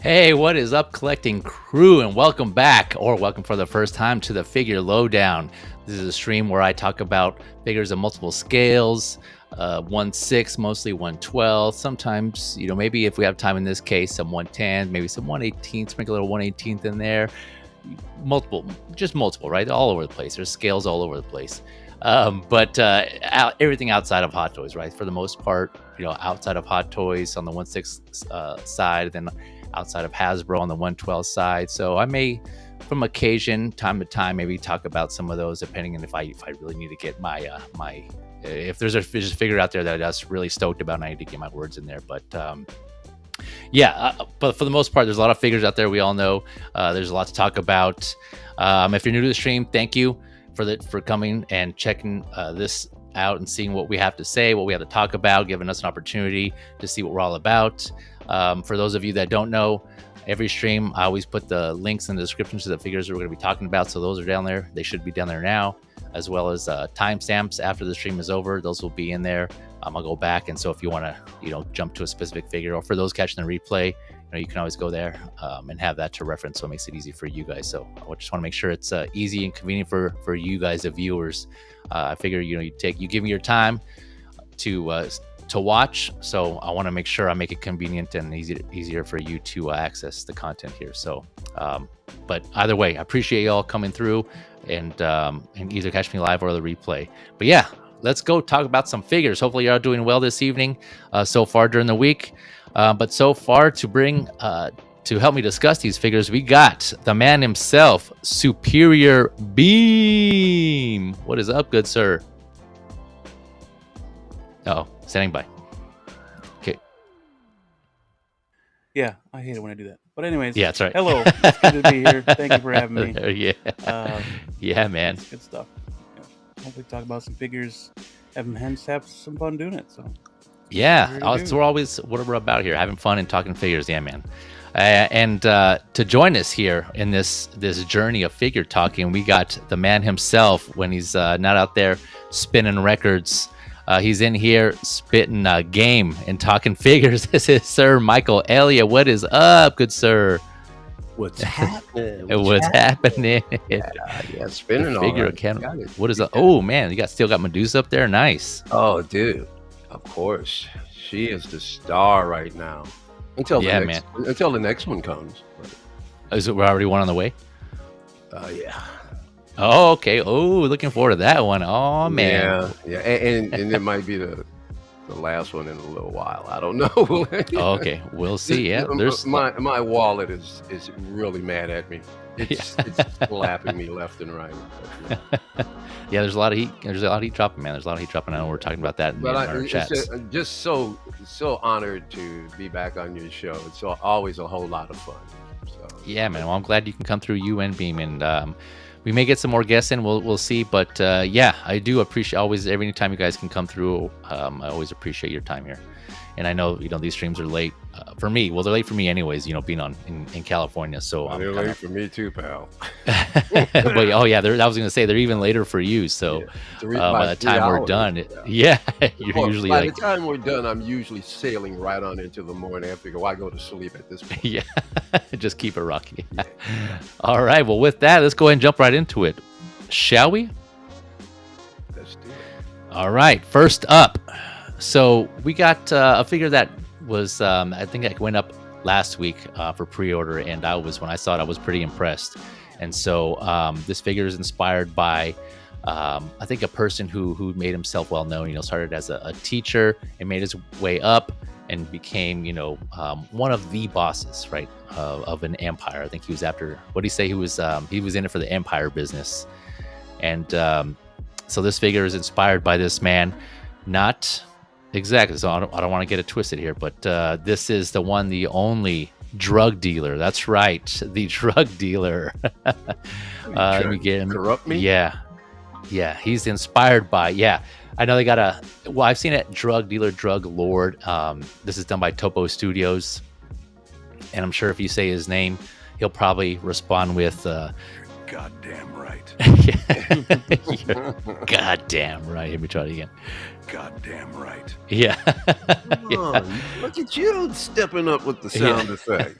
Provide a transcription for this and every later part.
Hey, what is up, collecting crew, and welcome back, or welcome for the first time to the Figure Lowdown. This is a stream where I talk about figures of multiple scales, 1/6, mostly 1/12. Sometimes, maybe if we have time in this case, some 1/10, maybe some 1/18, sprinkle a little 1/18 in there. Multiple, right? All over the place. There's scales all over the place. But everything outside of Hot Toys, right? For the most part, outside of Hot Toys on the 1/6 side, then outside of Hasbro on the 1/12 side. So I may, from occasion, time to time, maybe talk about some of those, depending on if I really need to get my if there's a figure out there that I'm just really stoked about, and I need to get my words in there. But but for the most part, there's a lot of figures out there. We all know there's a lot to talk about. If you're new to the stream, thank you for coming and checking this out and seeing what we have to say, what we have to talk about, giving us an opportunity to see what we're all about. For those of you that don't know, every stream I always put the links in the description to the figures that we're going to be talking about. So those are down there. They should be down there now, as well as timestamps after the stream is over. Those will be in there. I'll go back, and so if you want to jump to a specific figure, or for those catching the replay, you can always go there and have that to reference, so it makes it easy for you guys. So I just want to make sure it's easy and convenient for you guys, the viewers. I figure you give me your time to watch, so I want to make sure I make it convenient and easier for you to access the content here. So but either way, I appreciate y'all coming through and either catch me live or the replay. But yeah, let's go talk about some figures. Hopefully you're all doing well this evening so far during the week. But so far, to help me discuss these figures, we got the man himself, Superior Beam. What is up, good sir? Oh, standing by. Okay. Yeah, I hate it when I do that. But anyways, yeah, that's right. Hello, it's good to be here. Thank you for having me. Yeah, man. It's good stuff. Hopefully, talk about some figures. Have some fun doing it. So. Yeah, we're always what we're about here, having fun and talking figures. Yeah, man. And to join us here in this journey of figure talking, we got the man himself when he's not out there spinning records. He's in here spitting game and talking figures. This is Sir Michael Elliott. What is up, good sir? What's happening? What's happening? Yeah, spinning figure all right. What is that? Oh man, you still got Medusa up there. Nice. Oh, dude. Of course, she is the star right now. Until the next one comes. Is it already one on the way? Yeah. Oh, okay. Oh, looking forward to that one. Oh man. Yeah. And it might be the last one in a little while. I don't know. Okay, we'll see. Yeah. There's my wallet is really mad at me. It's slapping me left and right. Yeah, there's a lot of heat. There's a lot of heat dropping, man. There's a lot of heat dropping. I know we're talking about that in our chats. Just so honored to be back on your show. It's always a whole lot of fun. So. Yeah, man. Well, I'm glad you can come through, you and Beam, and we may get some more guests in. We'll see. But yeah, I do appreciate always every time you guys can come through. I always appreciate your time here. And I know these streams are late for me. Well, they're late for me anyways. Being in California, so they're late for me too, pal. But oh yeah, I was gonna say they're even later for you. So by the time we're done, you're usually by the time we're done, I'm usually sailing right on into the morning. I figure, why go to sleep at this point? Yeah, just keep it rocky. All right. Well, with that, let's go ahead and jump right into it, shall we? Let's do it. All right. First up. So we got a figure that was, I think it went up last week for pre-order, and when I saw it, I was pretty impressed. And so this figure is inspired by, I think, a person who made himself well known. Started as a teacher and made his way up and became, one of the bosses, right, of an empire. I think he was after. What did he say? He was in it for the empire business, and so this figure is inspired by this man, not. Exactly. So I don't want to get it twisted here, but this is the one, the only drug dealer. That's right, the drug dealer. Let me get him. Corrupt me? Yeah. He's inspired by. Yeah, I know they got I've seen it. Drug dealer, drug lord. This is done by TOPO Studios, and I'm sure if you say his name, he'll probably respond with goddamn right. You're goddamn right. Let me try it again. Goddamn right. Yeah. Come on, look at you stepping up with the sound effect.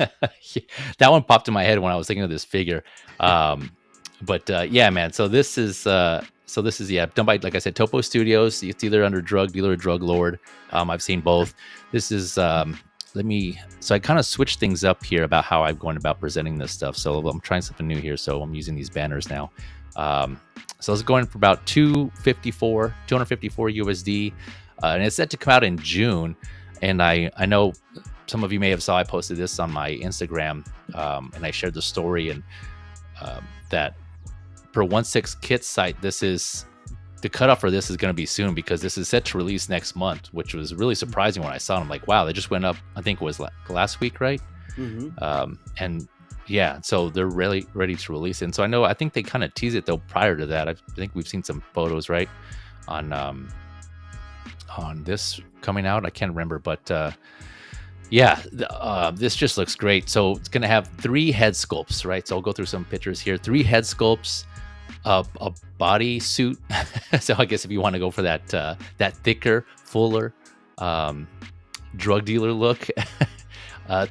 That one popped in my head when I was thinking of this figure. But yeah, man. So this is done by, like I said, Topo Studios. It's either under Drug Dealer or Drug Lord. I've seen both. This is so I kind of switched things up here about how I'm going about presenting this stuff. So I'm trying something new here. So I'm using these banners now. So it's going for about 254 USD, and it's set to come out in June. And I know some of you may have saw I posted this on my Instagram, and I shared the story, and that per 1/6 Kit site, this is the cutoff for this is going to be soon, because this is set to release next month, which was really surprising when I saw it. I'm like, wow, they just went up. I think it was last week, right? Mm-hmm. And yeah, so they're really ready to release it. And so I think they kind of tease it though prior to that. I think we've seen some photos, right, on this coming out. I can't remember, but this just looks great. So it's going to have 3 head sculpts, right? So I'll go through some pictures here. 3 head sculpts, a body suit. So I guess if you want to go for that thicker, fuller drug dealer look,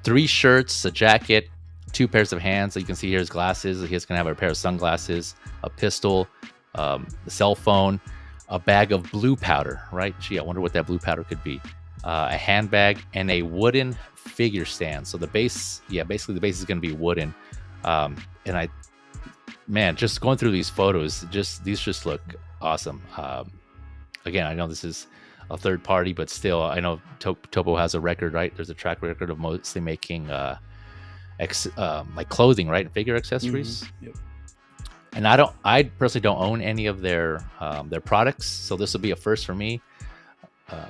3 shirts, a jacket, 2 pairs of hands. So you can see here his glasses. He's going to have a pair of sunglasses, a pistol, a cell phone, a bag of blue powder, right? Gee, I wonder what that blue powder could be. A handbag, and a wooden figure stand. So the base, basically the base is going to be wooden. And just going through these photos, these just look awesome. Again, I know this is a third party, but still, I know Topo has a record, right? There's a track record of mostly making like clothing, right? Figure accessories. Mm-hmm. Yep. And I personally don't own any of their products, so this will be a first for me.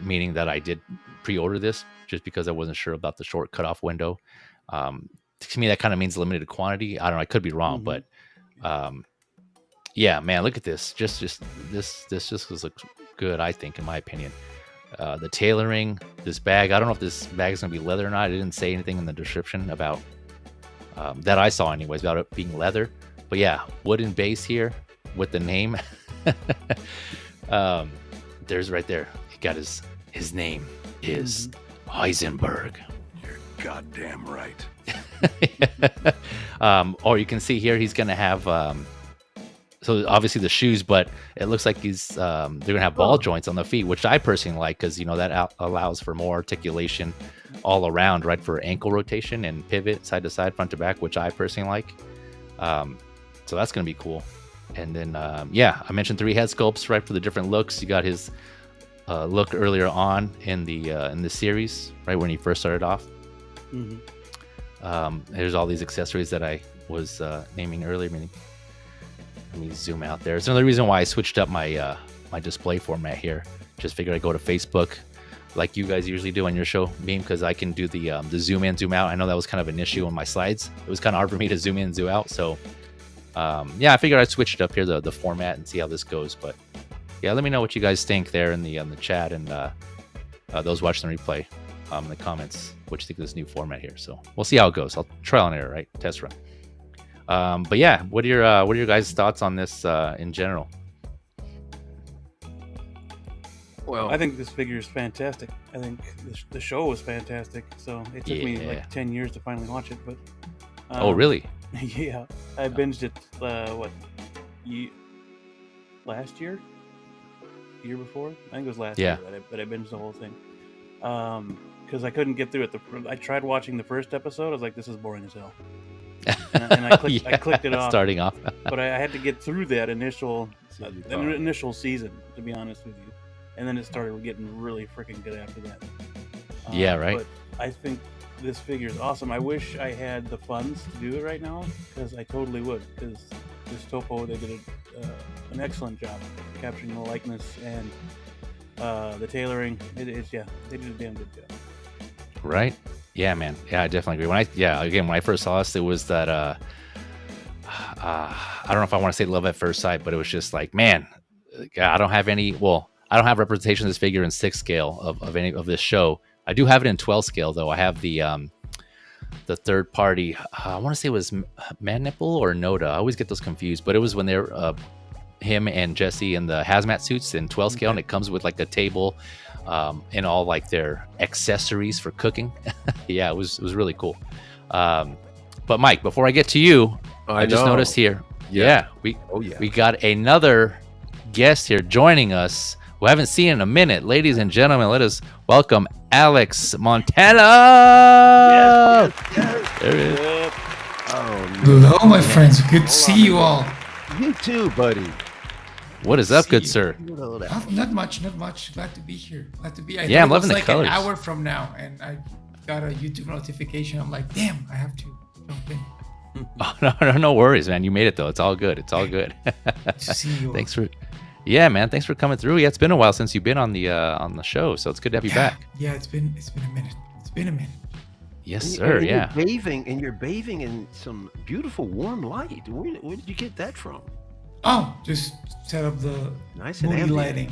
Meaning that I did pre-order this just because I wasn't sure about the short cutoff window. To me, that kind of means limited quantity. I don't know. I could be wrong, but yeah, man, look at this. This just looks good, I think, in my opinion. The tailoring, this bag. I don't know if this bag is going to be leather or not. I didn't say anything in the description about that I saw anyways, about it being leather. But yeah, wooden base here with the name. There's right there. Got his name is Heisenberg. You're goddamn right. Or you can see here he's gonna have so obviously the shoes, but it looks like they're gonna have ball joints on the feet, which I personally like, because that allows for more articulation all around, right, for ankle rotation and pivot side to side, front to back, which I personally like. So that's gonna be cool. And then I mentioned 3 head sculpts, right, for the different looks. You got his look earlier on in the series, right, when he first started off. There's all these accessories that I was naming earlier. Let me zoom out there. It's another reason why I switched up my my display format here. Just figured I'd go to Facebook like you guys usually do on your show, Beam, because I can do the zoom in, zoom out. I know that was kind of an issue on my slides. It was kind of hard for me to zoom in, zoom out. So I figured I'd switch it up here, the format, and see how this goes. But yeah, let me know what you guys think there in the chat, and those watching the replay in the comments, what you think of this new format here. So we'll see how it goes. I'll trial and error, right? Test run. But yeah, what are your guys' thoughts on this in general? Well, I think this figure is fantastic. I think the show was fantastic. So it took me like 10 years to finally watch it. But oh, really? Yeah, I binged it. Last year? Year before? I think it was last year that I binged the whole thing. Because I couldn't get through it. I tried watching the first episode. I was like, this is boring as hell. And I clicked it off. Starting off. But I had to get through that initial season, to be honest with you. And then it started getting really freaking good after that. Yeah, right? But I think this figure is awesome. I wish I had the funds to do it right now, because I totally would. Because this Topo, they did an excellent job capturing the likeness and the tailoring. They did a damn good job. Right? Yeah, man. Yeah, I definitely agree. When I first saw this, it was that I don't know if I want to say love at first sight, but it was just like, man, I don't have representation of this figure in 6 scale of any of this show. I do have it in 12 scale though. I have the the third party. I want to say it was Man Nipple or Noda. I always get those confused, but it was when they're him and Jesse in the hazmat suits in 12 scale, and it comes with like a table and all like their accessories for cooking. Yeah, it was really cool. But Mike, before I get to you, I just noticed here. Yeah, we got another guest here joining us who I haven't seen in a minute. Ladies and gentlemen, let us welcome Alex Montana. Yes. There it is. Hello, my friends. Good to see you all. You too, buddy. What is up, good sir? Not much. Glad to be here. Glad to be. I'm loving the like colors. an hour from now, and I got a YouTube notification. I'm like, damn, I have to jump in. Oh, no worries, man. You made it though. It's all good. Good to see you. Thanks for coming through. Yeah, it's been a while since you've been on the show, so it's good to have you back. Yeah, it's been a minute. Yes, sir. You're bathing in some beautiful warm light. Where did you get that from? Oh, just set up the nice and movie lighting.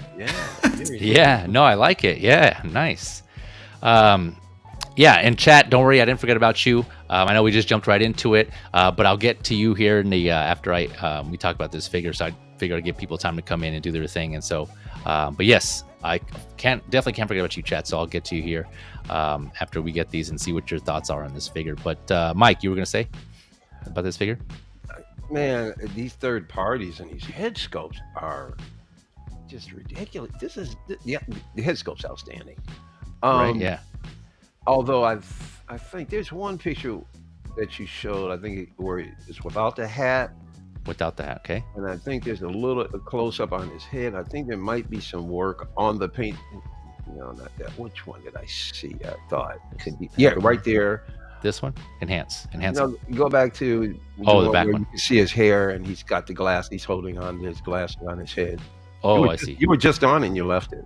Yeah. No, I like it. Yeah, nice. Yeah, and chat, don't worry, I didn't forget about you. I know we just jumped right into it, but I'll get to you here in the after we talk about this figure. So I figured I'd give people time to come in and do their thing, and so. But yes, I definitely can't forget about you, chat. So I'll get to you here after we get these and see what your thoughts are on this figure. But Mike, you were gonna say about this figure? Man, these third parties and these head sculpts are just ridiculous. The head sculpt's outstanding. Right? Yeah. Although I think there's one picture that you showed, I think where it's without the hat. Without the hat, okay. And I think there's a close up on his head. I think there might be some work on the paint. No, not that. Which one did I see? I thought it could be. Yeah, right there. This one? Enhance. No, go back to the back one. You can see his hair, and he's got the glass. He's holding on his glass on his head. Oh, I see. You were just on and you left it.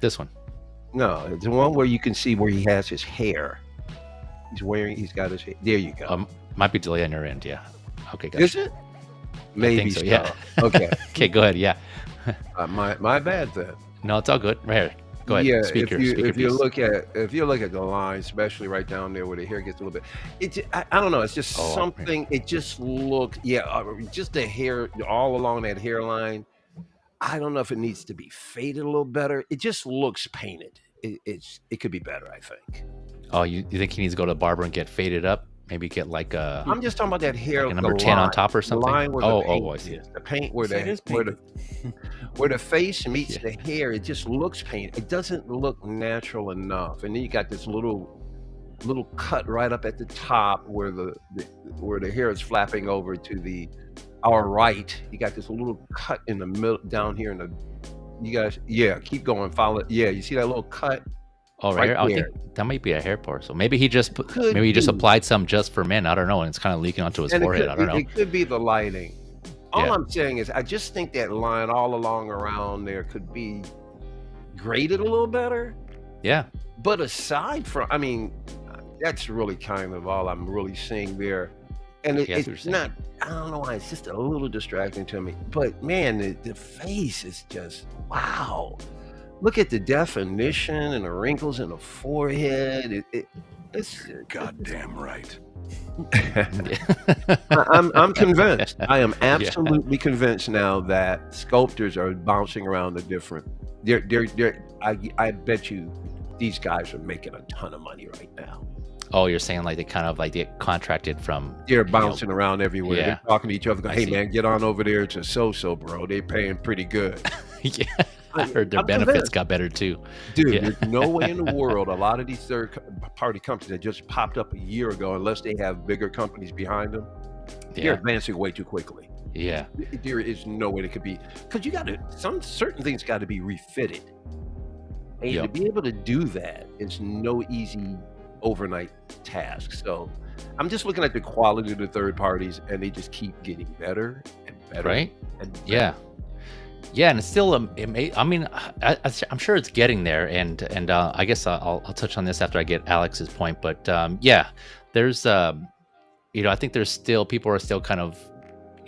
This one. No, it's the one where you can see where he has his hair. He's got his hair. There you go. Might be delay on your end, yeah. Okay, gotcha. Is it? Maybe so, yeah. Okay. Okay, go ahead, yeah. My bad then. No, it's all good. Right here. Go ahead. Yeah, if you look at the line, especially right down there where the hair gets a little bit, I don't know. It's just something. It just looked, just the hair all along that hairline. I don't know if it needs to be faded a little better. It just looks painted. It could be better, I think. Oh, you think he needs to go to the barber and get faded up? Maybe get like a. I'm just talking about that hair. Like a number 10 on top or something. I see. The paint where the face meets the hair, it just looks painted. It doesn't look natural enough. And then you got this little cut right up at the top where the hair is flapping over to our right. You got this little cut in the middle down here in the. You guys, keep going. Follow it. Yeah, you see that little cut. Oh, right here. I think that might be a hair parcel. Maybe he just applied some just for men. I don't know, and it's kind of leaking onto his forehead. I don't know. It could be the lighting. All I'm saying is, I just think that line all along around there could be graded a little better. Yeah. But aside from, I mean, that's really kind of all I'm really seeing there. And it's not. I don't know why. It's just a little distracting to me. But man, the face is just wow. Look at the definition and the wrinkles in the forehead. It's You're goddamn right. I'm convinced. I am absolutely convinced now that sculptors are bouncing around the different. I bet you these guys are making a ton of money right now. Oh, you're saying like they kind of like get contracted from. They're bouncing around everywhere. Yeah. They're talking to each other. Going, hey man, get on over there to so bro. They're paying pretty good. Yeah. I heard their benefits got better too. Dude, there's no way in the world a lot of these third-party companies that just popped up a year ago, unless they have bigger companies behind them, they're advancing way too quickly. Yeah. There is no way it could be. Because you got to, certain things got to be refitted. And to be able to do that is no easy overnight task. So I'm just looking at the quality of the third parties, and they just keep getting better and better. Right? And better. Yeah, and it's still I'm sure it's getting there, and I guess I'll touch on this after I get Alex's point. But there's I think there's still people are still kind of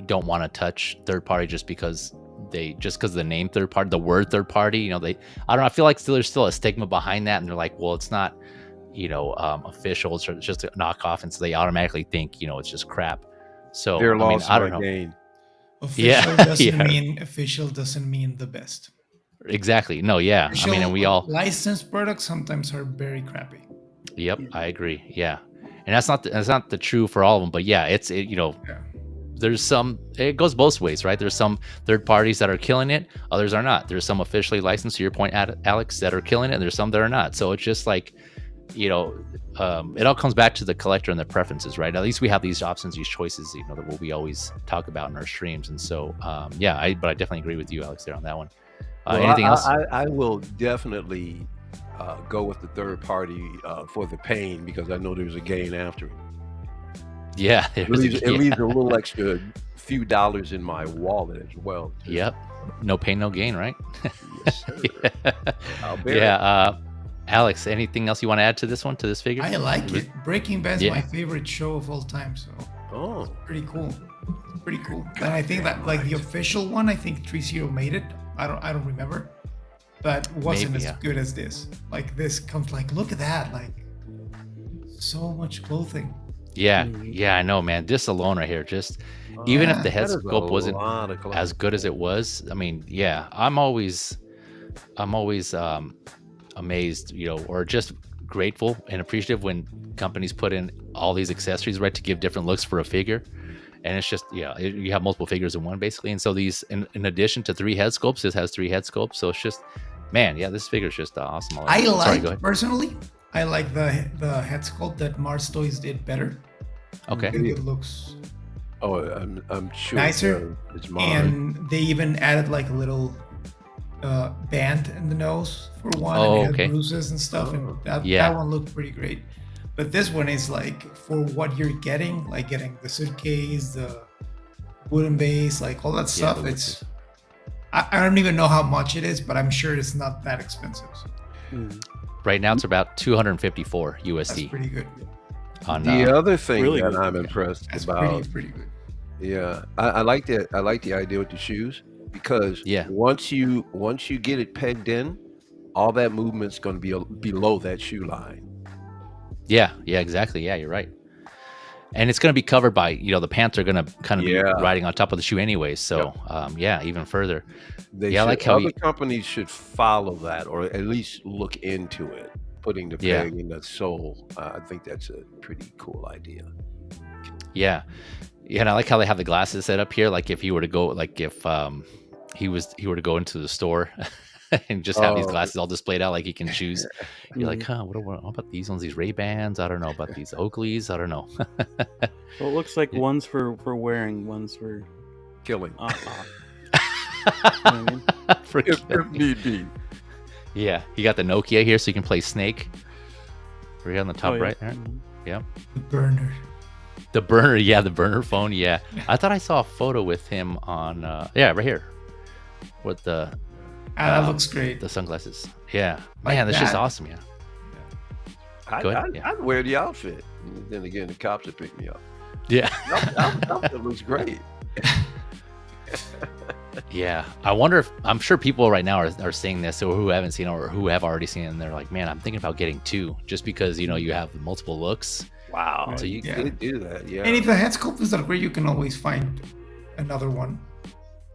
don't want to touch third party just because of the name third party, the word third party. I don't know. I feel like there's still a stigma behind that, and they're like, well, it's not officials or just a knockoff, and so they automatically think it's just crap. So Their loss, I don't my know. gain. Official doesn't mean the best. Exactly. No, yeah. Official, and we all licensed products sometimes are very crappy. Yep, I agree. Yeah, and that's not the true for all of them, but yeah, there's some. It goes both ways, right? There's some third parties that are killing it, others are not. There's some officially licensed, to your point, Alex, that are killing it, and there's some that are not. So it's just like, it all comes back to the collector and the preferences, right? At least we have these options, these choices, that we always talk about in our streams. And so, but I definitely agree with you, Alex, there on that one. Anything else? I will definitely go with the third party for the pain, because I know there's a gain after it. Yeah, it leaves a little extra few dollars in my wallet as well, too. Yep. No pain, no gain, right? Yes, sir. Alex, anything else you want to add to this figure? I like it. Breaking Bad's my favorite show of all time, so it's pretty cool. And I think that the official one, I think 3-0 made it. I don't remember, but wasn't as good as this. This comes look at that, so much clothing. Yeah, I know, man. This alone right here, just even if the head sculpt wasn't as good as it was, I mean, I'm always amazed, or just grateful and appreciative when companies put in all these accessories, right, to give different looks for a figure. And it's just, you have multiple figures in one, basically. And so these, in addition to 3 head sculpts, this has 3 head sculpts. So it's just, man, this figure is just awesome. Personally, I like the head sculpt that HMTOYS did better. Okay. I think it looks I'm sure nicer. It's and they even added a little band in the nose for one, and it had bruises and stuff, and that one looked pretty great. But this one is for what you're getting, getting the suitcase, the wooden base, all that stuff. It's I don't even know how much it is, but I'm sure it's not that expensive. Right now, it's about $254 USD. That's pretty good. The other thing that I'm impressed about, pretty good. Yeah, I like that. I like the idea with the shoes, because once you get it pegged in, all that movement's going to be below that shoe line. Yeah, exactly. Yeah, you're right. And it's going to be covered by, the pants are going to kind of be riding on top of the shoe anyway. So, even further. I like how other companies should follow that, or at least look into it, putting the peg in the sole. I think that's a pretty cool idea. Yeah, and I like how they have the glasses set up here. If you were to go, if he were to go into the store and just have these glasses all displayed out, he can choose. You're like, what about these ones? These Ray-Bans? I don't know about these Oakleys. I don't know. Well, it looks like one's for wearing, one's for killing. If need be. Yeah, you got the Nokia here, so you can play Snake. Right on the top right there. Yeah. The burner. The burner phone. Yeah, I thought I saw a photo with him on. Right here, with the. That looks great. The sunglasses. Yeah, man, that's just awesome. Yeah. I'd wear the outfit. And then again, the cops would pick me up. Yeah. Outfit looks great. Yeah, I wonder if, I'm sure people right now are seeing this, or who haven't seen it, or who have already seen it, and they're like, man, I'm thinking about getting 2, just because you have multiple looks. Wow. So you could do that. Yeah. And if the head sculpt is not great, you can always find another one.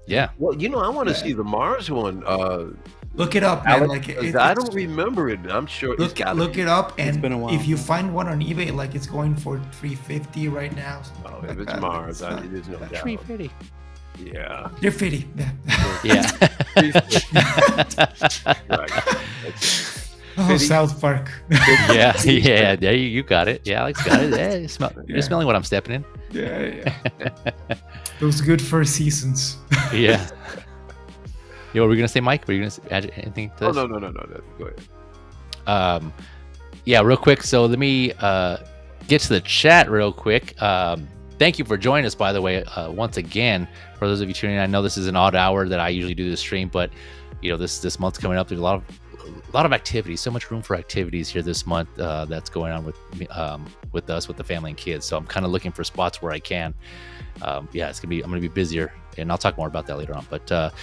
Yeah. Well, I want to see the Mars one. Look it up, man. I don't remember it. I'm sure look it up, and it's been a while. If you find one on eBay, it's going for $350 right now. If it's Mars, there's no doubt. $350. Yeah. They're fitty. Yeah. Oh, South Park. Yeah. There you got it. Yeah, Alex got it. Yeah, you're smelling what I'm stepping in. Yeah. Those good first seasons. Yeah. What were we gonna say, Mike? Were you gonna add anything to this? No. Go ahead. Yeah, real quick. So let me get to the chat real quick. Thank you for joining us, by the way, once again. For those of you tuning in, I know this is an odd hour that I usually do this stream, but this month's coming up. There's a lot of activities, so much room for activities here this month that's going on with us, with the family and kids. So I'm kind of looking for spots where I can. I'm gonna be busier, and I'll talk more about that later on. But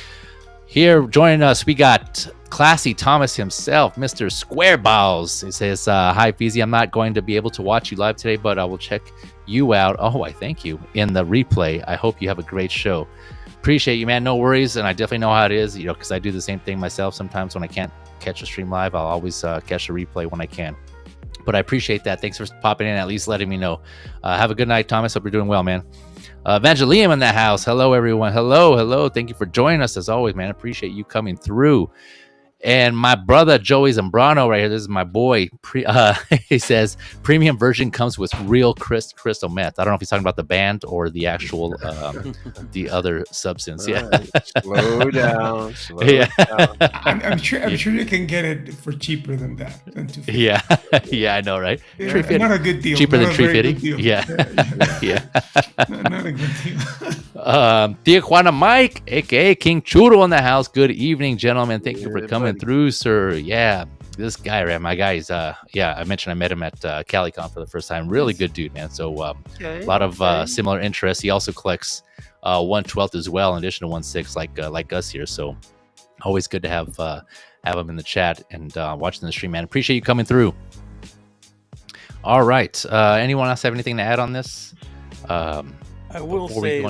Here joining us, we got Classy Thomas himself, Mr. Squareballs. He says, hi, Feezy. I'm not going to be able to watch you live today, but I will check you out. Oh, I thank you. In the replay. I hope you have a great show. Appreciate you, man. No worries. And I definitely know how it is, because I do the same thing myself. Sometimes when I can't catch a stream live, I'll always catch a replay when I can. But I appreciate that. Thanks for popping in, at least letting me know. Have a good night, Thomas. Hope you're doing well, man. Evangelium in the house. Hello, everyone. Hello. Thank you for joining us as always, man. Appreciate you coming through. And my brother Joey Zambrano right here. This is my boy. He says premium version comes with real crystal meth. I don't know if he's talking about the band or the actual the other substance. Yeah. Slow down. Yeah. I'm sure you can get it for cheaper than that. Than $250. Yeah, I know, right? Yeah, not a good deal. Cheaper than $350. Yeah. Not a good deal. Tijuana Mike, aka King Churro in the house. Good evening, gentlemen. Thank you for coming through, sir. Yeah, this guy, my guy's I mentioned I met him at CaliCon for the first time. Really good dude, man. So a lot of similar interests. He also collects 1/12 as well, in addition to 1/6, like us here. So always good to have him in the chat and watching the stream, man. Appreciate you coming through. All right, anyone else have anything to add on this? I will say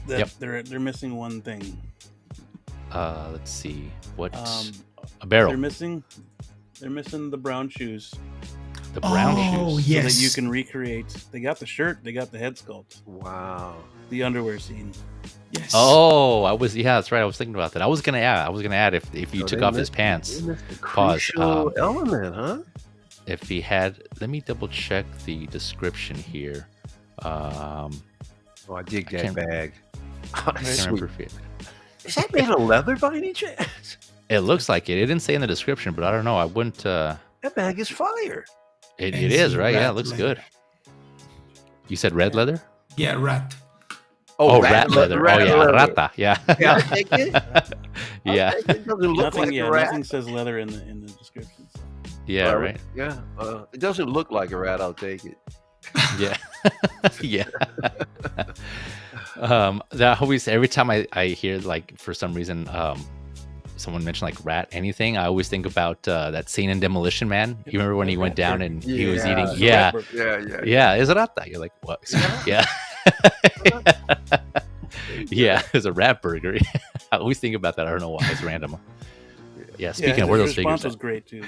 that they're missing one thing. Let's see what a barrel. They're missing the brown shoes. The brown shoes. Yes. So that you can recreate. They got the shirt. They got the head sculpt. Wow. The underwear scene. Yes. Oh, that's right. I was thinking about that. I was gonna add if you took off his pants. Pause. Element, huh? If he had, let me double check the description here. I dig that bag. I can't remember if is that made of leather by any chance? It looks like it. It didn't say in the description, but I don't know. I wouldn't. That bag is fire. It is, right? Yeah, it looks good. You said red leather? Yeah, rat. Oh, rat leather. Leather. Rata. Yeah. Yeah, I'll take it. Yeah. It doesn't look like a rat. Nothing says leather in the description. So. Yeah, right. Yeah. It doesn't look like a rat. I'll take it. Yeah. Yeah. That always, every time I hear, for some reason, someone mentioned rat anything, I always think about that scene in Demolition Man. You remember when he went down and he was eating? Yeah. Is it rata? You're like, what? Yeah. Yeah, it's a rat burger. I always think about that. I don't know why. It's random. Yeah. Speaking of where those figures, was great too.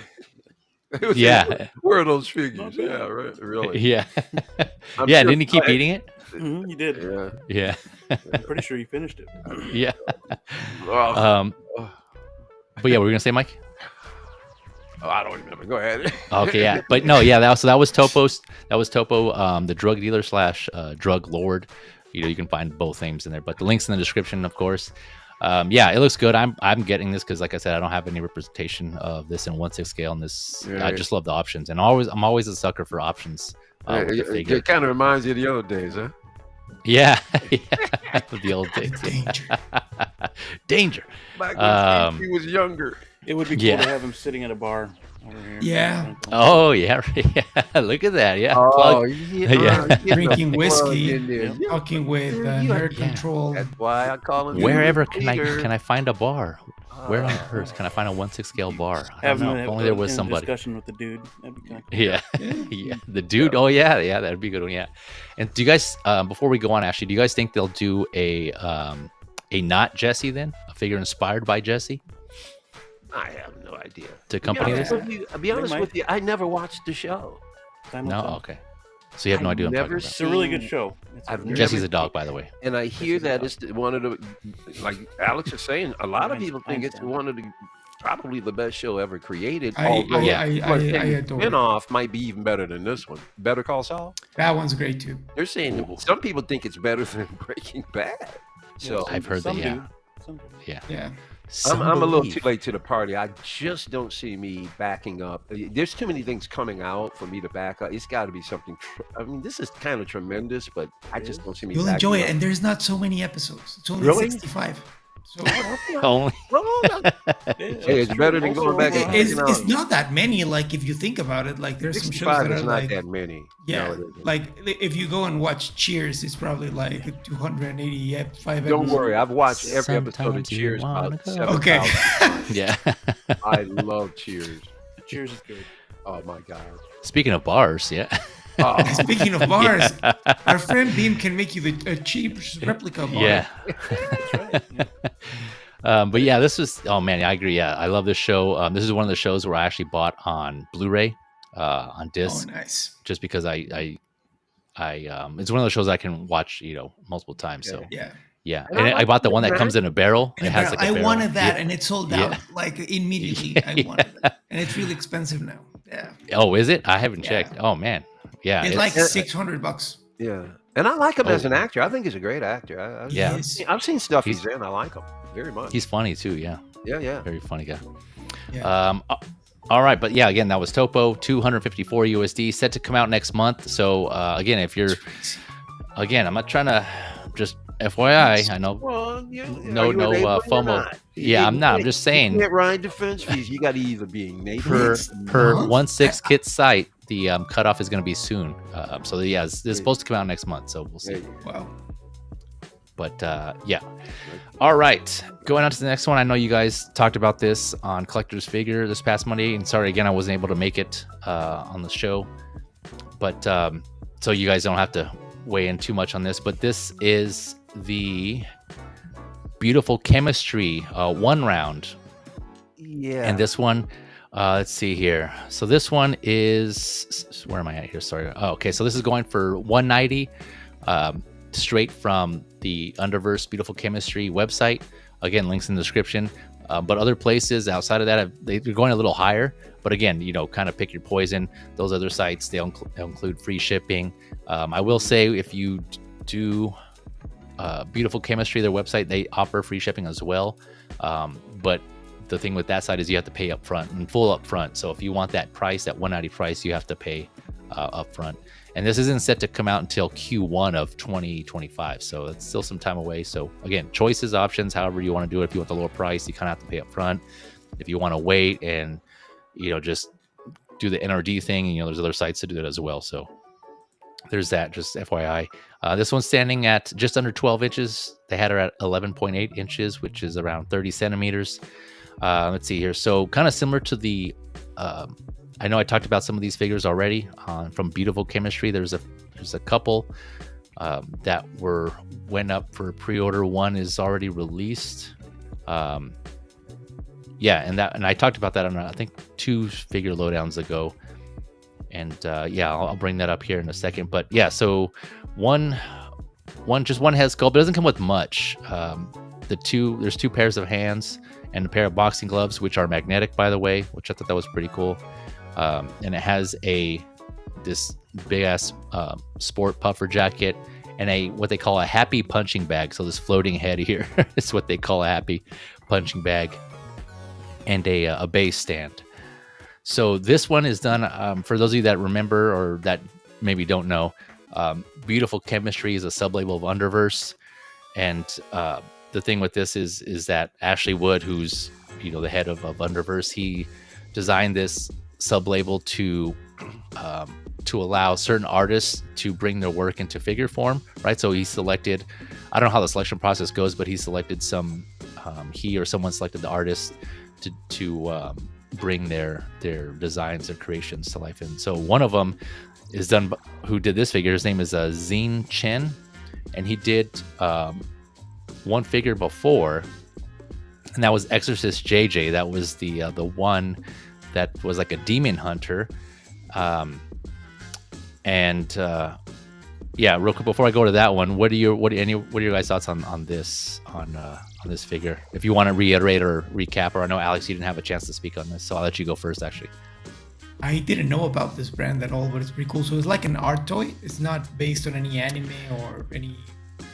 Yeah. Where are those figures? Yeah, right. Really. Yeah. Yeah. Didn't he keep eating it? Mm-hmm, he did. Yeah. I'm pretty sure he finished it. Yeah. But yeah, what were we gonna say, Mike? Oh, I don't remember. Go ahead. Okay, yeah, but no, yeah, that was TOPO. That was TOPO, the drug dealer / drug lord. You can find both names in there, but the link's in the description, of course. Yeah, it looks good. I'm getting this because, like I said, I don't have any representation of this in 1/6 scale. And this, I just love the options, and I'm always a sucker for options. It kind of reminds you of the old days, huh? Yeah, the old days. Danger. Back when he was younger. It would be cool to have him sitting at a bar over here. Yeah. Oh yeah. Look at that. Yeah. Oh yeah. Drinking whiskey, talking with nerd control. That's why I call him. Wherever can I find a bar? Where on earth can I find a 1/6 scale bar? I don't know. If only there was somebody. Discussion with the dude. That'd be kind of cool. Yeah. The dude. Oh yeah, that'd be a good one. Yeah. And do you guys, before we go on, Ashley, do you guys think they'll do a not Jesse then, a figure inspired by Jesse? I have no idea. To accompany this? I'll be honest with you, I never watched the show. No, okay. So you have no idea what I'm talking about. It's a really good show. Jesse's a dog, by the way. And I hear that it's one of the, like Alex is saying, a lot of people think it's one of the, probably the best show ever created. I adore it. Spinoff might be even better than this one. Better Call Saul? That one's great too. They're saying some people think it's better than Breaking Bad. So I've heard that. Yeah. I'm a little too late to the party. I just don't see me backing up. There's too many things coming out for me to back up. It's got to be something. I mean, this is kind of tremendous, but I just don't see me. You'll enjoy it, and there's not so many episodes. It's only 65. So Only. Hey, it's better than going back and it's not that many. Like if you think about it, like there's some shows that are not like that many. Yeah, no, like if you go and watch Cheers, it's probably like 285. Don't worry, I've watched every episode of Cheers about 7,000 Okay. Yeah. I love Cheers. Cheers is good. Oh my god. Speaking of bars, yeah. Oh. Speaking of bars, our friend Beam can make you a cheap replica bar. Yeah. That's right. Yeah. But yeah, this was. Oh man, I agree. Yeah, I love this show. This is one of the shows where I actually bought on Blu-ray, on disc. Oh, nice. Just because I it's one of those shows I can watch, multiple times. So yeah. And I bought the one that comes in a barrel. It has like a I barrel. wanted that, and it sold out like immediately. I wanted that, and it's really expensive now. Yeah. Oh, is it? I haven't checked. Oh man. Yeah, it's like $600. Yeah, and I like him as an actor. I think he's a great actor. I've seen stuff he's in. I like him very much. He's funny too. Yeah. Very funny guy. Yeah. All right, but yeah, again, that was Topo, 254 USD, set to come out next month. So again, if you're, I'm not trying to just FYI. I know, no FOMO. Yeah, I'm not. I'm just saying. You can't ride defense fees. You got to either be native per 1/6 kit site. The cutoff is going to be soon. So yeah, this is supposed to come out next month. So we'll see. Wow. But yeah. All right. Going on to the next one. I know you guys talked about this on Collector's Figure this past Monday. And sorry, again, I wasn't able to make it on the show. But so you guys don't have to weigh in too much on this. But this is the Beautiful Chemistry 1 round. Yeah. And this one, let's see here. So this one is, where am I at here? Sorry. Oh, okay. So this is going for $190. Straight from the Underverse Beautiful Chemistry website. Again, links in the description. But other places outside of that, they're going a little higher. But again, kind of pick your poison. Those other sites, they'll include free shipping. I will say, if you do Beautiful Chemistry, their website, they offer free shipping as well. But the thing with that site is you have to pay up front, and full up front. So if you want that price, that $190 price, you have to pay up front. And this isn't set to come out until Q1 of 2025. So it's still some time away. So again, choices, options, however you want to do it. If you want the lower price, you kind of have to pay up front. If you want to wait and, just do the NRD thing, and, there's other sites to do that as well. So there's that, just FYI. This one's standing at just under 12 inches. They had her at 11.8 inches, which is around 30 centimeters. Let's see here. So kind of similar to the, I know I talked about some of these figures already from Beautiful Chemistry. There's a couple that went up for pre-order. One is already released. And I talked about that on I think 2 figure lowdowns ago. And I'll bring that up here in a second. But yeah, so one head sculpt, but it doesn't come with much. There's 2 pairs of hands and a pair of boxing gloves, which are magnetic, by the way, which I thought that was pretty cool. And it has this big ass sport puffer jacket and what they call a happy punching bag. So this floating head here is what they call a happy punching bag, and a base stand. So this one is done, for those of you that remember or that maybe don't know, Beautiful Chemistry is a sub-label of Underverse. And the thing with this is that Ashley Wood, who's the head of Underverse, he designed this sub-label to allow certain artists to bring their work into figure form, right? So he selected, I don't know how the selection process goes, but he selected he or someone selected the artist to bring their designs and creations to life. And so one of them is done, who did this figure, his name is Zen Chen, and he did one figure before, and that was Exorcist JJ. That was the one that was like a demon hunter. Real quick before I go to that one, what are your guys' thoughts on this figure? If you want to reiterate or recap, or I know Alex, you didn't have a chance to speak on this, so I'll let you go first. Actually, I didn't know about this brand at all, but it's pretty cool. So it's like an art toy. It's not based on any anime or any.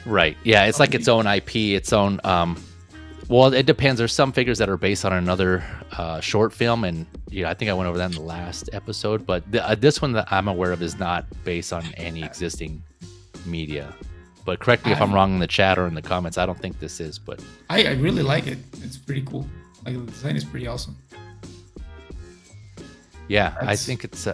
Right. Yeah, it's like its own IP, its own. Well, it depends. There's some figures that are based on another short film, and I think I went over that in the last episode. But this one that I'm aware of is not based on any existing media. But correct me if I'm wrong in the chat or in the comments. I don't think this is, but I really like it. It's pretty cool. Like the design is pretty awesome. Yeah, I think it's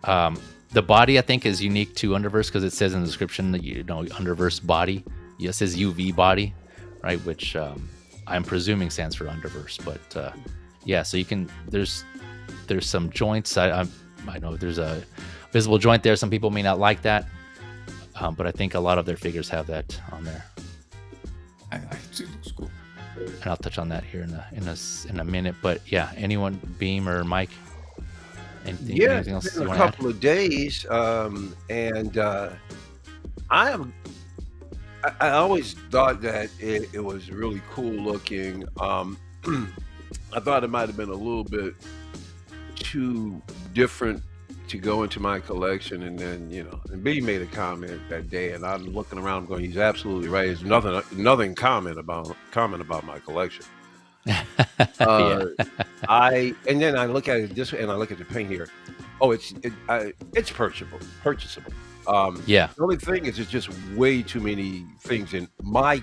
the body. I think is unique to Underverse because it says in the description that Underverse body. It says UV body, right? Which I'm presuming stands for Underverse. But yeah, so you can there's some joints. I know there's a visible joint there. Some people may not like that, but I think a lot of their figures have that on there. I think it looks cool. And I'll touch on that here in a minute. But yeah, anyone, Beam or Mike? Anything else it's been a couple of days, and I always thought that it was really cool looking. I thought it might have been a little bit too different to go into my collection, and then and B made a comment that day, and I'm looking around going, he's absolutely right. There's nothing comment about my collection. And then I look at it this way, and I look at the paint here. Oh, it's purchasable. The only thing is, it's just way too many things in my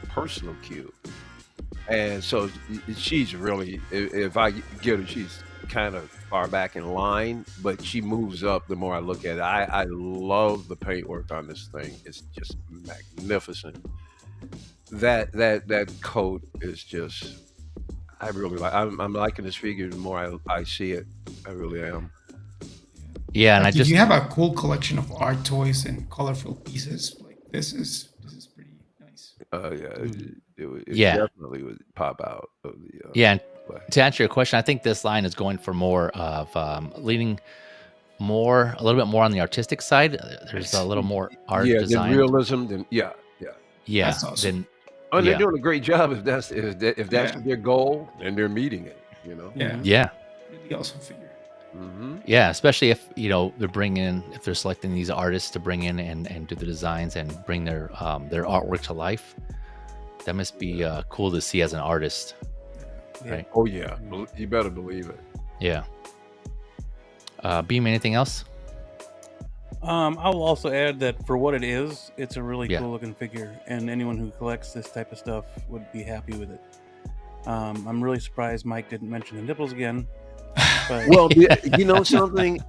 personal queue, and so she's really, if I get her, she's kind of far back in line, but she moves up the more I look at it. I love the paintwork on this thing. It's just magnificent. That coat is just, I really like. I'm liking this figure the more I see it. I really am. Yeah, and you have a cool collection of art toys and colorful pieces. Like this is pretty nice. It definitely would pop out of the. And to answer your question, I think this line is going for more of leaning a little bit more on the artistic side. There's a little more art design, realism. Then yeah. That's awesome. They're doing a great job. If that's their goal, and they're meeting it. Yeah. Really awesome figure. Mm-hmm. Yeah, especially if they're selecting these artists to bring in and do the designs and bring their artwork to life. That must be cool to see as an artist. Right. Oh yeah, you better believe it. Yeah. Beam, anything else? I'll also add that for what it is, it's a really cool looking figure, and anyone who collects this type of stuff would be happy with it. I'm really surprised Mike didn't mention the nipples again. But... Well, you know something?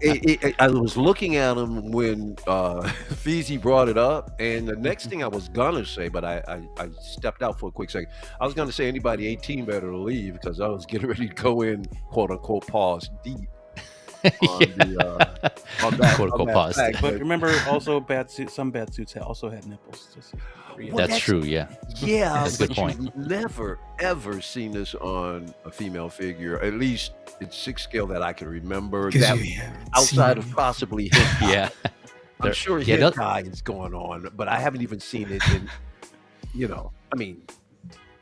I was looking at him when Feezy brought it up, and the next thing I was gonna say, but I stepped out for a quick second. I was gonna say anybody 18 better leave, because I was getting ready to go in, quote unquote, pause deep. On that quote unquote pause. But remember, also some bad suits also had nipples. That's true. Yeah. That's a good point. You've never ever seen this on a female figure, at least it's 6 scale that I can remember. That outside of possibly hip. Yeah. I'm sure hip high is going on, but I haven't even seen it in. I mean,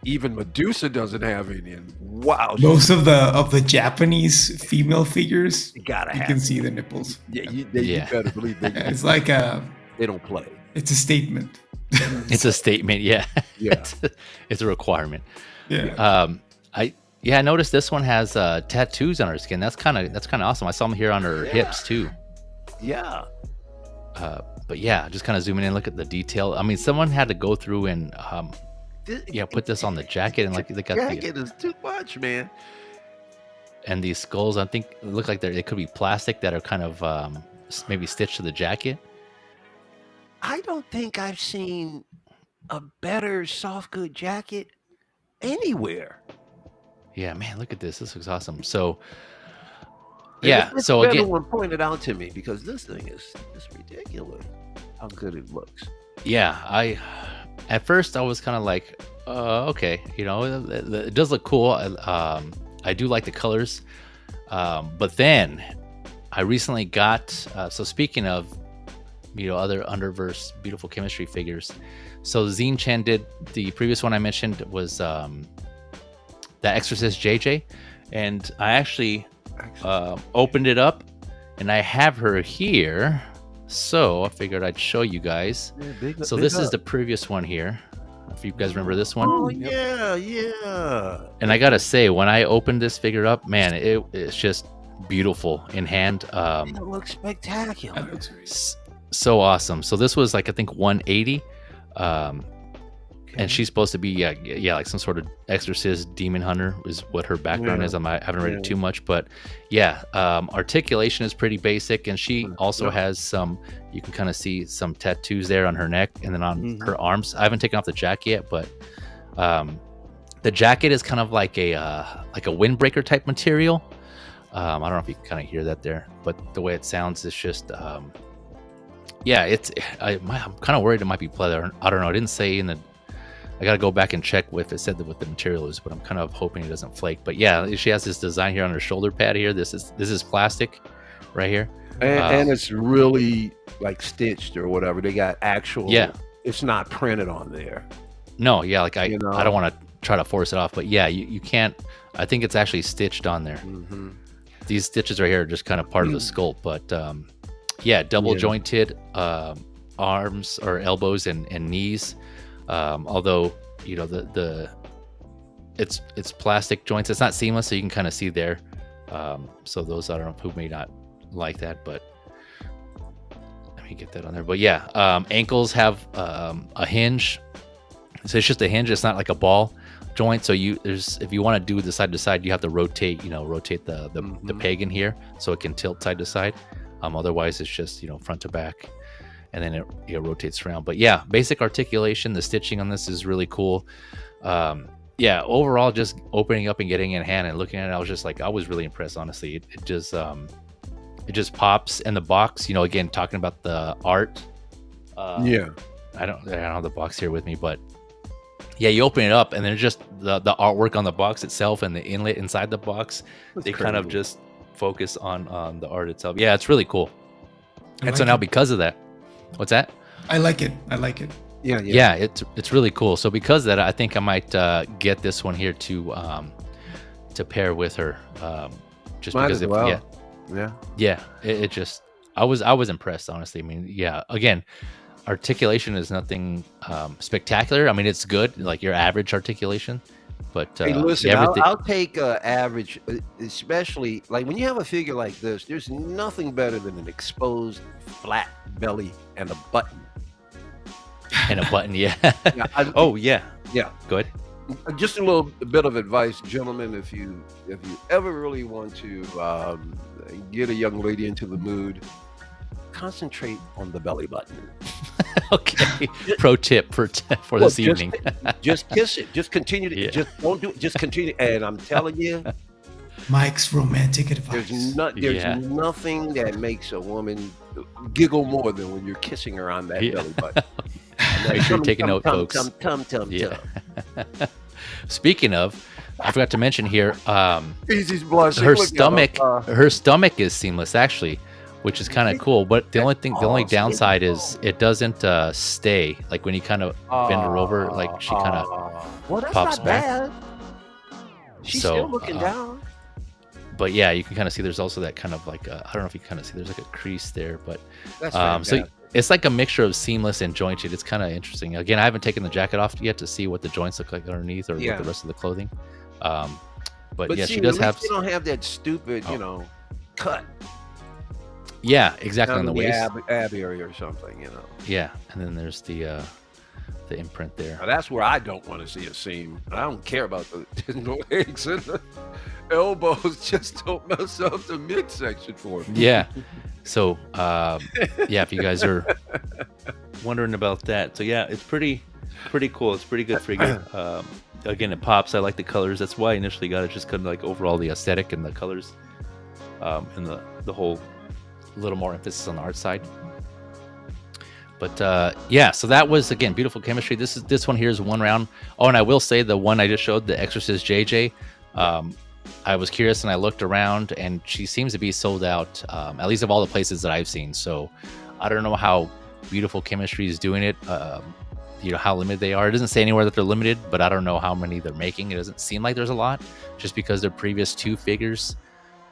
even Medusa doesn't have any. And wow, most of the Japanese female figures, you can see the nipples. Yeah, you better believe they. It's like they don't play. It's a statement. It's a statement. Yeah. It's a requirement. Yeah. I noticed this one has tattoos on her skin. That's kind of awesome. I saw them here on her hips too. Yeah. But yeah, just kind of zooming in, look at the detail. I mean, someone had to go through and put this on the jacket, and like they got the jacket is too much, man. And these skulls, I think, look like they could be plastic that are kind of maybe stitched to the jacket. I don't think I've seen a better soft good jacket anywhere. Yeah, man, look at this. This looks awesome. So, so again, everyone pointed out to me, because this thing is just ridiculous how good it looks. Yeah, at first I was kind of like, okay, it does look cool. I do like the colors, but then I recently got. So speaking of, other Underverse beautiful chemistry figures. So Zen Chen did the previous one I mentioned was the Exorcist JJ, and I actually opened it up, and I have her here. So I figured I'd show you guys. So this is the previous one here. If you guys remember this one. Oh yeah. And I gotta say, when I opened this figure up, man, it's just beautiful in hand. It looks spectacular. So awesome. So this was like, I think 180. And she's supposed to be like some sort of exorcist demon hunter is what her background is. I haven't read it too much, but articulation is pretty basic, and she also has some, you can kind of see some tattoos there on her neck and then on her arms. I haven't taken off the jacket yet, but the jacket is kind of like a windbreaker type material. I don't know if you can kind of hear that there, but the way it sounds is just I'm kind of worried it might be pleather. I don't know. I didn't say in the, I got to go back and check if it said that what the material is, but I'm kind of hoping it doesn't flake. But yeah, she has this design here on her shoulder pad here. This is plastic right here. And it's really like stitched or whatever. They got actual, it's not printed on there. No, like I don't want to try to force it off, but yeah, you can't, I think it's actually stitched on there. These stitches right here are just kind of part of the sculpt, but double jointed arms or elbows and knees. Although it's plastic joints, it's not seamless, so you can kind of see there. So those, I don't know who may not like that, but let me get that on there. But ankles have a hinge, so it's just a hinge. It's not like a ball joint. So if you want to do the side to side, you have to rotate the peg in here so it can tilt side to side. Otherwise it's just front to back, and then it rotates around. But basic articulation, the stitching on this is really cool. Overall, just opening up and getting it in hand and looking at it, I was really impressed, honestly. It just pops. And the box, again, talking about the art, I don't have the box here with me, but you open it up and then just the artwork on the box itself and the inlet inside the box. They kind of just focus on the art itself. Yeah, it's really cool. And so now because of that, what's that? I like it. Yeah, it's really cool. So because of that, I think I might get this one here to pair with her. Just might because it just, I was impressed, honestly. I mean, again, articulation is nothing spectacular. I mean, it's good, like your average articulation. But hey, listen, I'll take average, especially like when you have a figure like this. There's nothing better than an exposed flat belly and a button. And a button, yeah. Good. Just a little bit of advice, gentlemen. If you ever really want to get a young lady into the mood, concentrate on the belly button. Okay. Pro tip for this evening. Just kiss it. Just continue to just don't do it. Just continue. And I'm telling you, Mike's romantic advice. There's nothing that makes a woman giggle more than when you're kissing her on that belly button. Make sure you're taking note, folks. Speaking of, I forgot to mention here, her stomach is seamless, actually, which is kind of cool. But the only downside is it doesn't stay. Like when you kind of bend her over, like she kind of pops back. Bad. She's still looking down. But yeah, you can kind of see there's also that kind of like I don't know if you kind of see there's like a crease there, but so it's like a mixture of seamless and jointed. It's kind of interesting. Again, I haven't taken the jacket off yet to see what the joints look like underneath or what the rest of the clothing. But yeah, she does have. You don't have that stupid, cut. Yeah, exactly, on the waist, ab area or something, Yeah, and then there's the imprint there. Now, that's where I don't want to see a seam. I don't care about the legs and the elbows. Just don't mess up the midsection for me. Yeah. So, if you guys are wondering about that, so yeah, it's pretty cool. It's pretty good figure. Again, it pops. I like the colors. That's why I initially got it, just kind of like overall the aesthetic and the colors, and the whole little more emphasis on the art side. But so that was, again, beautiful chemistry. This one here is one round. Oh, and I will say the one I just showed, the Exorcist JJ. I was curious and I looked around, and she seems to be sold out, at least of all the places that I've seen. So I don't know how beautiful chemistry is doing it. How limited they are. It doesn't say anywhere that they're limited, but I don't know how many they're making. It doesn't seem like there's a lot, just because their previous two figures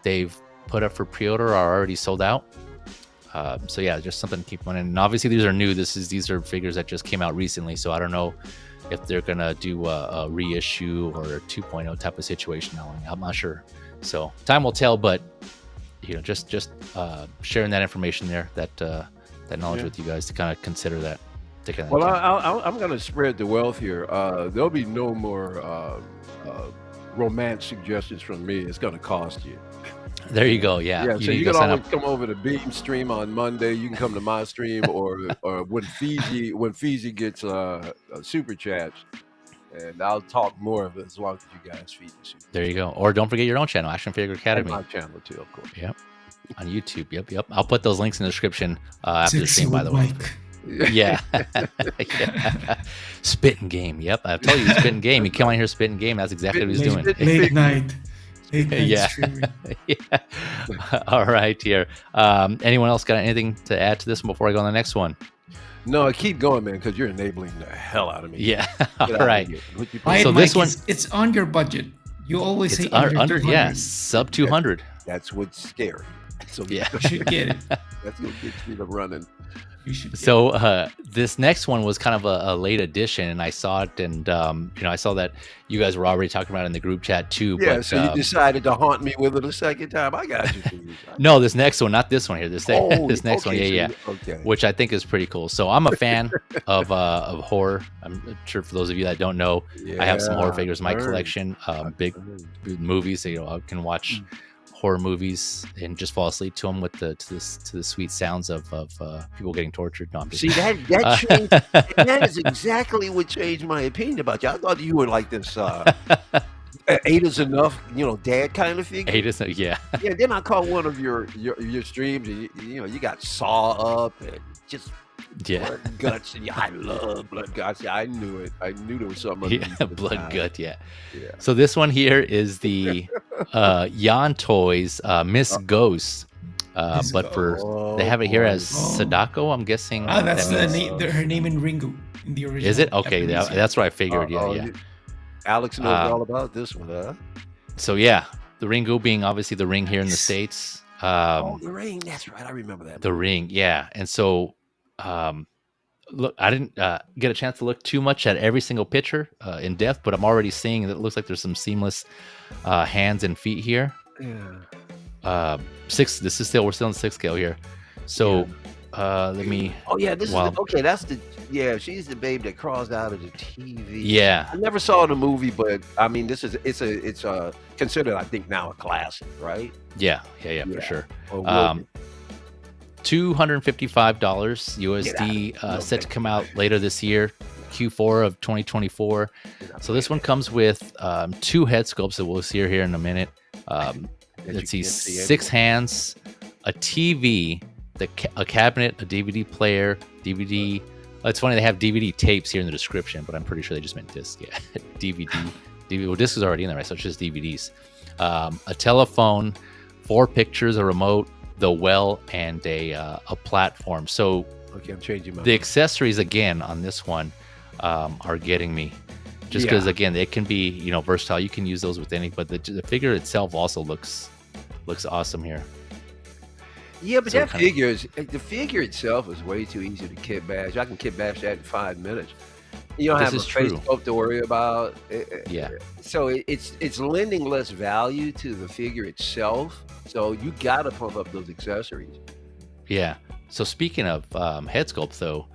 they've put up for pre-order are already sold out. So yeah, just something to keep on. And obviously these are new. These are figures that just came out recently, so I don't know if they're gonna do a reissue or a 2.0 type of situation. I'm not sure. So time will tell. But just sharing that information there, that knowledge with you guys to kind of consider that. Well, I'm going to spread the wealth here. There'll be no more romance suggestions from me. It's going to cost you. There you go. Yeah. So you can always come over to Beam stream on Monday. You can come to my stream, or when Fiji gets super chats, and I'll talk more of it as long as you guys feed me. There you go. Or don't forget your own channel, Action Figure Academy. And my channel too, of course. Yep. On YouTube. Yep. I'll put those links in the description after the stream, by the way. Yeah. Spitting game. Yep. I told you, spitting game. He came on here spitting game. That's exactly what he's doing. Late night. Yeah. All right, here. Anyone else got anything to add to this one before I go on the next one? No, keep going, man, because you're enabling the hell out of me. Yeah. All right. So this one, it's on your budget. You always say under 200. Sub 200. That's what's scary. So yeah, you should get it. That's gonna get you to running. So this next one was kind of a late addition, and I saw it, and I saw that you guys were already talking about it in the group chat too. Yeah, but, so you decided to haunt me with it a second time. I got you. No, this next one, not this one here. This next one, yeah. Okay. Which I think is pretty cool. So I'm a fan of horror. I'm sure for those of you that don't know, I have some horror figures in my collection. Big movies, so I can watch horror movies and just fall asleep to them with to the sweet sounds of people getting tortured. No, see that changed, that is exactly what changed my opinion about you. I thought you were like this 8 is enough, dad kind of figure. 8 is yeah. Yeah. Then I caught one of your streams, and you got saw up and just. Yeah, blood guts. And I love blood guts. I knew it. I knew there was something. Yeah, blood gut. Yeah. So this one here is the HMTOYS Miss Ghost, but they have it here as Sadako. I'm guessing. That's her name in Ringu in the original. Is it okay? That's what I figured. Yeah. Alex knows all about this one, huh? So yeah, the Ringu being obviously the ring here in the States. The ring. That's right. I remember that. The ring. Yeah, and so. Look, I didn't get a chance to look too much at every single picture in depth, but I'm already seeing that it looks like there's some seamless hands and feet here. Yeah. We're still in the 6 scale here. So let me. Oh yeah, this is okay. That's the she's the babe that crawls out of the TV. Yeah. I never saw the movie, but I mean, it's considered, I think, now a classic, right? Yeah, for sure. $255 USD, set to come out later this year, Q4 of 2024. So this one comes with 2 head sculpts that we'll see here in a minute. Let's see, 6 hands, a TV, a cabinet, a DVD player, DVD. It's funny they have DVD tapes here in the description, but I'm pretty sure they just meant disc. Yeah, DVD. Well, disc is already in there, right? So it's just DVDs. A telephone, 4 pictures, a remote, the well, and a platform. So okay, I'm changing my the accessories again on this one are getting me, just because again they can be versatile. You can use those with any, but the figure itself also looks awesome here. Yeah, but so the figure itself is way too easy to kit bash. I can kit bash that in 5 minutes. You don't have a face sculpt to worry about. Yeah. So it's lending less value to the figure itself. So you gotta pump up those accessories. Yeah. So speaking of head sculpt, though,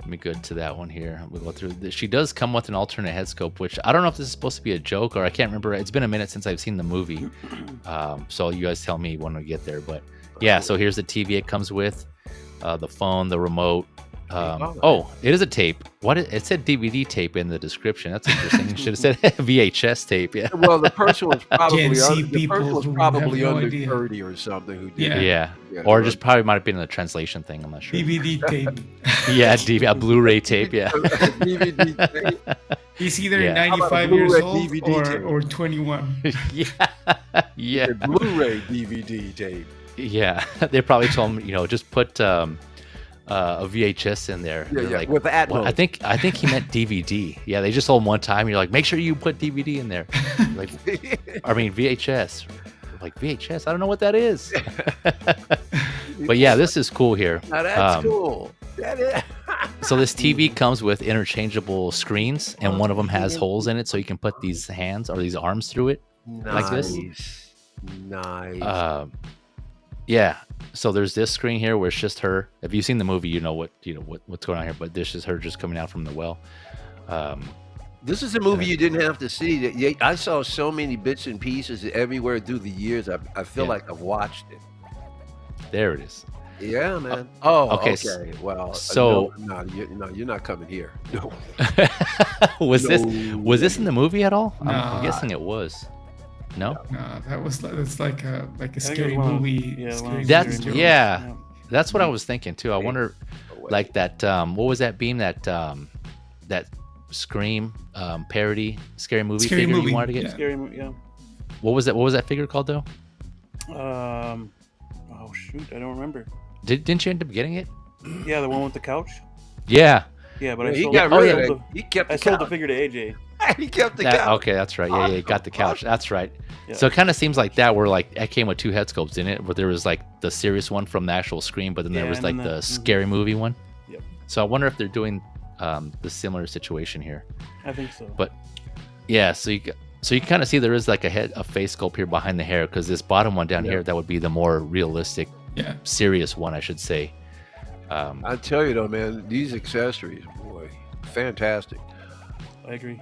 let me go to that one here. We'll go through this. She does come with an alternate head sculpt, which I don't know if this is supposed to be a joke or I can't remember. It's been a minute since I've seen the movie. So you guys tell me when we get there. But yeah, so here's the TV it comes with, the phone, the remote. It is a tape. It said DVD tape in the description. That's interesting. You should have said VHS tape. Yeah. Well, the person was probably under 30 or something who did. Yeah. Or just probably might have been a translation thing. I'm not sure. DVD tape. Yeah, Blu-ray tape. Yeah. DVD tape. He's either 95 years old or 21. Yeah. Blu-ray DVD tape. Yeah. They probably told him, just put a VHS in there. Yeah, like, with the Atmos. I think he meant DVD. Yeah, they just told him one time. You're like, make sure you put DVD in there. Like, VHS. Like VHS. I don't know what that is. But yeah, this is cool here. Now that's cool. That is. So this TV comes with interchangeable screens, and one of them has holes in it, so you can put these hands or these arms through it, like this. Nice. Yeah. So there's this screen here where it's just her. If you've seen the movie, you know what's going on here. But this is her just coming out from the well. This is a movie you didn't have to see. I saw so many bits and pieces everywhere through the years. I feel like I've watched it. There it is. Yeah, man. Okay. Well, so no, you're not coming here. No. was this in the movie at all? No. I'm guessing it was. No, that's like a scary movie. That's what I was thinking too. I wonder, like that. What was that beam that Scream parody scary movie figure you wanted to get? Scary movie. Yeah. What was that figure called though? Oh shoot, I don't remember. Didn't you end up getting it? Yeah, the one with the couch. Yeah. Yeah, but he sold the figure to AJ. He kept the couch. Okay, that's right. Yeah, got the couch. That's right. Yeah. So it kind of seems like that, where like it came with two head sculpts in it, where there was like the serious one from the actual Scream, but then there was like the scary movie one. Yep. So I wonder if they're doing the similar situation here. I think so. But yeah, so you can kind of see there is like a face sculpt here behind the hair, because this bottom one down here, that would be the more realistic, serious one, I should say. I tell you though, man, these accessories, boy, fantastic. I agree.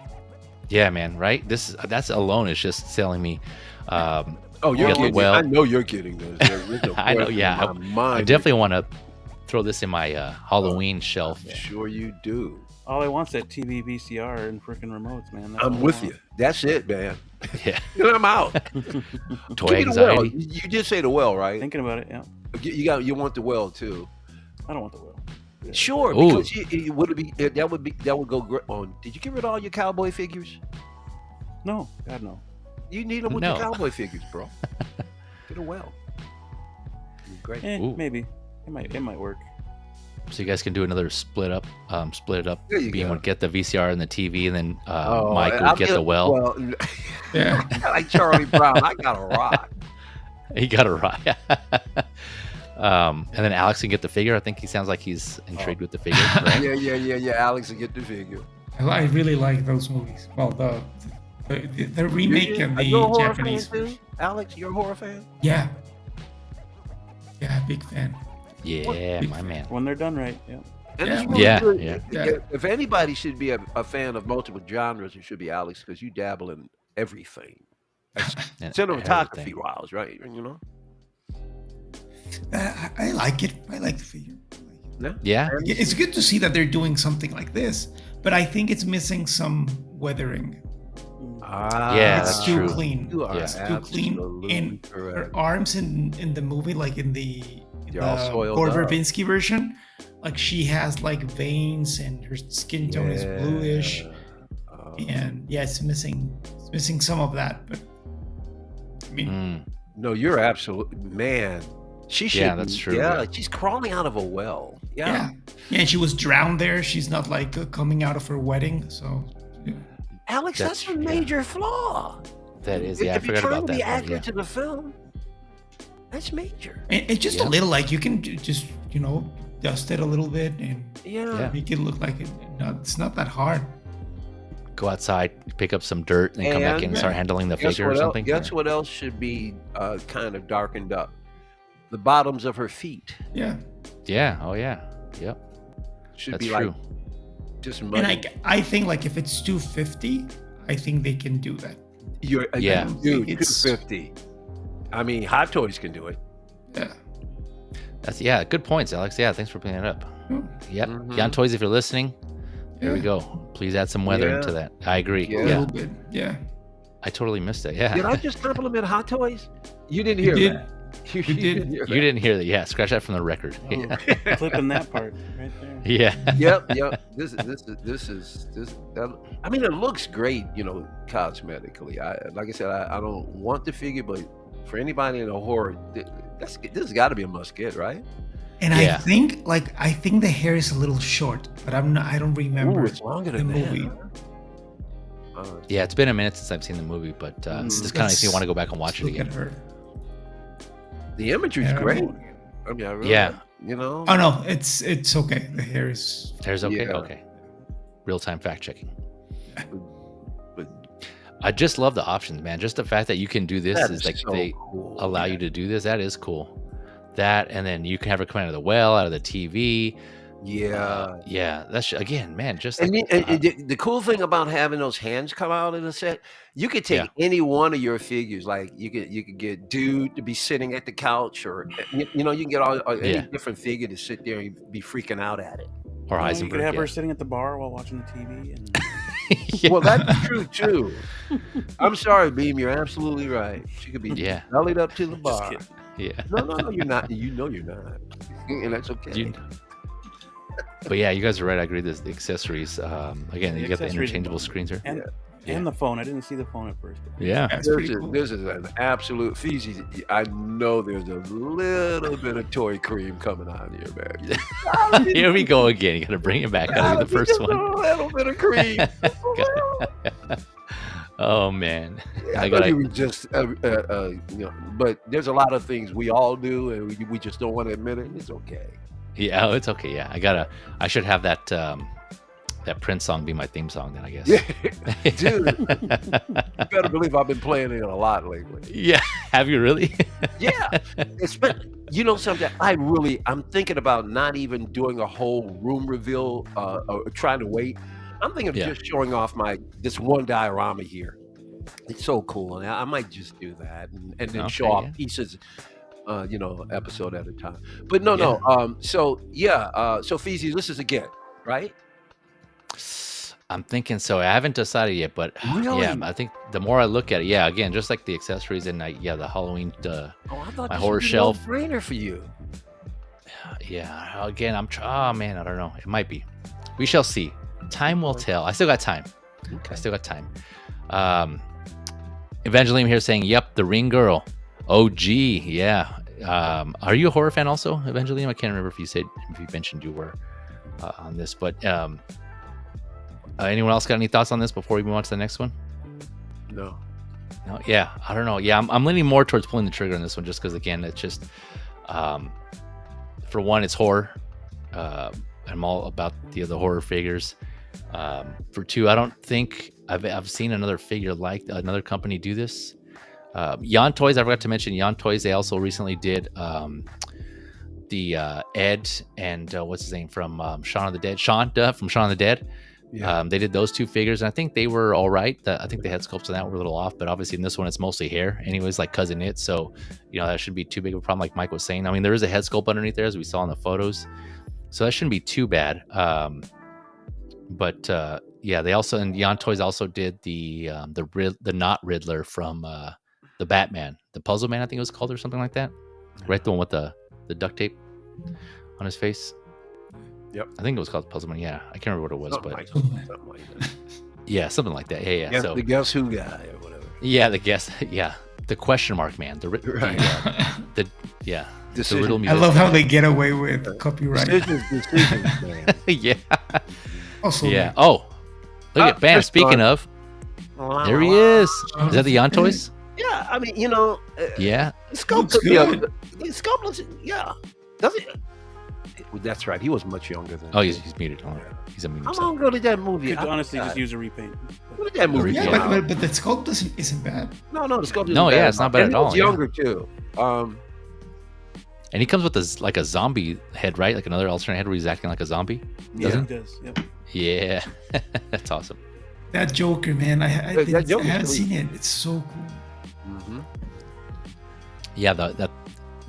Yeah, man, right? That's alone is just selling me. You're kidding. I know you're kidding this. I know. Yeah, I definitely want to throw this in my Halloween shelf. I'm sure you do. All I want's that TV, VCR, and freaking remotes, man. I'm with you. That's it, man. Yeah, I'm out. Toy anxiety. Well. You did say the well, right? Thinking about it, yeah. You want the well too. I don't want the well. Yeah. Sure, because that would go great on. Did you get rid of all your cowboy figures? No, God no. You need them with your cowboy figures, bro. Get a well. Great. Maybe it might work. So you guys can do another split it up. Beam would get the VCR and the TV, and then Mike would get the well. Yeah, like Charlie Brown. I got a rock. He got a rock. And then Alex can get the figure. I think he sounds like he's intrigued with the figure. Right? Yeah. Alex can get the figure. I really like those movies. Well, the remake and the Japanese version. Alex, you're a horror fan? Yeah, big fan. Yeah, my man. When they're done right, Yeah. If anybody should be a fan of multiple genres, it should be Alex, because you dabble in everything. Cinematography wise, right? You know. I like it. I like the figure. Yeah. It's good to see that they're doing something like this, but I think it's missing some weathering. It's too true. Clean. It's too clean. And her arms in the movie, like in the Gore Verbinski version, like she has like veins and her skin tone is bluish, and it's missing some of that. But I mean, no, you're absolutely, man. She should. Yeah, that's true. Yeah, she's crawling out of a well. Yeah, and she was drowned there. She's not like coming out of her wedding. So, Alex, that's a major flaw. That is. Yeah, I forgot about that. If you're trying to be accurate to the film, that's major. And just a little, like you can just dust it a little bit and make it look like it's not that hard. Go outside, pick up some dirt, and then come back in and start handling the figure or something. Guess what else should be kind of darkened up? The bottoms of her feet. Yeah. Yeah. Oh yeah. Yep. Should That's be true. Like just muddy. And I think like if it's 250, I think they can do that. Dude, 250. I mean, Hot Toys can do it. Yeah. That's good points, Alex. Yeah, thanks for bringing it up. Yep. Mm-hmm. Yon Toys, if you're listening, there we go. Please add some weather into that. I agree. A little bit. Yeah. I totally missed it. Yeah. Did I just compliment Hot Toys? You didn't hear that. You did. You didn't hear that. Yeah, scratch that from the record. Clipping that part right there. Yeah. Yep. This is. I mean, it looks great, cosmetically. Like I said, I don't want the figure, but for anybody in a horror, this has got to be a must get, right? And I think the hair is a little short, but I don't remember. It's longer than the movie. Yeah, it's been a minute since I've seen the movie, but it's just kind of makes me want to go back and watch it again. Look at her. The imagery is great. I mean, I really, Oh no, it's okay. The hair's okay. Yeah. Okay. Real-time fact checking. I just love the options, man. Just the fact that you can do this is like they allow you to do this. That is cool. that, and then you can have her come out of the well, out of the TV. Yeah, That's again, man. Just and the cool thing about having those hands come out in a set, you could take any one of your figures. Like you could get Dude to be sitting at the couch, or you can get any different figure to sit there and be freaking out at it. Or Heisenberg. You could have her sitting at the bar while watching the TV. And... Well, that's true too. I'm sorry, Beam. You're absolutely right. She could be bellied up to the bar. No, you're not. You're not, and that's okay. But yeah, you guys are right. I agree. The accessories. Again, you got the interchangeable screens here. And the phone. I didn't see the phone at first. Yeah. This is an absolute feces. I know there's a little bit of toy cream coming on here, man. Here we go again. You got to bring it back out of the first one. A little bit of cream. Oh man. I thought you were just, but there's a lot of things we all do, and we just don't want to admit it. It's okay. Yeah, it's okay. Yeah, I should have that that Prince song be my theme song then, I guess. Dude, you better believe I've been playing it a lot lately. Yeah, have you really? Yeah, you know something. I'm thinking about not even doing a whole room reveal, or trying to wait. I'm thinking of just showing off this one diorama here. It's so cool, and I might just do that and then show off pieces. Episode at a time. But no. So Feezy, this is again, right? I'm thinking so. I haven't decided yet, but really? I think the more I look at it, again, just like the accessories and the Halloween, I thought my this horror would be shelf. A no-brainer for you. Yeah. Again, I don't know. It might be. We shall see. Time will tell. I still got time. Okay. I still got time. Evangeline here saying, "Yep, the Ring Girl." OG, yeah. Are you a horror fan also, Evangeline? I can't remember if you mentioned you were on this, but anyone else got any thoughts on this before we move on to the next one? No. Yeah, I don't know. Yeah, I'm leaning more towards pulling the trigger on this one, just because again, it's just for one, it's horror. I'm all about the horror figures. For two, I don't think I've seen another figure like another company do this. HMTOYS, I forgot to mention HMTOYS. They also recently did the Ed and what's his name from Shaun of the Dead, Sean from Shaun of the Dead. Yeah. They did those two figures, and I think they were all right. I think the head sculpts on that were a little off, but obviously in this one it's mostly hair, anyways, like Cousin It. So that shouldn't be too big of a problem, like Mike was saying. I mean, there is a head sculpt underneath there, as we saw in the photos, so that shouldn't be too bad. But they also, and HMTOYS also did the not Riddler from the Batman, the Puzzle Man, I think it was called, or something like that. Right, the one with the duct tape on his face. Yep, I think it was called Puzzle Man. Yeah, I can't remember what it was, something like that. Yeah, something like that. Yeah. So the Guess Who guy or whatever. Yeah, the guess. Yeah, the question mark man. The riddle music. I love how they get away with copyright. Decisions, man. Yeah. Also, yeah. Oh, look at Bam. Speaking of, there he is. Is that the HMTOYS? Yeah, I mean, yeah. Sculpt looks, yeah. Does it? That's right. He was much younger than. Oh, he's muted. Oh, he's a muted. How long ago did that movie? Could honestly just use a repaint. What did that movie? Yeah, but the sculpt isn't bad. No, the sculpt isn't bad. No, yeah, it's not bad at all. He's younger too. And he comes with a zombie head, right? Like another alternate head where he's acting like a zombie. Yeah, he does. Yep. Yeah, that's awesome. That Joker, man, I haven't seen it. It's so cool. Mm-hmm. Yeah, the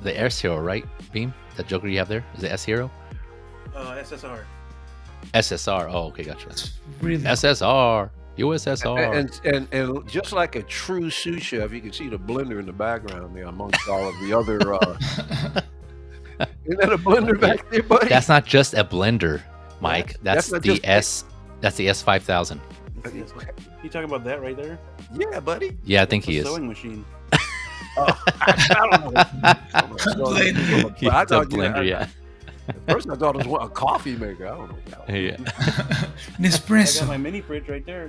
S Hero, right? Beam, that Joker you have there is the S Hero. SSR. SSR. Oh, okay, gotcha. Really? SSR. USSR. And just like a true sous chef, you can see the blender in the background there amongst all of the other. Isn't that a blender back there, buddy? That's not just a blender, Mike. That's the S. That's the S5000. You talking about that right there? Yeah, buddy. Yeah, I think he is. Sewing machine. I don't know. It's a blender, yeah. At first I thought it was a coffee maker. I don't know. Yeah. Nespresso. I got my mini fridge right there.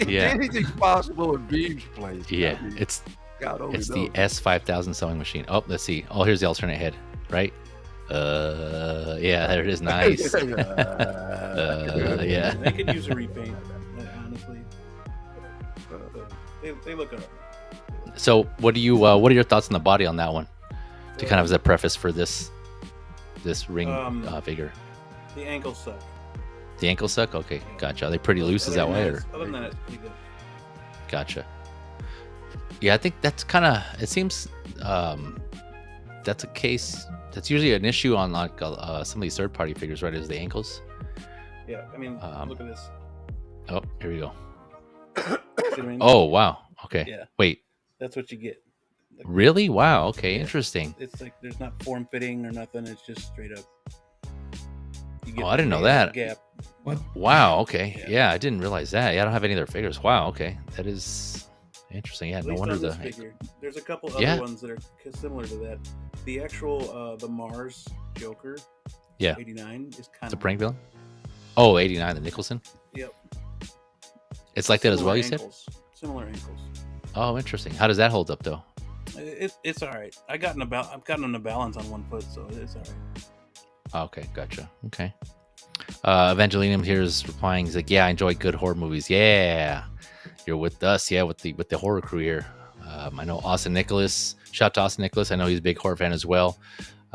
Yeah. Anything's possible in Beam's place. Yeah, it's the S5000 sewing machine. Oh, let's see. Oh, here's the alternate head, right? Yeah, there it is. Nice. Yeah. They could use a repaint, honestly. They look up. So, what are your thoughts on the body on that one? To kind of as a preface for this ring figure. The ankles suck. The ankles suck? Okay, gotcha. Are they pretty loose? Is that why? Other than that, it's pretty good. Gotcha. Yeah, I think that's kind of. It seems that's a case. That's usually an issue on like some of these third-party figures, right? Is the ankles? Yeah, I mean, look at this. Oh, here we go. Oh wow. Okay. Yeah. Wait. That's what you get. Like, really? Wow. Okay. Yeah. Interesting. It's like there's not form fitting or nothing. It's just straight up. I didn't know that. Gap. What? Wow. Okay. Yeah, I didn't realize that. Yeah, I don't have any of their figures. Wow. Okay, that is interesting. Yeah, no wonder on this figure. There's a couple other ones that are similar to that. The actual the Mars Joker. Yeah. 89 is kind of a prank villain. Oh, 89, the Nicholson. Yep. It's like that as well. You said. Similar ankles. Oh, interesting. How does that hold up though? It's all right. I've gotten a balance on one foot, so it's all right. Okay, gotcha. Okay. Evangelinum here is replying. He's like, "Yeah, I enjoy good horror movies. Yeah, you're with us. Yeah, with the horror crew here. I know Austin Nicholas. Shout out to Austin Nicholas. I know he's a big horror fan as well.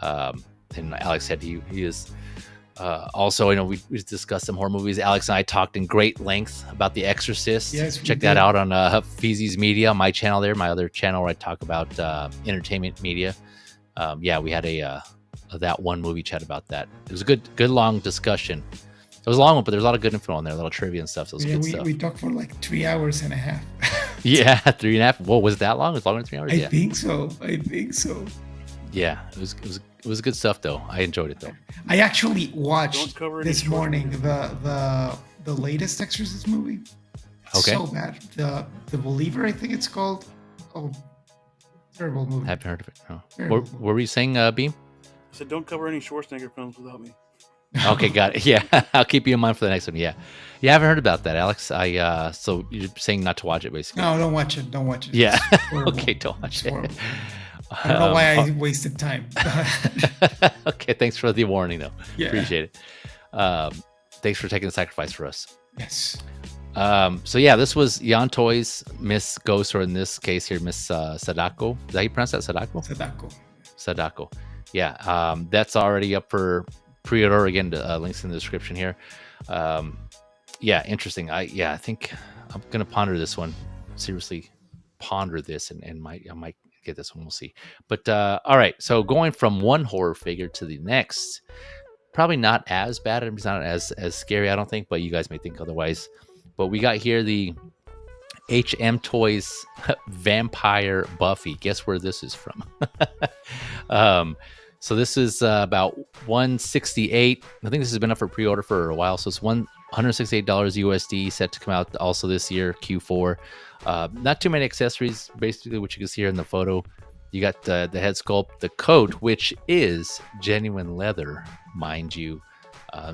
And Alex said he is also. I know we discussed some horror movies. Alex and I talked in great length about The Exorcist. Yes, check that out on Feezy's Media, my channel there, my other channel where I talk about entertainment media. Yeah, we had that one movie chat about that. It was a good long discussion. It was a long one, but there's a lot of good info on there, a lot of trivia and stuff. So it was good stuff. We talked for like 3 hours and a half. Yeah, 3.5. Whoa, was it that long? It was longer than 3 hours? I think so. Yeah, it was good stuff though. I enjoyed it though. I actually watched this morning the latest Exorcist movie. Okay. So bad. The Believer, I think it's called. Oh, terrible movie. Haven't heard of it. No. What were you saying, Beam? I said, don't cover any Schwarzenegger films without me. Okay, got it. Yeah, I'll keep you in mind for the next one. Yeah, I haven't heard about that, Alex. So you're saying not to watch it, basically? No, don't watch it. Yeah. Okay, don't watch it. I don't know why I wasted time. Okay, thanks for the warning, though. Yeah. Appreciate it. Thanks for taking the sacrifice for us. Yes. So yeah, this was HMTOYS Miss Ghost, or in this case here, Miss Sadako. Is that how you pronounce that? Sadako. Yeah. That's already up for pre-order. Again, links in the description here. Yeah, interesting. I think I'm gonna ponder this one. Seriously, ponder this, and I might get this one. We'll see. But all right. So going from one horror figure to the next, probably not as bad. It's not as scary, I don't think. But you guys may think otherwise. But we got here the HMTOYS Vampire Buffy. Guess where this is from? So this is about $168. I think this has been up for pre-order for a while. So it's $168 USD, set to come out also this year, Q4. Not too many accessories, basically, what you can see here in the photo. You got the head sculpt, the coat, which is genuine leather, mind you.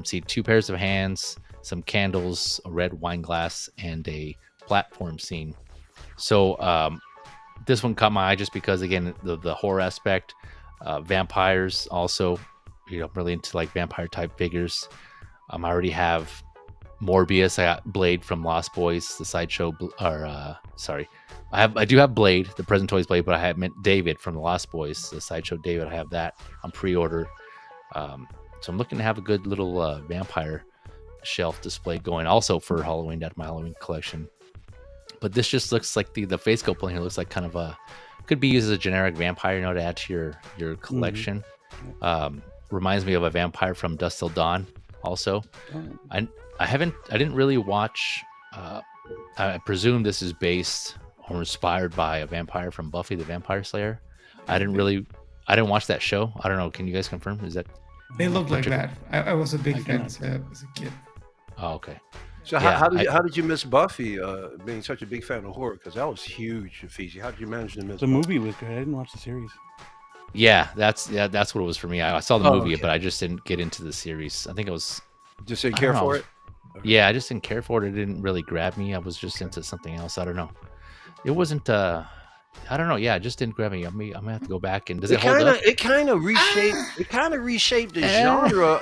See 2 pairs of hands, some candles, a red wine glass, and a platform scene. So this one caught my eye just because, again, the horror aspect. Vampires also, I'm really into like vampire type figures. I already have Morbius. I got Blade from Lost Boys, the sideshow. I do have Blade, the present toys Blade, but I had meant David from the Lost Boys, the sideshow David. I have that on pre-order. So I'm looking to have a good little vampire shelf display going, also for Halloween, out of my Halloween collection. But this just looks like the face sculpt here looks like kind of a. Could be used as a generic vampire, to add to your collection. Mm-hmm. Reminds me of a vampire from Dusk Till Dawn. Also, I didn't really watch. I presume this is based or inspired by a vampire from Buffy the Vampire Slayer. I didn't watch that show. I don't know. Can you guys confirm? Is that? They look like that. I was a big fan as a kid. Oh, okay. So how did you miss Buffy, being such a big fan of horror? Because that was huge, Fiji. How did you manage to miss the movie? Was good. I didn't watch the series. Yeah, that's what it was for me. I saw the movie, but I just didn't get into the series. I think it was just didn't care for it. Yeah, I just didn't care for it. It didn't really grab me. I was just into something else. I don't know. It wasn't. I don't know. Yeah, it just didn't grab me. I'm gonna have to go back and does it hold up? It kind of reshaped. It kind of reshaped the genre.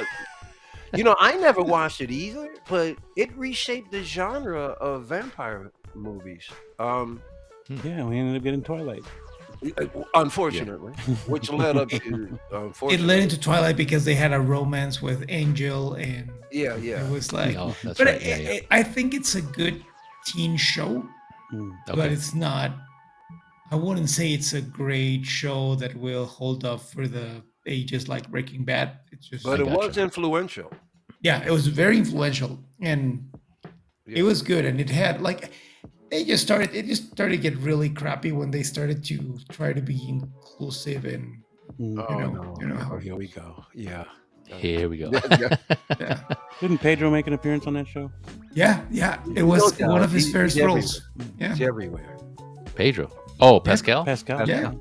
I never watched it either, but it reshaped the genre of vampire movies. Yeah, we ended up getting Twilight. Unfortunately, which led up to it led into Twilight because they had a romance with Angel, and it was like. That's but right. I think it's a good teen show, but it's not. I wouldn't say it's a great show that will hold up for the ages like Breaking Bad. It's just. But it was influential. Yeah, it was very influential, and it was good, and it had like. It just started to get really crappy when they started to try to be inclusive and here we go. Yeah. Here we go. Yeah. Didn't Pedro make an appearance on that show? Yeah. It was one of his first roles. Yeah. He's everywhere. Pedro. Oh, Pascal? Pascal. Yeah.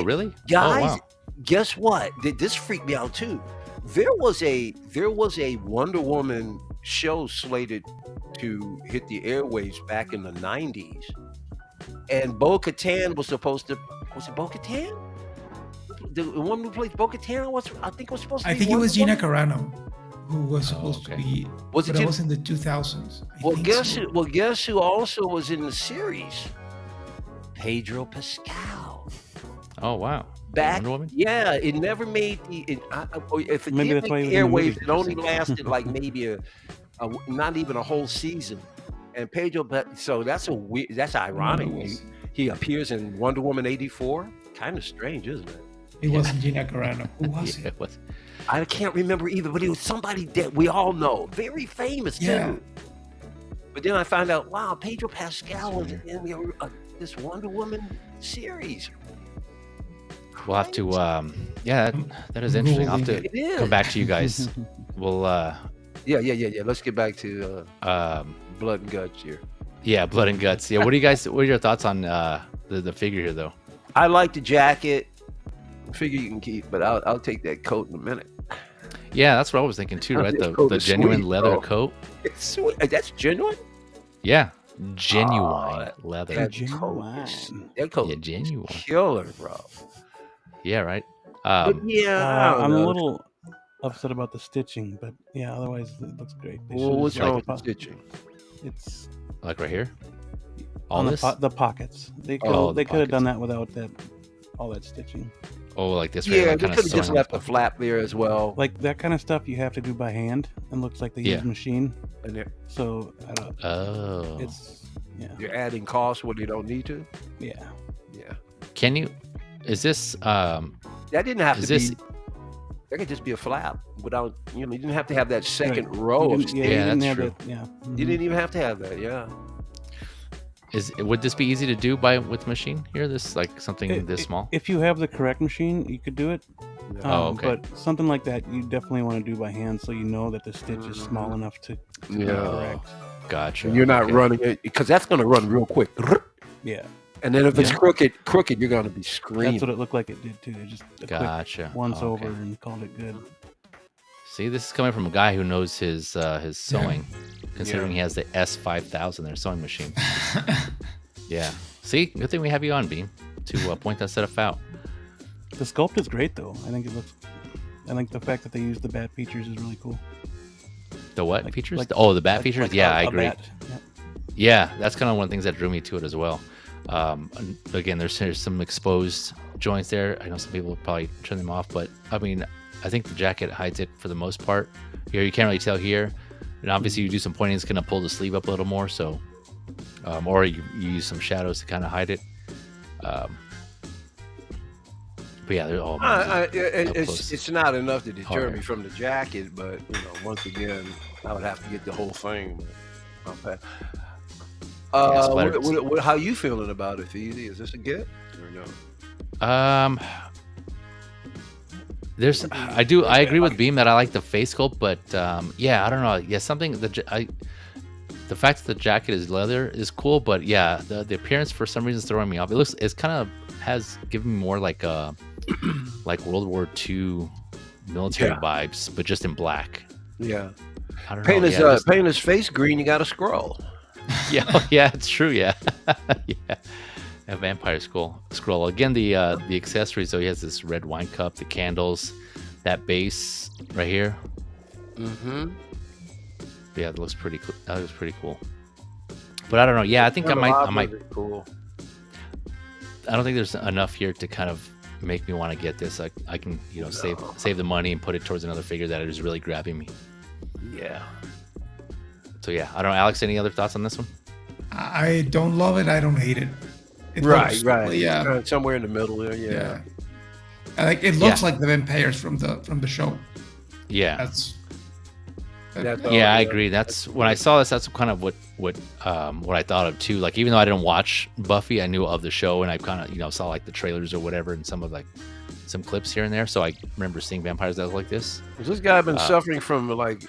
Really? Guys, guess what? This freaked me out too. There was a Wonder Woman show slated to hit the airwaves back in the 90s, and Bo-Katan was supposed to. Was it Bo-Katan? The woman who played Bo-Katan I think was supposed to be. I think it was Gina Carano who was supposed to be. Was it? It was in the 2000s. Guess who also was in the series? Pedro Pascal. Oh wow. Back, Wonder Woman? yeah, it never made the. If it Maybe did that's make why the airwaves, it only lasted like maybe not even a whole season. And Pedro, so that's ironic. He appears in Wonder Woman 84. Kind of strange, isn't it? It wasn't Gina Carano. Who was it? I can't remember either, but it was somebody that we all know, very famous too. But then I found out, wow, Pedro Pascal was in this Wonder Woman series. We'll have to, that is interesting. I'll have to come back to you guys. We'll, Yeah. Let's get back to Blood and Guts here. Yeah, Blood and Guts. Yeah, what are your thoughts on the figure here, though? I like the jacket. Figure you can keep, but I'll take that coat in a minute. Yeah, that's what I was thinking too, right? The genuine leather coat. It's sweet. That's genuine? Yeah, genuine leather. That coat is genuine. Killer, bro. Yeah, right. I'm a little upset about the stitching, but yeah, otherwise it looks great. What's wrong with the stitching? It's like right here. All on the pockets. They could have done that without all that stitching. Oh, like this? Yeah, they could have just left the flap there as well. Like that kind of stuff you have to do by hand, and looks like they use a machine. So I don't. It's You're adding costs when you don't need to. Yeah. Can you? Is this? That didn't have to be. That could just be a flap without. You didn't have to have that second row of. Yeah, that's true. You didn't even have to have that. Yeah. Would this be easy to do with machine here? This like something this small? If you have the correct machine, you could do it. Okay. But something like that, you definitely want to do by hand, so you know that the stitch is small enough to be correct. Gotcha. And you're not running it because that's going to run real quick. Yeah. And then if it's crooked, you're going to be screaming. That's what it looked like it did too. It just gotcha. Once over and called it good. See, this is coming from a guy who knows his sewing. Considering he has the S5000, their sewing machine. Yeah. See, good thing we have you on, Beam, to point that stuff out. The sculpt is great, though. I think the fact that they use the bat features is really cool. The what features? The bat features? Yeah, I agree. Yeah, that's kind of one of the things that drew me to it as well. Again, there's some exposed joints there. I know some people would probably turn them off, but I mean, I think the jacket hides it for the most part. Here, you can't really tell here. And obviously, you do some pointing, it's going to pull the sleeve up a little more. So, or you use some shadows to kind of hide it. But yeah, they're all. It's not enough to deter me from the jacket, but once again, I would have to get the whole thing. How you feeling about it, Feezy? Is this a get or no? I agree with Beam that I like the face sculpt, but I don't know. Yeah, the fact that the jacket is leather is cool, but yeah, the appearance for some reason is throwing me off. It's kind of has given me more like like World War II military vibes, but just in black. Yeah. I don't know. Paint his face green. You got a scroll. Yeah, it's true. Yeah, yeah. A vampire scroll. Again, the accessories. So he has this red wine cup, the candles, that base right here. Mm-hmm. Yeah, that looks pretty cool. That was pretty cool. But I don't know. Yeah, I think I might. Cool. don't think there's enough here to kind of make me want to get this. I can, you know, save the money and put it towards another figure that is really grabbing me. Yeah. So yeah, I don't know. Alex, any other thoughts on this one? I don't love it. I don't hate it. Right. Yeah. Kind of somewhere in the middle there. Yeah. Like it looks like the vampires from the show. Yeah. I agree. That's when I saw this. That's kind of what I thought of too. Like even though I didn't watch Buffy, I knew of the show, and I kind of, you know, saw like the trailers or whatever, and some of like some clips here and there. So I remember seeing vampires that look like this. Has this guy been suffering from like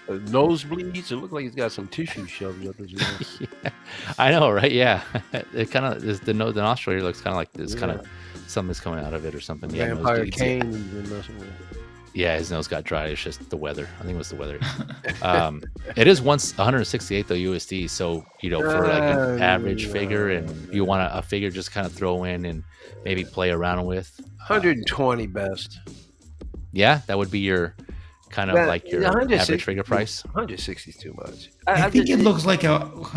nosebleeds? It looked like he's got some tissue shoved up his nose. Yeah, I know, right? Yeah, it kind of the nostril here looks kind of like this, kind of something's coming out of it or something. Yeah, vampire cane. Yeah, his nose got dry. It's just the weather. I think it was the weather. It is 168 though USD. So, you know, for like an average figure, and you want a figure just kind of throw in and maybe play around with. 120 best. Yeah, that would be your kind of like your average figure price. 160 is too much. I think it looks like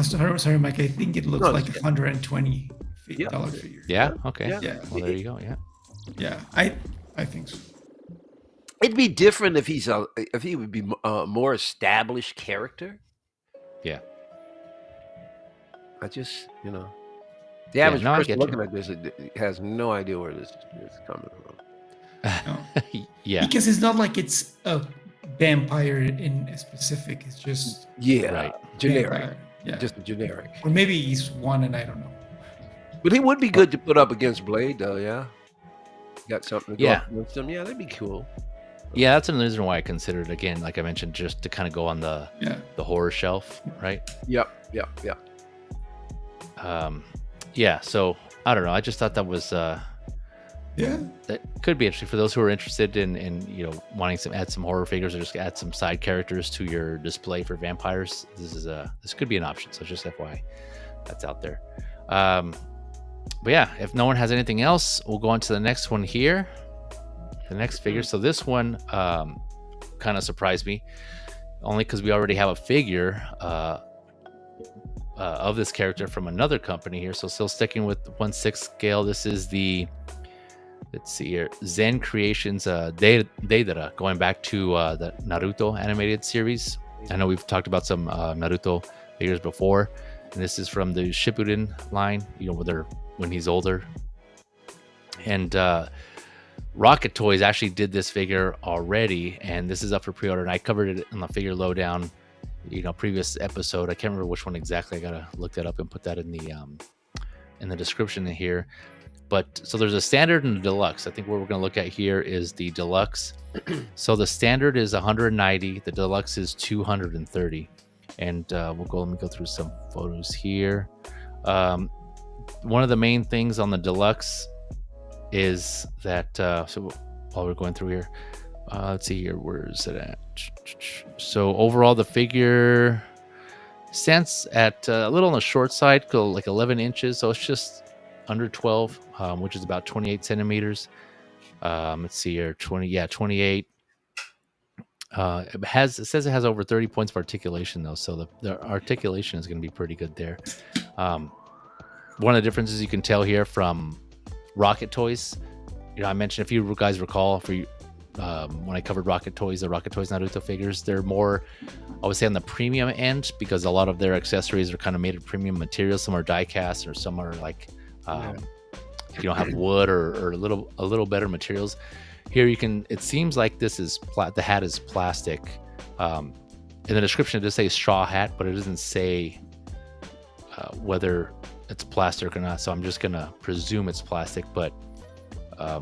sorry, Mike. I think it looks like $120 figure. Yeah. Okay. Yeah. Well, there you go. Yeah. Yeah. I think so. It'd be different if he would be a more established character. Yeah. I just, you know, the average person looking at this has no idea where this is coming from. No. Yeah. Because it's not like it's a vampire in a specific. It's just generic. Yeah. Just a generic. Or maybe he's one, and I don't know. But he would be good to put up against Blade, though. Yeah. Got something to go up against him. Yeah, that'd be cool. Yeah, that's another reason why I considered, again, like I mentioned, just to kind of go on the horror shelf, right? Yep. Yeah, so I don't know. I just thought that was that could be interesting for those who are interested in you know, wanting to add some horror figures or just add some side characters to your display for vampires. This could be an option. So just FYI, that's out there. But yeah, if no one has anything else, we'll go on to the next one here. The next figure. So this one kind of surprised me, only because we already have a figure of this character from another company here. So still sticking with 1/6 scale. This is the, let's see here, Zen Creations Deidara, going back to the Naruto animated series. I know we've talked about some Naruto figures before, and this is from the Shippuden line, you know, when he's older. And Rocket Toys actually did this figure already, and this is up for pre-order, and I covered it in the Figure Lowdown, you know, previous episode. I can't remember which one exactly. I gotta look that up and put that in the description here. But so there's a standard and a deluxe. I think what we're gonna look at here is the deluxe. So the standard is 190, the deluxe is 230, and let me go through some photos here. One of the main things on the deluxe is that so while we're going through here, let's see here, where is it at? So overall the figure stands at a little on the short side, like 11 inches, so it's just under 12, which is about 28 centimeters. Let's see here, 28. It says it has over 30 points of articulation though, so the articulation is going to be pretty good there. One of the differences you can tell here from Rocket Toys, you know, I mentioned, if you guys recall, when I covered Rocket Toys, the Rocket Toys Naruto figures, they're more, I would say, on the premium end, because a lot of their accessories are kind of made of premium materials. Some are die cast, or some are like you know, have wood or a little better materials. Here it seems like this is the hat is plastic. In the description it does say straw hat, but it doesn't say whether it's plastic or not, so I'm just gonna presume it's plastic. But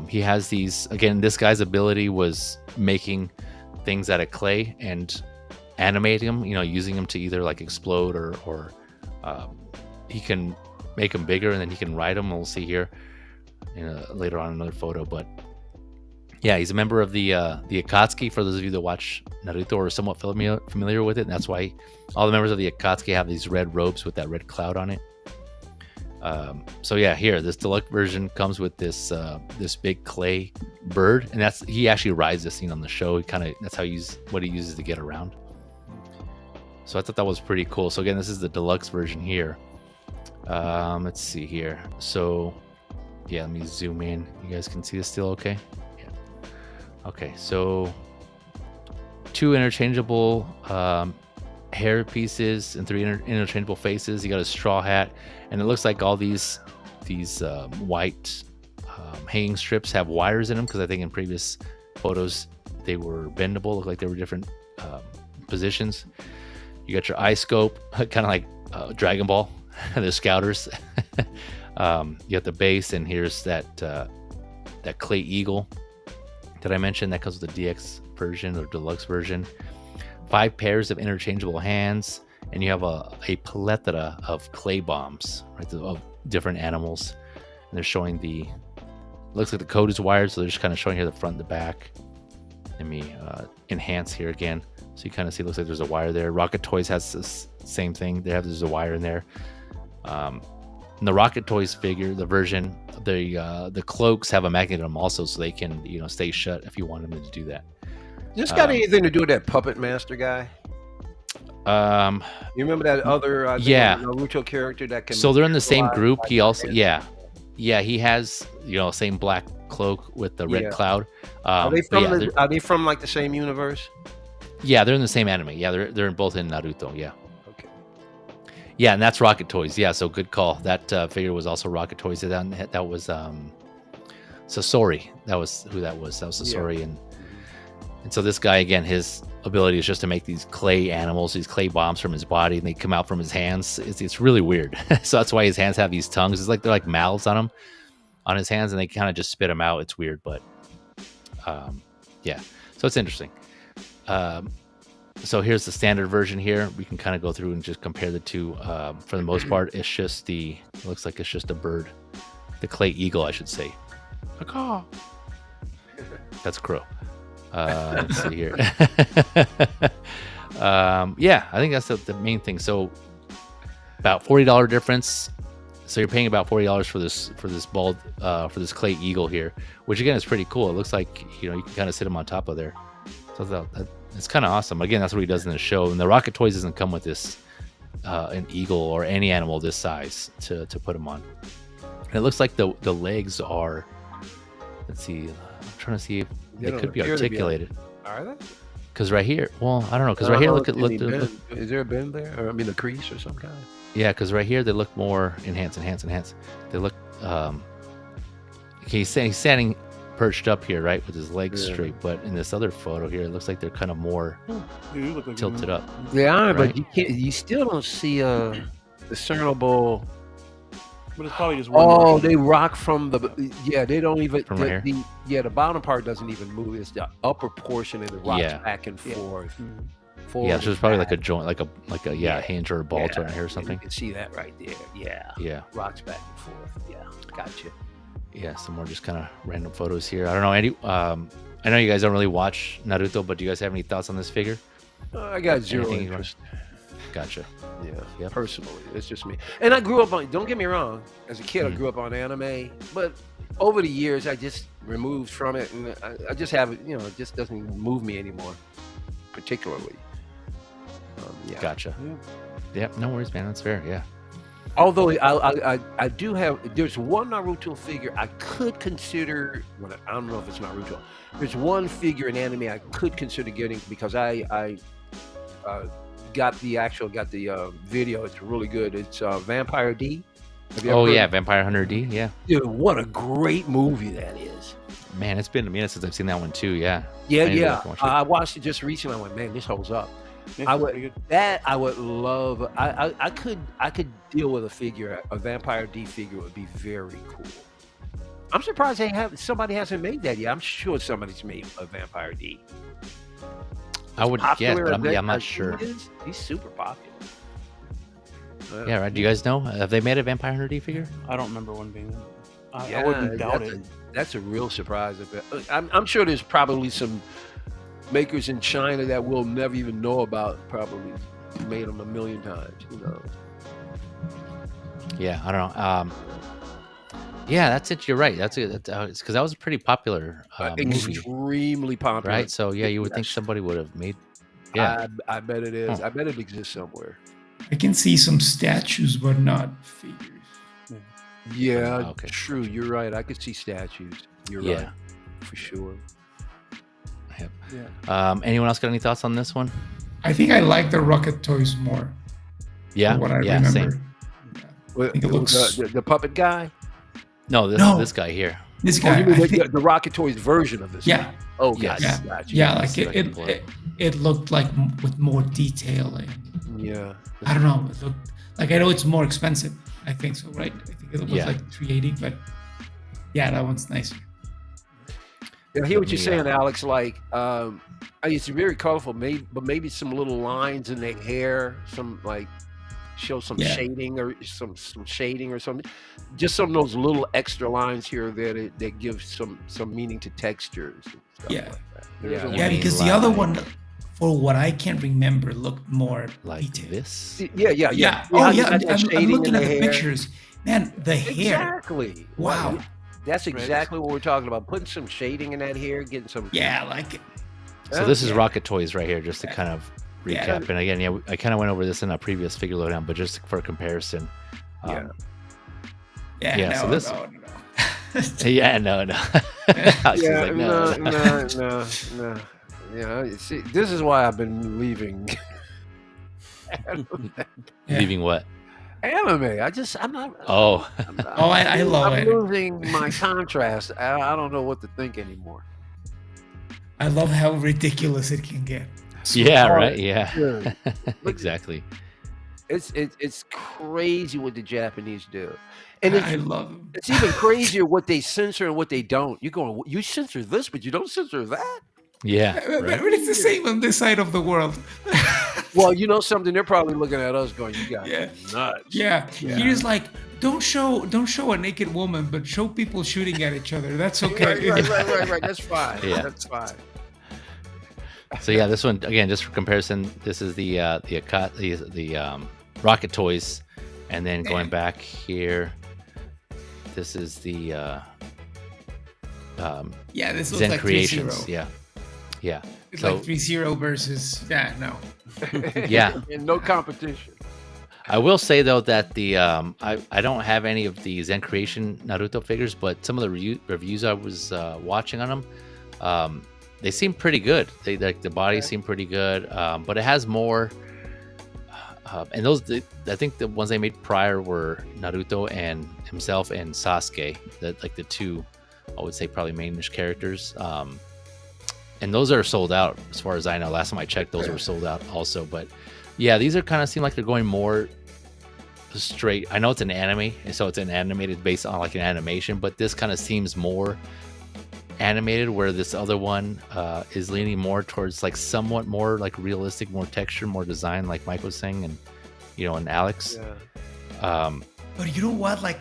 he has these, again, this guy's ability was making things out of clay and animating them, you know, using them to either like explode or he can make them bigger and then he can ride them. We'll see here, you know, later on another photo. But yeah, he's a member of the Akatsuki, for those of you that watch Naruto or are somewhat familiar with it. And that's why all the members of the Akatsuki have these red robes with that red cloud on it. So yeah, here, this deluxe version comes with this big clay bird, and he actually rides this scene on the show. That's what he uses to get around. So I thought that was pretty cool. So again, this is the deluxe version here. Let's see here. So Yeah, let me zoom in. You guys can see this still okay? Yeah. Okay, so 2 interchangeable hair pieces and 3 interchangeable faces. You got a straw hat, and it looks like all these white hanging strips have wires in them, because I think in previous photos they were bendable. Look like they were different positions. You got your eye scope, kind of like Dragon Ball, the Scouters. You got the base, and here's that clay eagle that I mentioned. That comes with the DX version or deluxe version. 5 pairs of interchangeable hands, and you have a plethora of clay bombs, right, of different animals. And they're showing looks like the code is wired, so they're just kind of showing here the front and the back. Let me enhance here again, so you kind of see it looks like there's a wire there. Rocket Toys has this same thing. There's a wire in there. And the Rocket Toys figure, the version, the cloaks have a magnet on them also, so they can stay shut if you want them to do that. This got anything to do with that Puppet Master guy? You remember that other Naruto character that can? So they're in the same group. He also he has same black cloak with the red cloud. Are they from like the same universe? Yeah, they're in the same anime. Yeah, they're both in Naruto. Yeah. Okay. Yeah, and that's Rocket Toys. Yeah, so good call. That figure was also Rocket Toys. That was Sasori. That was who that was. That was Sasori, and so this guy, again, his ability is just to make these clay animals, these clay bombs from his body, and they come out from his hands. It's really weird. So that's why his hands have these tongues. It's like they're like mouths on him, on his hands, and they kind of just spit them out. It's weird, but so it's interesting. So here's the standard version here. We can kind of go through and just compare the two. For the most part, it's just it looks like it's just a bird, the clay eagle, I should say. A caw. That's crow. Let's see here. I think that's the main thing. So about $40 difference. So you're paying about $40 for this bald for this clay eagle here, which again is pretty cool. It looks like you can kind of sit him on top of there. So it's kind of awesome. Again, that's what he does in the show. And the Rocket Toys doesn't come with this an eagle or any animal this size to put him on. And it looks like the legs are. Let's see. I'm trying to see if they could be articulated. Are they? Because right here, well, I don't know. Because right here, look. Is there a bend there, or a crease or some kind? Yeah, because right here they look more enhanced. They look. He's standing perched up here, right, with his legs straight. But in this other photo here, it looks like they're kind of more tilted up. They are, right? But you still don't see a discernible. But it's probably just one they rock from the they don't even from right here? The bottom part doesn't even move. It's the upper portion and it rocks back and forth. So there's probably like a joint, like a hinge or a ball joint here or something. You can see that right there. Yeah. Rocks back and forth. Yeah, gotcha. Yeah, some more just kind of random photos here. I don't know, Andy. I know you guys don't really watch Naruto, but do you guys have any thoughts on this figure? I got zero interest. Gotcha. Yeah. Personally, it's just me. And I grew up on. Don't get me wrong. As a kid, I grew up on anime, but over the years, I just removed from it, and I just have it. It just doesn't move me anymore, particularly. Gotcha. Yeah. No worries, man. That's fair. Yeah. Although I do have. There's one Naruto figure I could consider. Well, I don't know if it's Naruto. There's one figure in anime I could consider getting because I got the video. It's really good. It's Vampire D. Vampire Hunter D. Yeah. Dude, what a great movie that is. Man, it's been a minute since I've seen that one too. Yeah. I watched it just recently. I went, man, this holds up. I would love. I could deal with a Vampire D figure would be very cool. I'm surprised somebody hasn't made that yet. I'm sure somebody's made a Vampire D. I would guess, but I'm not sure. He's super popular. Yeah, right. Do you guys know? Have they made a Vampire Hunter D figure? I don't remember one being. I wouldn't doubt it. That's a real surprise. I'm sure there's probably some makers in China that we'll never even know about. Probably made them a million times. Yeah, I don't know. Yeah, that's it. You're right. It's because that was a pretty popular extremely movie, popular, right? So yeah, you would think somebody would have made. Yeah, I bet it is. I bet it exists somewhere. I can see some statues, but not figures. Yeah, Okay. true. You're right. I could see statues. You're right, for sure. Yep. Yeah. Anyone else got any thoughts on this one? I think I like the Rocket Toys more. Yeah. From what I remember. Same. I think it looks The puppet guy. No, this guy here. This guy. You mean the Rocket Toys version of this? Yeah. Guy? Oh, Yes. yes. Yeah. Gotcha. Yeah, like it looked like with more detailing. Yeah. I don't know. It looked like, I know it's more expensive. I think so, right? I think it was like $380, but yeah, that one's nicer. I hear what you're saying, Alex. Like, it's very colorful, but maybe some little lines in the hair, some like show some shading or some shading or something. Just some of those little extra lines here or there that give some meaning to textures. And stuff like that. Yeah, because the other one, for what I can remember, looked more like detailed. this. Yeah. Oh yeah, I'm looking at the pictures. Man, the hair. Exactly. Wow. That's exactly what we're talking about. Putting some shading in that hair, getting some. Yeah, I like it. So this is Rocket Toys right here, just to kind of recap. And again, I kind of went over this in a previous figure lowdown, but just for comparison. No. Yeah, no. No. Yeah, see, this is why I've been leaving. Leaving what? Anime. I'm not. I love it. I'm losing my contrast. I don't know what to think anymore. I love how ridiculous it can get. Right. Yeah. Exactly. It's crazy what the Japanese do, and I love them. It's even crazier what they censor and what they don't. You're going, you censor this, but you don't censor that. Yeah, but it's the same on this side of the world. Well, you know something, they're probably looking at us going, you guys are nuts. Yeah. He's like, don't show a naked woman, but show people shooting at each other. That's okay. Right. That's fine. Yeah. That's fine. So yeah, this one again, just for comparison, this is the Rocket Toys, and then going back here, this is the this looks Zen like Creations. 3-0. Yeah. It's like 3-0 versus no. Yeah. And no competition. I will say though that the I don't have any of the Zen Creation Naruto figures, but some of the reviews I was watching on them, they seem pretty good. They like the bodies seem pretty good, but it has more. And I think the ones they made prior were Naruto and himself and Sasuke, like the two, I would say probably mainish characters. And those are sold out as far as I know. Last time I checked, those were sold out also. But yeah, these are kind of seem like they're going more straight. I know it's an anime, and so it's an animated based on like an animation, but this kind of seems more animated, where this other one is leaning more towards like somewhat more like realistic, more texture, more design, like Mike was saying, and and Alex. But you know what, like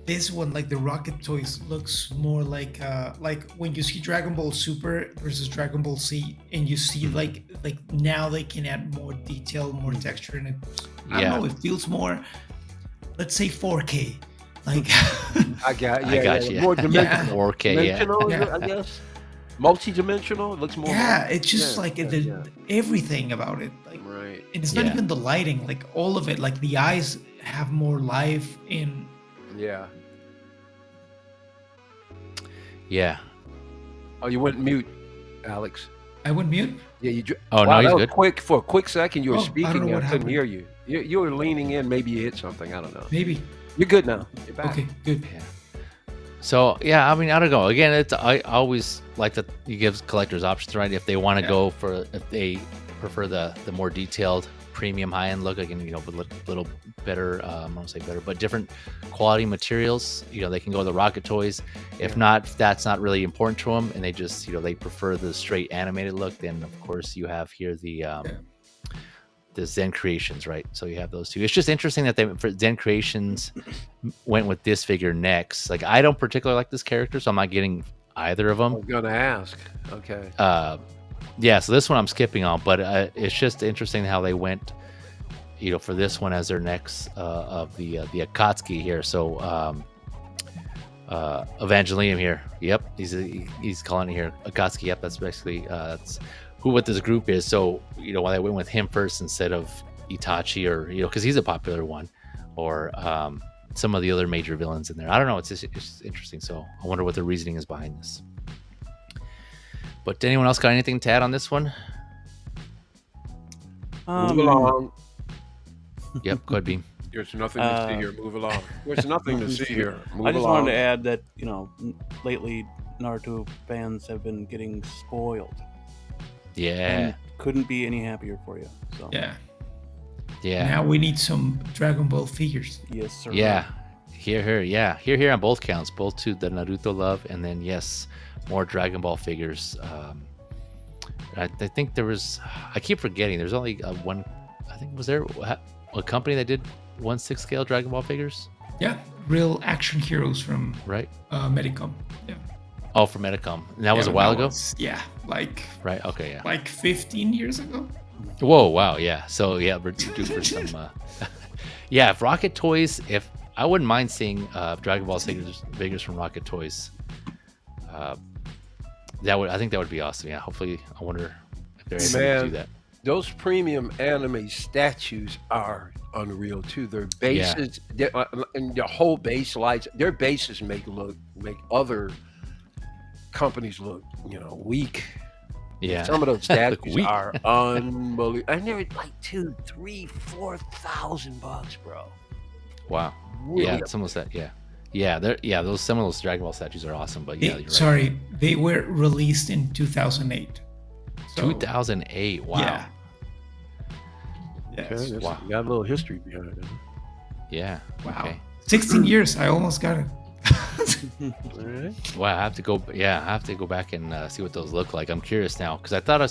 this one, like the Rocket Toys, looks more like when you see Dragon Ball Super versus Dragon Ball Z, and you see like now they can add more detail, more texture in it. I don't know, it feels more, let's say 4K. Like I got you. More dimensional. 4K, I guess. Multi-dimensional. It looks more. Yeah, it's just everything about it. Like, right. And it's not even the lighting. Like all of it. Like the eyes have more life in. Yeah. Yeah. Oh, you went mute, Alex. I went mute? Yeah, you. No, he's good. Quick for a quick second, you were speaking. I couldn't hear you. You were leaning in. Maybe you hit something. I don't know. Maybe. You're good now. You're back. Okay, good. Yeah. So yeah, I mean, I don't know. Again, I always like that you give collectors options, right? If they want to go for, if they prefer the more detailed premium high end look, again, a little better. I don't say better, but different quality materials. They can go with the Rocket Toys. If not, if that's not really important to them, and they just they prefer the straight animated look, then of course you have here the Zen Creations, right? So you have those two. It's just interesting that for Zen Creations went with this figure next. Like, I don't particularly like this character, so I'm not getting either of them. I was gonna ask. Okay. Yeah, so this one I'm skipping on, but it's just interesting how they went, for this one as their next of the Akatsuki here. So Evangelium here. Yep, he's calling it here Akatsuki. Yep, that's basically that's what this group is. So why they went with him first instead of Itachi, or because he's a popular one, or some of the other major villains in there. I don't know. It's interesting. So I wonder what the reasoning is behind this. But anyone else got anything to add on this one? Move along. Yep, could be. There's nothing to see here. Move along. There's nothing to see here. Move I just along. wanted to add that, lately Naruto fans have been getting spoiled. Yeah. And couldn't be any happier for you. So. Yeah. Yeah. Now we need some Dragon Ball figures. Yes, sir. Yeah. Here on both counts, both to the Naruto love, and then yes, more Dragon Ball figures. I think there was, I keep forgetting, there's only one, I think, was there a company that did 1/6 scale Dragon Ball figures? Yeah, real action heroes from Medicom. Yeah. Oh, from Medicom. And that was a while ago? Right, okay, yeah. Like 15 years ago? Whoa, wow, yeah. So, yeah, we're due for some... yeah, if Rocket Toys, I wouldn't mind seeing Dragon Ball figures from Rocket Toys. I think that would be awesome. Yeah, hopefully, I wonder if they're able to do that. Those premium anime statues are unreal too. Their bases, and the whole base lights, their bases make other companies look, weak. Yeah, some of those statues are unbelievable, and they're like $2,000, $3,000, $4,000, bro. Wow. Really? Yeah, some of that. Yeah. Some of those Dragon Ball statues are awesome, but yeah, you're right. Sorry, they were released in 2008. 2008. Wow. Yeah. Yes. Okay, wow. Got a little history behind it. Yeah. Wow. Okay. 16 years. I almost got it. All right. Wow. I have to go back and see what those look like. I'm curious now because I thought I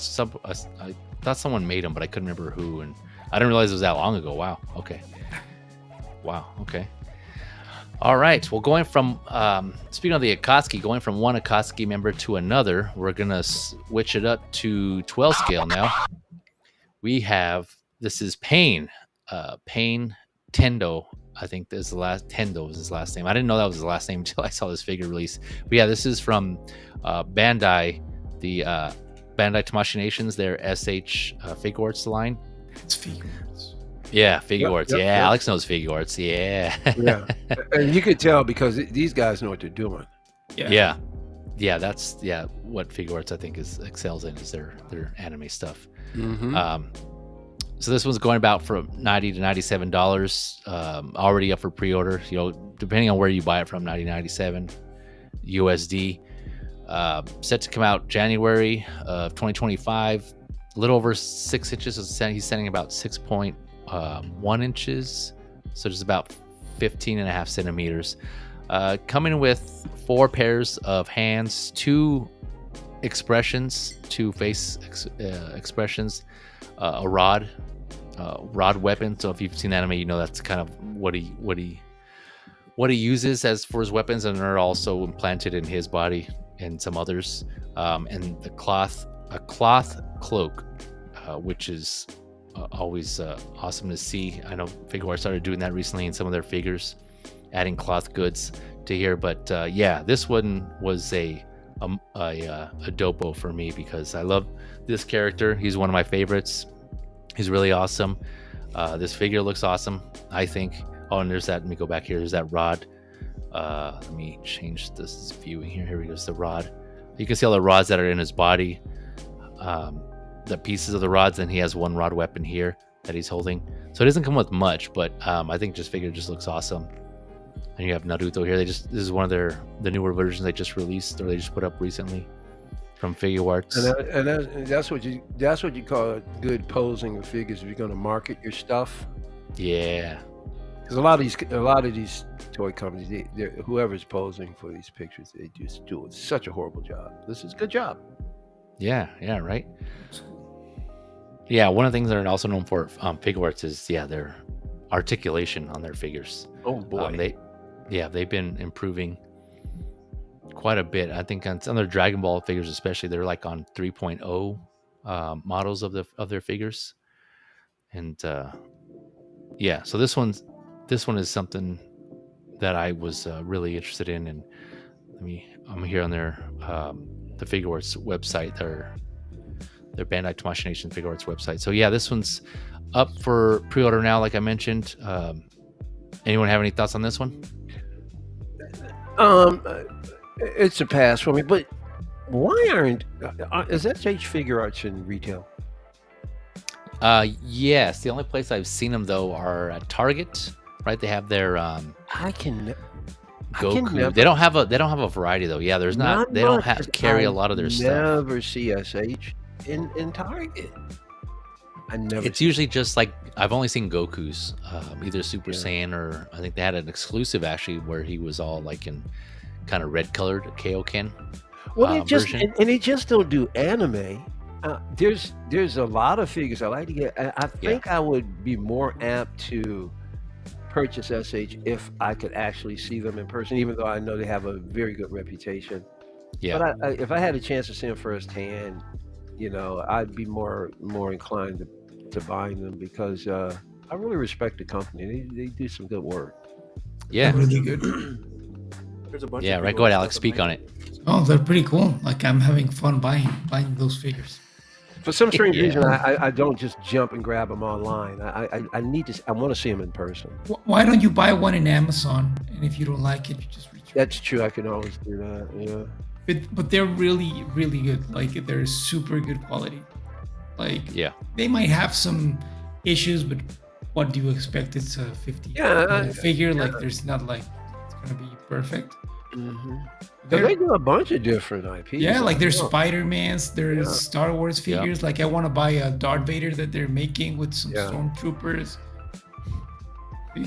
thought someone made them, but I couldn't remember who, and I didn't realize it was that long ago. Wow. Okay. Wow. Okay. All right. Well, going from speaking of the Akatsuki, going from one Akatsuki member to another, we're gonna switch it up to 12 scale now. We have, this is Pain Tendo. I think this is the last. Tendo was his last name. I didn't know that was his last name until I saw this figure release. But yeah, this is from Bandai, the Bandai Tamashii Nations, their SH Figuarts line. It's Figuarts. Yeah, Figuarts. Yep. Alex knows Figuarts. Yeah. And you could tell because these guys know what they're doing. Yeah. That's what Figuarts I think excels in is their anime stuff. Mm-hmm. So this one's going about from $90 to $97. Already up for pre-order. Depending on where you buy it from, $90.97 USD. Set to come out January of 2025. A little over 6 inches. He's sending about 6.1 inches, so just about 15.5 centimeters. Coming with 4 pairs of hands, 2 expressions, 2 face expressions, a rod weapon. So if you've seen anime, you know that's kind of what he uses as for his weapons, and they're also implanted in his body and some others. And a cloth cloak, which is always awesome to see. I know Figuarts started doing that recently in some of their figures, adding cloth goods to here. But this one was a dopo for me because I love this character. He's one of my favorites. He's really awesome. This figure looks awesome, I think. Oh, and there's that. Let me go back here. There's that rod. Let me change this viewing here. Here we go. It's the rod. You can see all the rods that are in his body. The pieces of the rods, and he has 1 rod weapon here that he's holding. So it doesn't come with much, but I think this figure just looks awesome. And you have Naruto here. This is one of the newer versions they just released, or they just put up recently from Figuarts. And that's what you call good posing of figures if you're going to market your stuff. Yeah. Because a lot of these toy companies, whoever's posing for these pictures, they just do such a horrible job. This is a good job. Yeah, right. Yeah, one of the things that are also known for Figuarts is their articulation on their figures. Oh boy, they've been improving quite a bit. I think on some of their Dragon Ball figures, especially, they're like on 3.0 models of their figures, and so this one is something that I was really interested in, and I'm here on their the Figuarts website, their Bandai Tamashii Nation Figuarts website. So this one's up for pre-order now, like I mentioned. Anyone have any thoughts on this one? It's a pass for me. But why aren't is SH Figuarts in retail? Yes. The only place I've seen them though are at Target. Right? They have their Goku. They don't have a variety though. Yeah, there's not. They don't carry a lot of their stuff. Never see SH in Target. I never. It's usually just like I've only seen Goku's, either Super Saiyan or I think they had an exclusive actually where he was all like in kind of red colored Kaioken. Well, they just and they just don't do anime. There's a lot of figures I like to get. I think I would be more apt to purchase SH if I could actually see them in person, even though I know they have a very good reputation. Yeah. But if I had a chance to see them firsthand, I'd be more inclined to buying them because I really respect the company. They do some good work. Yeah, really good. There's a bunch. Yeah, right. Go ahead, Alex. Speak on it. Oh, they're pretty cool. Like I'm having fun buying those figures. For some strange reason, I don't just jump and grab them online. I need to. I want to see them in person. Why don't you buy one in Amazon? And if you don't like it, you just return. That's true. I can always do that. Yeah. But they're really, really good. Like they're super good quality. Like they might have some issues, but what do you expect? It's a 50 figure. Like there's not like it's gonna be perfect. Mm-hmm. They do a bunch of different IPs. Yeah, like there's Spider-Mans, there's Star Wars figures. Like I want to buy a Darth Vader that they're making with some stormtroopers. They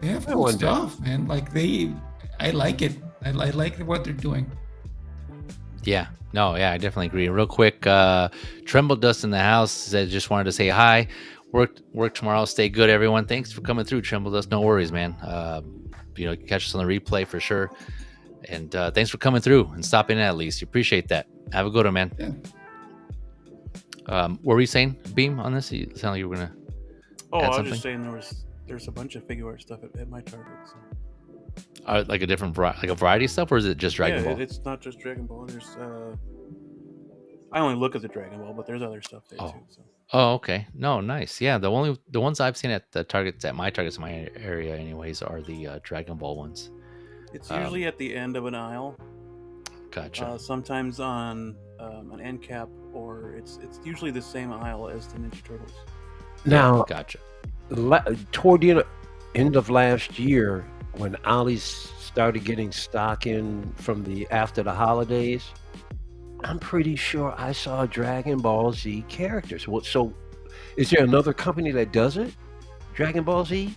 have cool stuff, man. Like I like it. I like what they're doing. Yeah. No, yeah, I definitely agree. Real quick, Tremble Dust in the house said just wanted to say hi. Work tomorrow. Stay good, everyone. Thanks for coming through, Tremble Dust. No worries, man. Catch us on the replay for sure. And thanks for coming through and stopping in at least. You appreciate that. Have a good one, man. Yeah. What were you saying, Beam, on this? You sound like you were gonna. I was just saying there's a bunch of Figuarts stuff at my Target. So. Like a different like a variety of stuff, or is it just Dragon Ball? It's not just Dragon Ball. There's I only look at the Dragon Ball, but there's other stuff there too. So. Oh, okay. No, nice. Yeah, the ones I've seen at the Targets in my area, anyways, are the Dragon Ball ones. It's usually at the end of an aisle. Gotcha. Sometimes on an end cap, or it's usually the same aisle as the Ninja Turtles. Now, gotcha. Toward the end of last year, when Ollie's started getting stock in from after the holidays, I'm pretty sure I saw Dragon Ball Z characters. So, is there another company that does it? Dragon Ball Z?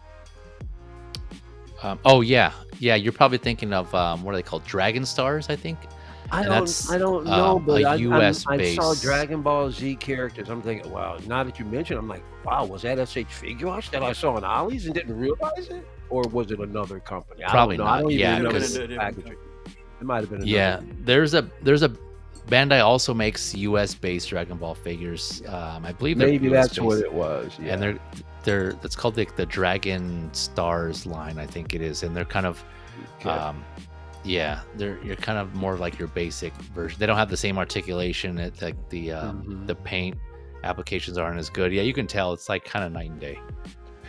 You're probably thinking of what are they called? Dragon Stars, I think. I don't know, but I saw Dragon Ball Z characters. I'm thinking, wow. Now that you mention, I'm like, wow, was that SH Figuarts that I saw in Ollie's and didn't realize it, or was it another company? Probably not. I don't even know the packaging. It might have been. Yeah, there's a Bandai also makes US based Dragon Ball figures. I believe maybe that's what it was. Yeah. And they're that's called the Dragon Stars line, I think it is, and they're kind of you're kind of more like your basic version. They don't have the same articulation. Like the paint applications aren't as good. Yeah, you can tell it's like kind of night and day.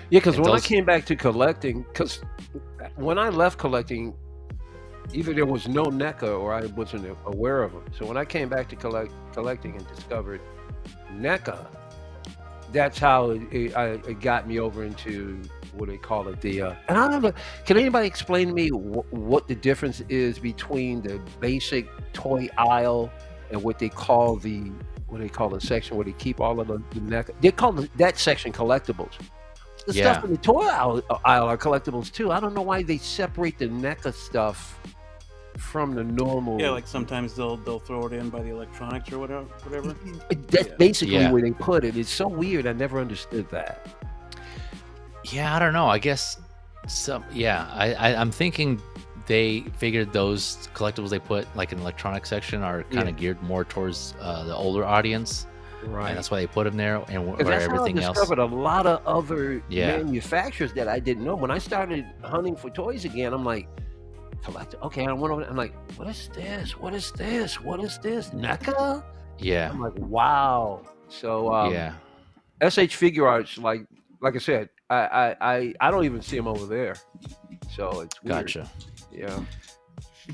Yeah, because when I came back to collecting, because when I left collecting, either there was no NECA or I wasn't aware of them. So when I came back to collecting and discovered NECA, that's how it got me over into what they call it. And I don't know, can anybody explain to me what the difference is between the basic toy aisle and what they call the section where they keep all of the NECA? They call that section collectibles. The stuff in the toy aisle are collectibles too. I don't know why they separate the NECA stuff from the normal. Yeah, like sometimes they'll throw it in by the electronics or whatever. That's basically where they put it. It's so weird. I never understood that. Yeah, I don't know. I guess I'm thinking they figured those collectibles they put like in the electronic section are kind of geared more towards the older audience. Right. And that's why they put them there, and where everything else. I discovered a lot of other manufacturers that I didn't know. When I started hunting for toys again, I'm like, collector. Okay, I'm like, what is this? What is this? What is this? NECA? Yeah. I'm like, wow. So SH Figuarts, like like I said, I don't even see them over there, so it's weird. Gotcha. Yeah.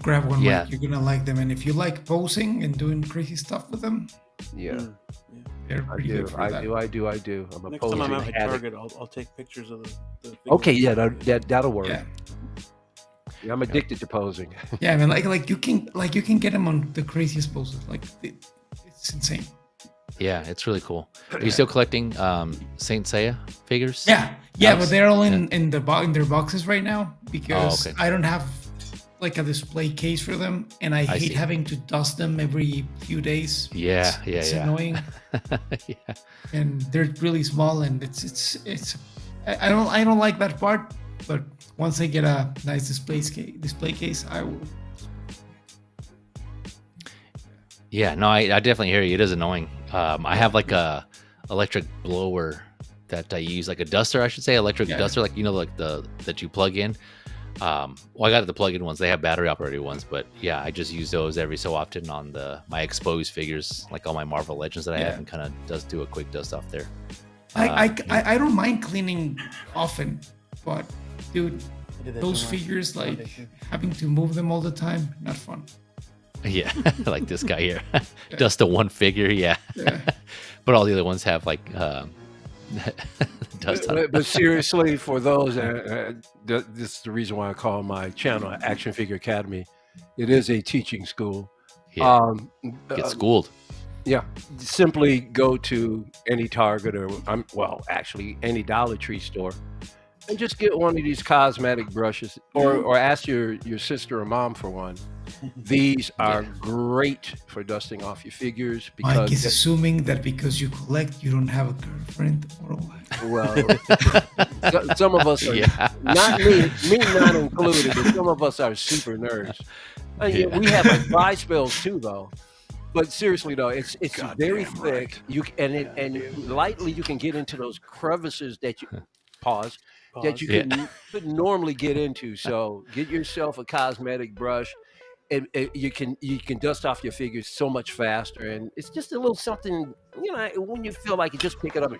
Grab one, Mike. You're gonna like them, and if you like posing and doing crazy stuff with them, they're pretty good for that. I do. I'm a Next time I'm at Target, I'll take pictures of the okay, yeah, that'll work. Yeah, I'm addicted to posing. Yeah, I mean, like you can get them on the craziest poses. Like it's insane. Yeah, it's really cool. Are you still collecting Saint Seiya figures? Yeah, but they're all in their boxes right now because I don't have like a display case for them, and I hate having to dust them every few days. It's annoying. Yeah, and they're really small, and it's I don't like that part. But once I get a nice display case, I will. Yeah, no, I definitely hear you. It is annoying. I have like a electric blower that I use, like a duster, I should say, electric duster, like like that you plug in. Well, I got the plug-in ones. They have battery operated ones, but yeah, I just use those every so often on my exposed figures, like all my Marvel Legends that I have, and kind of does do a quick dust off there. I don't mind cleaning often, but dude, those figures, like having to move them all the time, not fun. Yeah, like this guy here, just the one figure, but all the other ones have like dust on it. But seriously, for those, this is the reason why I call my channel Action Figure Academy. It is a teaching school. Yeah. Get schooled. Yeah, simply go to any Target or actually any Dollar Tree store, and just get one of these cosmetic brushes, or ask your sister or mom for one. These are great for dusting off your figures. Because Mike is assuming that because you collect, you don't have a girlfriend or what? Well, some of us are, not me not included, but some of us are super nerds. We have like dry spells too, though. But seriously though, it's very thick. Right. And lightly you can get into those crevices that you that you couldn't normally get into. So get yourself a cosmetic brush. You can dust off your figures so much faster, and it's just a little something. When you feel like you just pick it up,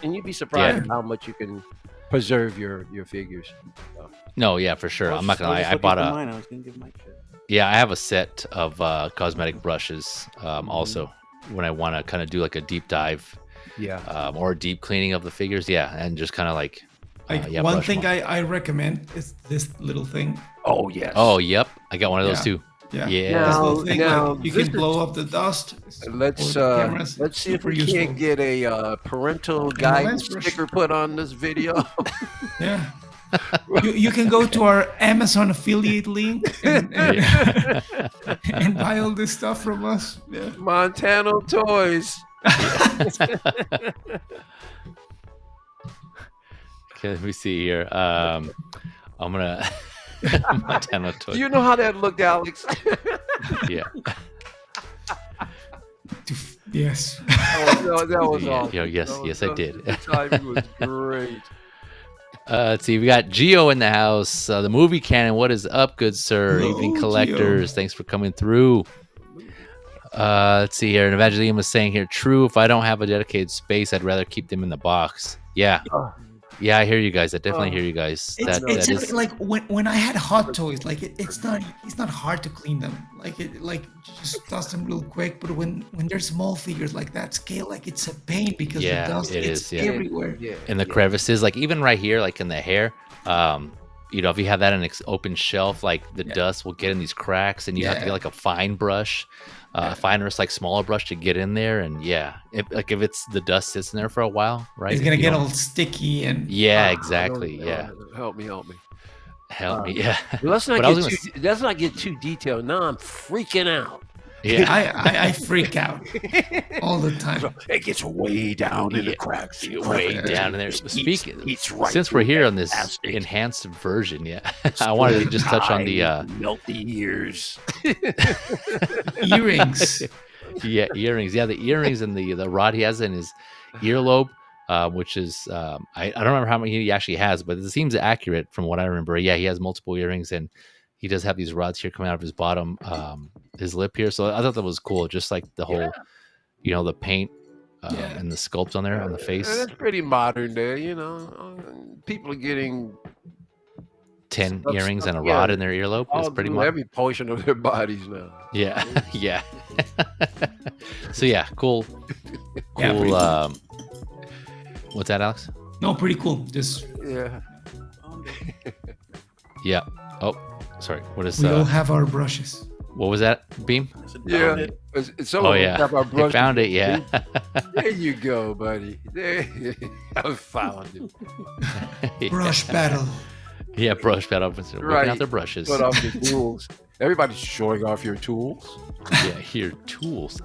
and you'd be surprised how much you can preserve your figures. So. No, yeah, for sure. I'm not gonna lie. I bought a. Mine. I was gonna give Mike shit. Yeah, I have a set of cosmetic brushes. Also, when I want to kind of do like a deep dive, or a deep cleaning of the figures, and just kind of like. One thing I recommend is this little thing. Oh yes. Oh yep. I got one of those too. Yeah. Now you can blow up the dust. Let's see if we can't get a parental guidance sticker put on this video. Yeah. You can go to our Amazon affiliate link and buy all this stuff from us. Yeah. Montana Toys. Okay, let me see here. I'm gonna Montana Toys. Do you know how that looked, Alex? Yeah. Yes. That was awesome. Yes, I did. The timing was great. Let's see. We got Gio in the house. The movie canon. What is up, good sir? Hello, Evening collectors. Gio. Thanks for coming through. Let's see here. And Evangeline was saying here, true. If I don't have a dedicated space, I'd rather keep them in the box. Yeah. Yeah, I hear you guys. I definitely hear you guys. It's like when I had Hot Toys, like it's not hard to clean them. Like just dust them real quick. But when they're small figures like that scale, like it's a pain because the dust is everywhere. Yeah. In the crevices, like even right here, like in the hair. If you have that in an open shelf, like the dust will get in these cracks, and you have to get like a fine brush. Finer, like smaller brush to get in there, and if it's the dust sits in there for a while, right? It's gonna get all sticky and exactly. Help me. Yeah. Let's not get too detailed. Now I'm freaking out. Yeah, I freak out all the time. It gets way down in the cracks. Way down in there. Speaking, since we're here on this enhanced version, I wanted to just touch on the melt the ears, earrings. Earrings. Yeah, the earrings and the rod he has in his earlobe, which is I don't remember how many he actually has, but it seems accurate from what I remember. Yeah, he has multiple earrings, and he does have these rods here coming out of his bottom, his lip here. So I thought that was cool. Just like the whole, the paint and the sculpt on there on the face. That's pretty modern there, you know. People are getting 10 earrings and a rod in their earlobe. It's pretty much every portion of their bodies now. Yeah, yeah. So yeah, cool. Yeah, pretty cool. What's that, Alex? No, pretty cool. Just yeah. Oh, sorry. What is? We all have our brushes. What was that, Beam? Yeah. Oh yeah. I found it. Yeah. There you go, buddy. There, I found it. Brush battle. Yeah, brush battle. Whipping out their brushes. Put off the tools. Everybody's showing off your tools. Yeah, your tools.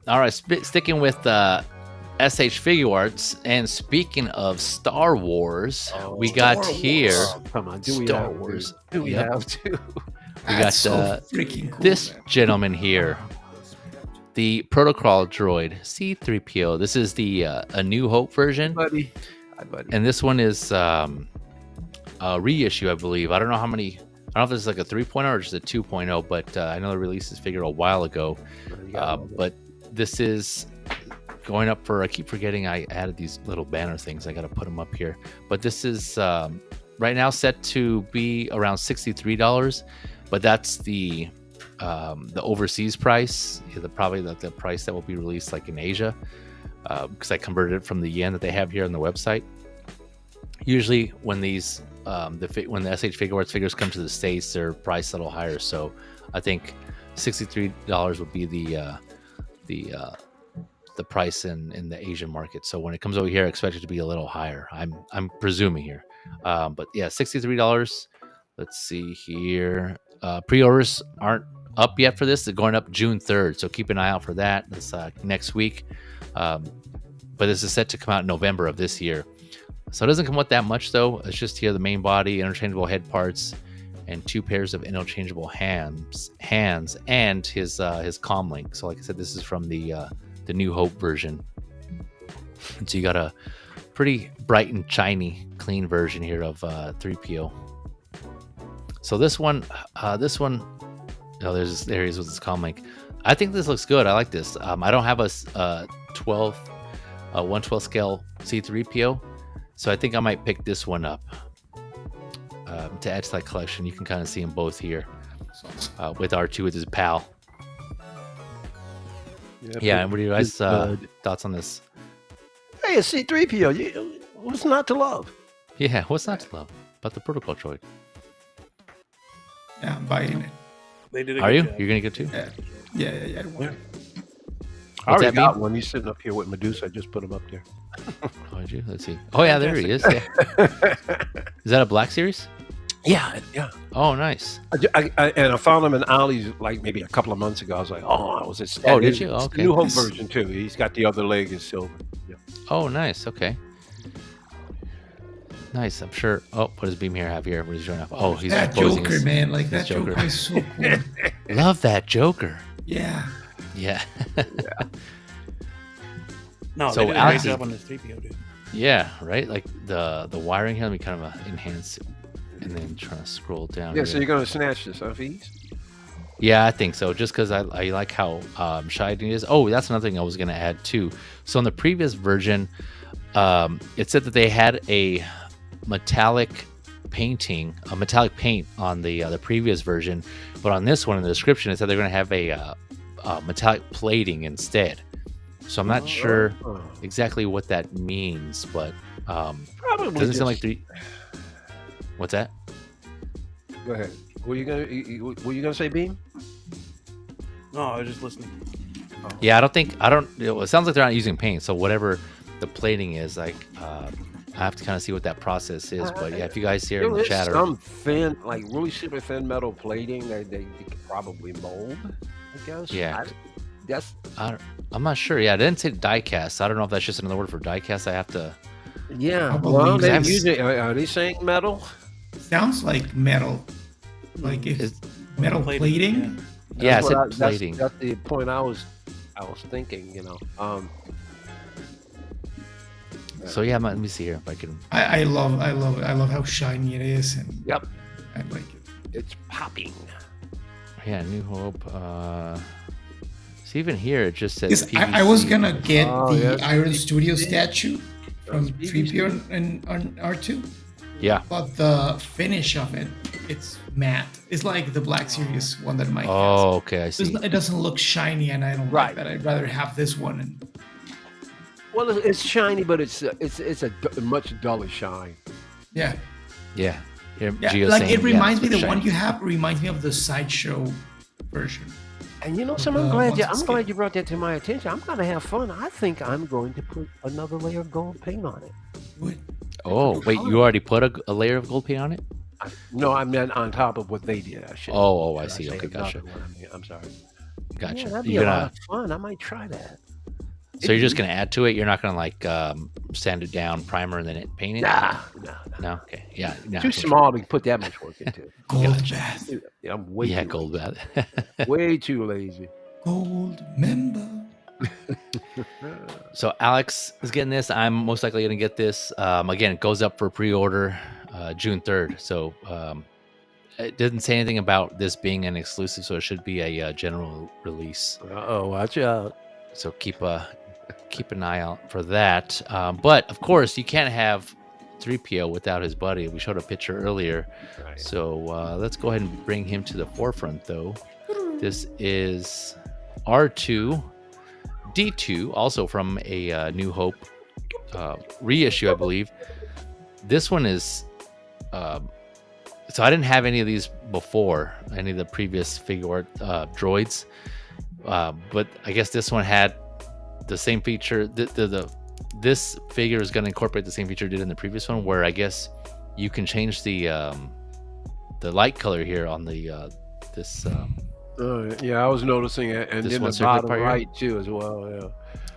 All right, sticking with SH Figuarts, and speaking of Star Wars, we got here. Oh, come on, Star Wars. Do we have to? We got so freaking cool, this man. gentleman here, the Protocol droid C-3PO. This is the A New Hope version. Buddy. Hi, buddy. And this one is a reissue, I believe. I don't know how many. I don't know if this is like a 3.0 or just a 2.0, but I know they released this figure a while ago. But this is going up for, I keep forgetting I added these little banner things. I got to put them up here. But this is right now set to be around $63, but that's the overseas price. Probably the price that will be released like in Asia, because I converted it from the yen that they have here on the website. Usually when these when the SH Figuarts figures come to the States, they're priced a little higher. So I think $63 would be the price in the Asian market. So when it comes over here, I expect it to be a little higher. I'm presuming here, but yeah, $63. Let's see here. Pre-orders aren't up yet for this. They're going up June 3rd, so keep an eye out for that. This next week. But this is set to come out in November of this year. So it doesn't come with that much though. It's just here the main body, interchangeable head parts, and 2 pairs of interchangeable hands, and his comm link. So like I said, this is from the New Hope version. And so you got a pretty bright and shiny, clean version here of 3PO. So this one, there he is with his comm link. I think this looks good. I like this. I don't have a 1/12 scale C3PO, so I think I might pick this one up to add to that collection. You can kind of see them both here with R2 with his pal. Yeah, and what are your guys' thoughts on this? Hey, a C3PO. What's not to love? Yeah, what's not to love about the Protocol droid? Yeah, I'm buying it. They did. Are you? Job. You're gonna get 2? Yeah. I already got one. He's sitting up here with Medusa. I just put him up there. Oh, did you? Let's see. Oh yeah, there he is. Yeah. Is that a Black Series? Yeah. Oh, nice. I found him in Ollie's like maybe a couple of months ago. I was like, oh, was it? Oh, did you? Okay. New Hope version too. He's got the other leg is silver. Yeah. Oh, nice. Okay. Nice. I'm sure. Oh, what does Beam here have here? What is he showing up? Oh, he's that Joker, man. Like that Joker is so cool. Love that Joker. Yeah. No, so they did a great job on this 3PO, dude. Yeah, right. Like the wiring here, let me kind of enhance it, and then try to scroll down. Yeah. Here. So you're gonna snatch this, huh, Fees? Yeah, I think so. Just because I like how shiny it is. Oh, that's another thing I was gonna add too. So in the previous version, it said that they had a metallic paint on the previous version, but on this one in the description it said they're going to have a metallic plating instead. So I'm not sure exactly what that means, but probably doesn't seem like What's that? Go ahead. Were you gonna say, Beam? No, I was just listening. Yeah, it sounds like they're not using paint, so whatever the plating is, like I have to kind of see what that process is. But yeah, if you guys here in the chat, some thin, like really super thin metal plating that they could probably mold, I guess. Yeah, I'm not sure. Yeah, I didn't say die cast. I don't know if that's just another word for die cast. I have to. Yeah, well, are they saying metal? Sounds like metal. Like it's metal plating. Yeah, it's plating. That's the point I was thinking. So yeah, let me see here if I can. I love how shiny it is, and yep, I like it. It's popping. Yeah, New Hope. So even here, it just says PVC. I was gonna get the Iron Studio statue from 3PO and on R2. Yeah. But the finish of it, it's matte. It's like the Black Series one that Mike has. Oh, okay, I see. It doesn't look shiny, and I don't like that. I'd rather have this one. Well, it's shiny, but it's a much duller shine. Yeah. Yeah. Like it reminds me, the one you have reminds me of the Sideshow version. And you know, I'm glad you brought that to my attention. I'm gonna have fun. I think I'm going to put another layer of gold paint on it. What? Oh, wait, you already put a layer of gold paint on it? No, I meant on top of what they did. I see. Okay, gotcha. I'm sorry. Gotcha. Yeah, that'd be a lot of fun. I might try that. So you're just gonna add to it? You're not gonna like sand it down, primer, and then paint it? No. Okay. Yeah. Too small to put that much work into. Gold bath. Yeah, I'm way too gold bath. way too lazy. Gold member. So Alex is getting this. I'm most likely gonna get this. Again, it goes up for pre-order June 3rd. So it didn't say anything about this being an exclusive, so it should be a general release. Watch out. So keep an eye out for that. But of course, you can't have 3PO without his buddy. We showed a picture earlier. Right. So let's go ahead and bring him to the forefront, though. This is R2 D2, also from a New Hope reissue, I believe. This one is so I didn't have any of these before, any of the previous Figuart droids, but I guess this one had the same feature. This figure is going to incorporate the same feature it did in the previous one, where I guess you can change the light color here on the this. Yeah, I was noticing it, and then the bottom right too as well. Yeah.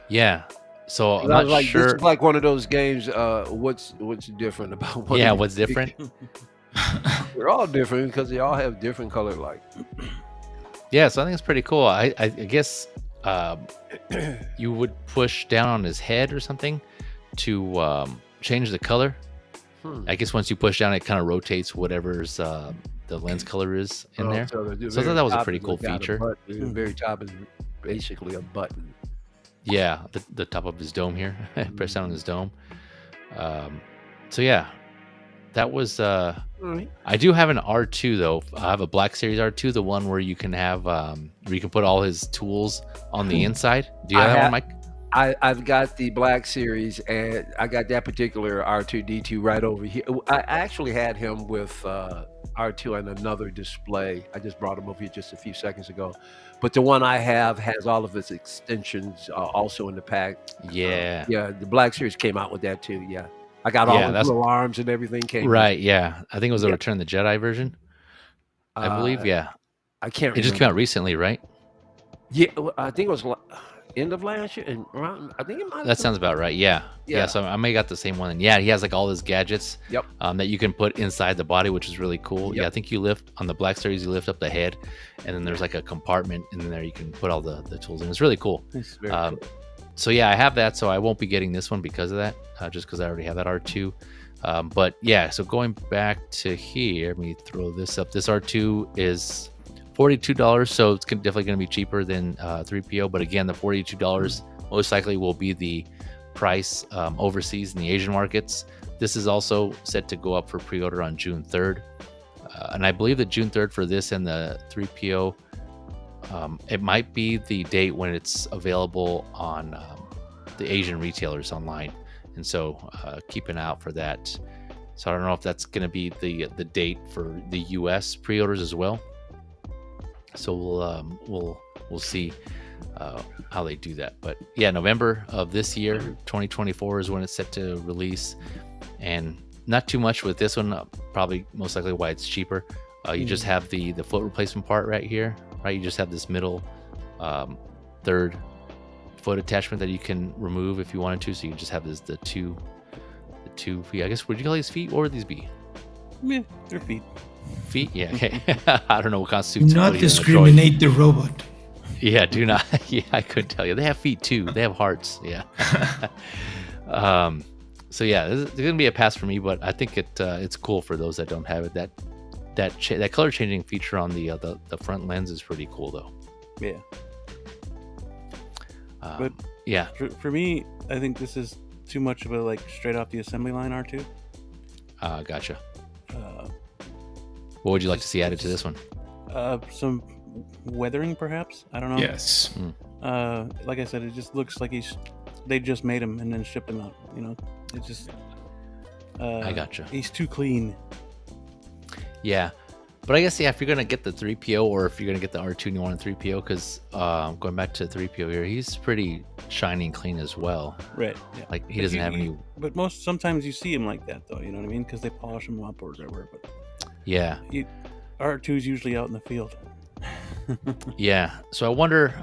Yeah. So I'm not sure. This is like one of those games. What's different about? What's different? They're all different because they all have different color light. Yeah, so I think it's pretty cool. I guess you would push down on his head or something to change the color. I guess once you push down, it kind of rotates whatever's the lens color is in there. So I thought that was a pretty cool feature. The very top is basically a button. Yeah, the top of his dome here. Press down on his dome. So yeah, that was. I do have an R2 though. I have a Black Series R2, the one where you can have where you can put all his tools on the inside. Do you have that one, Mike? I've got the Black Series, and I got that particular R2D2 right over here. I actually had him with R2 on another display. I just brought him over here just a few seconds ago. But the one I have has all of its extensions also in the pack. Yeah. Yeah, the Black Series came out with that too, yeah. I got all the little arms and everything came right, yeah. I think it was the Return of the Jedi version, I believe, yeah. I can't remember. It just came out recently, right? Yeah, I think it was end of last year, and around, I think it might. That sounds about right. Yeah. So I may have got the same one. And yeah, he has like all his gadgets. Yep. That you can put inside the body, which is really cool. Yep. Yeah, I think you lift on the Black Series. You lift up the head, and then there's like a compartment, and then there you can put all the tools in. It's really cool. It's very cool. So yeah, I have that. So I won't be getting this one because of that, just because I already have that R2. But yeah, so going back to here, let me throw this up. This R2 is $42, so it's definitely going to be cheaper than 3PO. But again, the $42 most likely will be the price overseas in the Asian markets. This is also set to go up for pre-order on June 3rd. And I believe that June 3rd for this and the 3PO, it might be the date when it's available on the Asian retailers online. And so keep an eye out for that. So I don't know if that's going to be the date for the US pre-orders as well. So we'll see how they do that. But yeah, November of this year, 2024 is when it's set to release, and not too much with this one. Probably most likely why it's cheaper. You just have the foot replacement part right here, right? You just have this middle third foot attachment that you can remove if you wanted to. So you just have the two feet. I guess would you call these feet, or would these be? Yeah, they're feet. Feet, yeah. Okay. I don't know what constitutes. Do not discriminate the robot. Yeah, do not. Yeah, I couldn't tell you. They have feet too. They have hearts. Yeah. So yeah, this is gonna be a pass for me, but I think it's cool for those that don't have it. That color changing feature on the front lens is pretty cool though. Yeah. But yeah, for me, I think this is too much of a like straight off the assembly line R2. Gotcha. What would you like to see added to this one? Some weathering, perhaps. I don't know. Yes. Like I said, it just looks like they just made him and then shipped him out. You know, it just. I gotcha. He's too clean. Yeah, but I guess if you're gonna get the 3PO or if you're gonna get the R2 and you want a 3PO, because going back to 3PO here, he's pretty shiny and clean as well. Right. Yeah. Like he doesn't have any. But sometimes you see him like that though. You know what I mean? Because they polish him up or whatever. But yeah, R2's usually out in the field. Yeah. So I wonder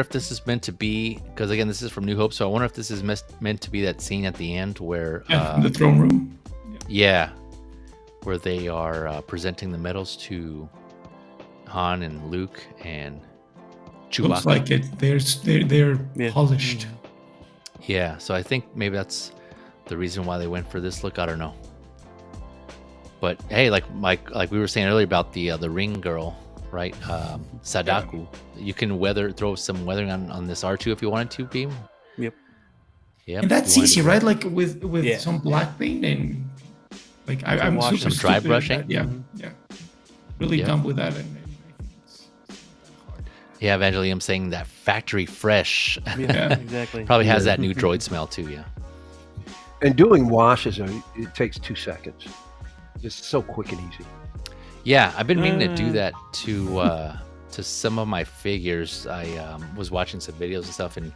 if this is meant to be, because again, this is from New Hope. So I wonder if this is meant to be that scene at the end where from the throne room. Yeah, where they are presenting the medals to Han and Luke and Chewbacca. Looks like it. They're polished. Yeah, so I think maybe that's the reason why they went for this look. I don't know. But hey, like we were saying earlier about the ring girl, right? Sadako. Yeah. You can throw some weathering on this R2 if you wanted to, Beam. Yep. Yeah. And that's easy, right? Like with some black paint and like I'm super some dry brushing. Yeah. Really dumb with that. And yeah, Evangelium saying that factory fresh. Yeah, exactly. Probably has that new droid smell too. Yeah. And doing washes, it takes 2 seconds. Just so quick and easy. Yeah, I've been meaning to do that to some of my figures. I was watching some videos and stuff, and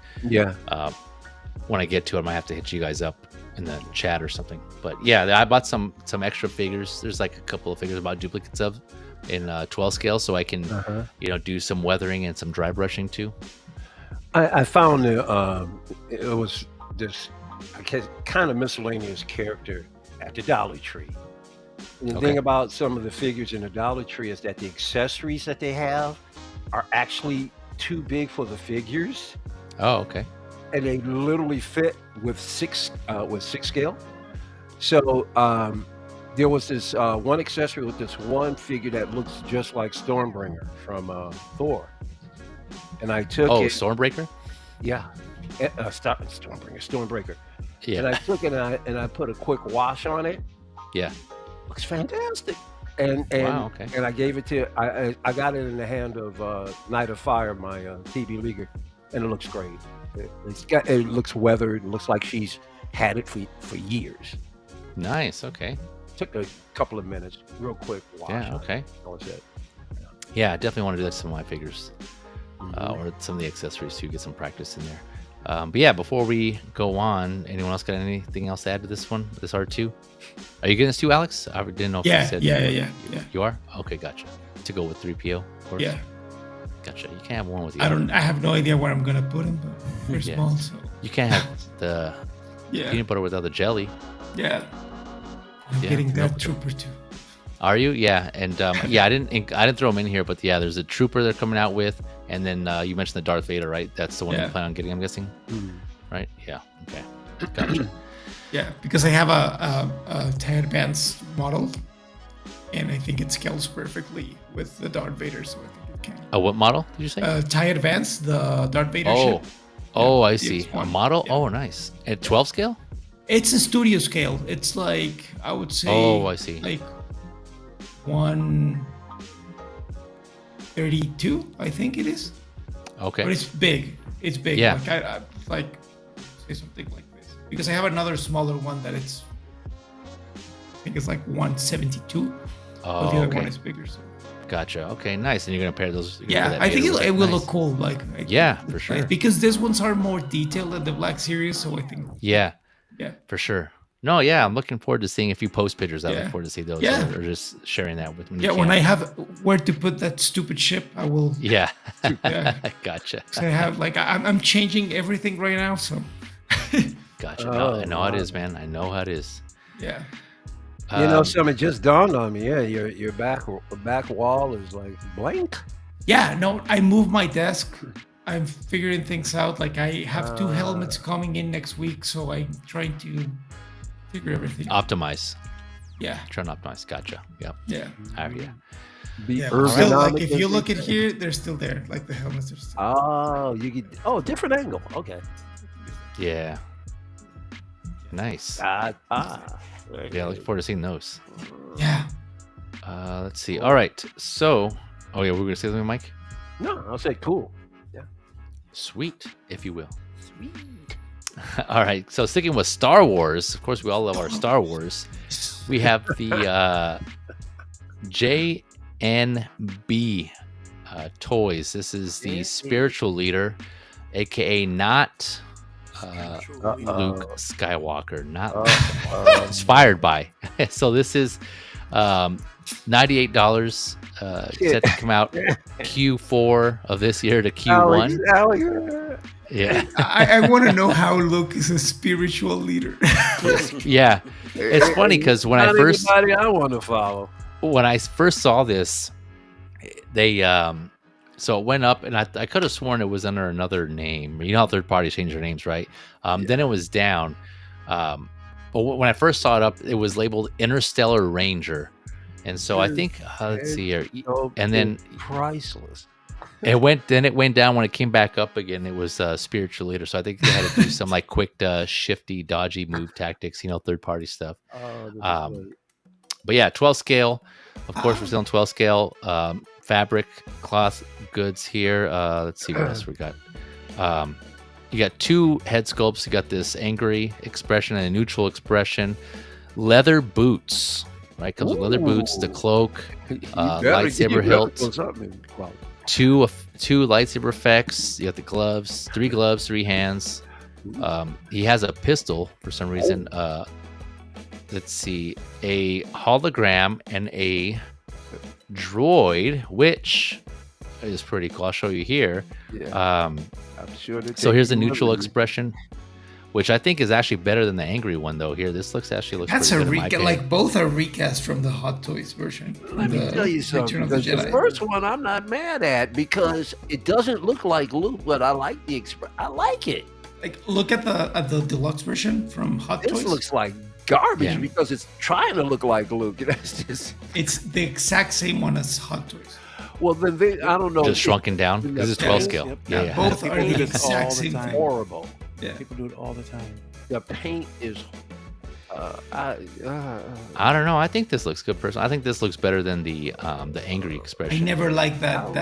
when I get to it, I might have to hit you guys up in the chat or something. But yeah, I bought some extra figures. There's like a couple of figures about duplicates of in 12 scale, so I can do some weathering and some dry brushing too. I found it was this kind of miscellaneous character at the Dollar Tree. And the thing about some of the figures in the Dollar Tree is that the accessories that they have are actually too big for the figures. Oh, okay. And they literally fit with six scale. So there was this one accessory with this one figure that looks just like Stormbringer from Thor. And I took it. Oh, Stormbreaker? Yeah. Stormbreaker. Yeah. And I took it and I put a quick wash on it. Yeah. Looks fantastic. And wow, okay. And I gave it to I got it in the hand of Knight of Fire, my TB Leaguer, and it looks great. It looks weathered. It looks like she's had it for years. Nice. Okay. Took a couple of minutes, real quick wash. Yeah. Okay. That was it. Yeah, I definitely want to do that to some of my figures, or some of the accessories to get some practice in there. But yeah, before we go on, anyone else got anything else to add to this one, this R2? Are you getting this too, Alex? I didn't know if you said. Yeah. You are? Okay, gotcha. To go with 3PO, of course. Yeah. Gotcha. You can't have one with you. I have no idea where I'm gonna put them, but they're small. So. You can't have the peanut butter without the jelly. Yeah. I'm getting that trooper too. Are you? Yeah, and I didn't throw them in here, but yeah, there's a trooper they're coming out with, and then you mentioned the Darth Vader, right? That's the one you plan on getting, I'm guessing. Right? Yeah. Okay. Gotcha. Yeah, because I have a TIE Advance model, and I think it scales perfectly with the Darth Vader, so I think it can. A what model did you say? TIE Advance, the Darth Vader ship. Oh, I see. A model? Yeah. Oh, nice. At 12 scale? It's a studio scale. It's like, I would say. Oh, I see. Like 132, I think it is. Okay. But it's big. It's big. Yeah. Like I say something like this because I have another smaller one that I think it's like 172. Oh, but the other one is bigger. So. Gotcha. Okay, nice. And you're gonna pair those. Yeah, I think it will look cool. For sure. Because these ones are more detailed than the Black Series, so I think. Yeah, for sure. No, yeah, I'm looking forward to seeing if you post pictures. I look forward to see those, or just sharing that with me. When I have where to put that stupid ship, I will. Yeah, gotcha. So I have I'm changing everything right now, so. Gotcha. No, I know how it is, man. I know how it is. Yeah. Something just dawned on me. Yeah, your back wall is like blank. Yeah, no, I moved my desk. I'm figuring things out. Like I have 2 helmets coming in next week, so I'm trying to figure everything out. Optimize. Yeah. Turn optimized. Gotcha. Yep. Yeah. All right, yeah. Yeah. Still, like if you look at here, they're still there. Like the helmets are still. Oh, you get different angle. Okay. Yeah. Nice. Yeah, looking forward to seeing those. Yeah. Let's see. All right. So, oh yeah, we're gonna say something, Mike. No, I'll say cool. Yeah. Sweet, if you will. Sweet. All right. So sticking with Star Wars, of course, we all love our Star Wars. We have the JNB toys. This is the spiritual leader, aka not Luke Skywalker, not inspired by. So this is $98 set to come out Q4 of this year to Q1. Yeah, I want to know how Luke is a spiritual leader. Yeah, it's funny because when I want to follow. When I first saw this, they so it went up, and I could have sworn it was under another name. You know how third parties change their names, right? Then it was down. But when I first saw it up, it was labeled Interstellar Ranger, and so I think let's see here, and then priceless. It went down when it came back up again. It was spiritual leader, so I think they had to do some like quick, shifty, dodgy move tactics, third party stuff. But yeah, 12 scale. Of course, we're still on 12 scale. Fabric, cloth goods here. Let's see what else we got. You got two head sculpts. You got this angry expression and a neutral expression. Leather boots. Right, comes with leather boots, the cloak, lightsaber hilt. Two lightsaber effects. You got the gloves, 3 gloves, 3 hands. He has a pistol for some reason. Let's see, a hologram and a droid, which is pretty cool. I'll show you here. I'm sure. So here's the neutral expression, which I think is actually better than the angry one, though. Here, this looks That's pretty a good. recast. Like both are recast from the Hot Toys version. Let me tell you something. Because the first one I'm not mad at because it doesn't look like Luke, but I like I like it. Like look at the deluxe version from Hot Toys. This looks like garbage because it's trying to look like Luke. It's the exact same one as Hot Toys. Well, then I don't know. Just shrunken down because it's 12 scale. Yep. Yeah. Both are the exact same thing. Horrible. Yeah. People do it all the time. The paint is. I don't know. I think this looks good, personally. I think this looks better than the angry expression. I never liked that the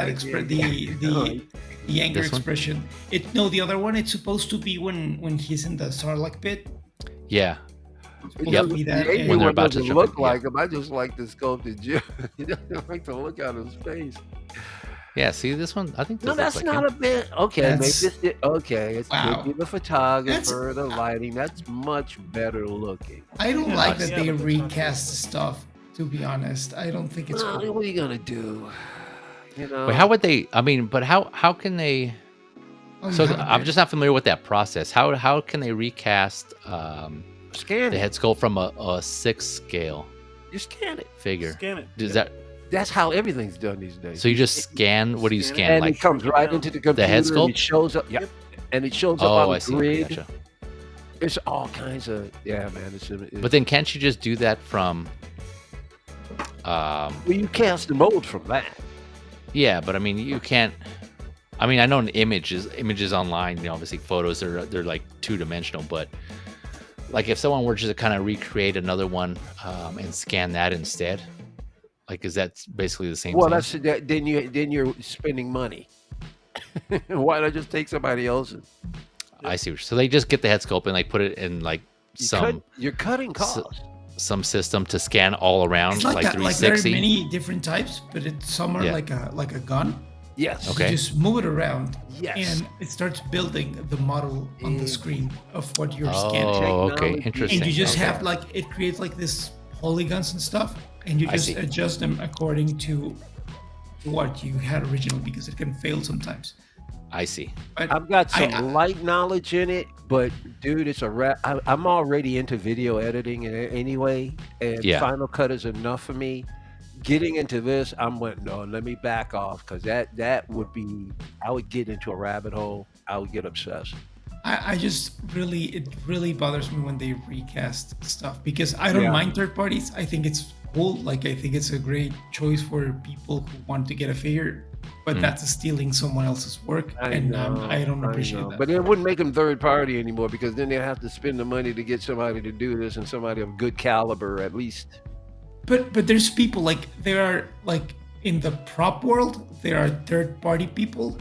angry expression. The other one. It's supposed to be when he's in the Sarlacc pit. Yeah. Yep. When they're about to look like him, I just like the sculpted Jim. I like to look at his face. Yeah, see this one? I think this that's like not him. a bit. Okay, it's wow. the photographer, the lighting. That's much better looking. I don't like that they recast stuff. To be honest, I don't think it's cool. What are you gonna do? But how would they? I mean, but how can they? I'm just not familiar with that process. How can they recast? Scan the head sculpt from a 6 scale. You scan it. Figure. Scan it. That's how everything's done these days. So you just scan. What do you scan? And like it comes right into the computer. The head sculpt. And it shows up. Yep. And it shows up on the grid. Gotcha. It's all kinds of man. But then can't you just do that from? Well, you cast the mold from that. Yeah, but I mean, you can't. I mean, I know images online. Obviously, photos they're like 2-dimensional, but. Like if someone were to kind of recreate another one and scan that instead, like is that basically the same thing? Well, then you're spending money. Why not just take somebody else's? I see. So they just get the head sculpt and like put it in like you're cutting costs. Some system to scan all around it's like 360. Like there are many different types, but some are like a gun. Yes. Okay. You just move it around. Yes. And it starts building the model on the screen of what you're scanning. Oh, okay. Interesting. And you just have it creates like this polygons and stuff, and you just adjust them according to what you had originally because it can fail sometimes. I see. But I've got some light knowledge in it, but dude, it's a wrap. I'm already into video editing anyway, and Final Cut is enough for me. Getting into this, no, let me back off because that would be, I would get into a rabbit hole. I would get obsessed. I just it really bothers me when they recast stuff, because I don't mind third parties. I think it's cool. Like, I think it's a great choice for people who want to get a figure, but that's stealing someone else's work, I don't appreciate that. But it wouldn't make them third party anymore, because then they have to spend the money to get somebody to do this, and somebody of good caliber at least. But there's people, like, there are, like, in the prop world, there are third party people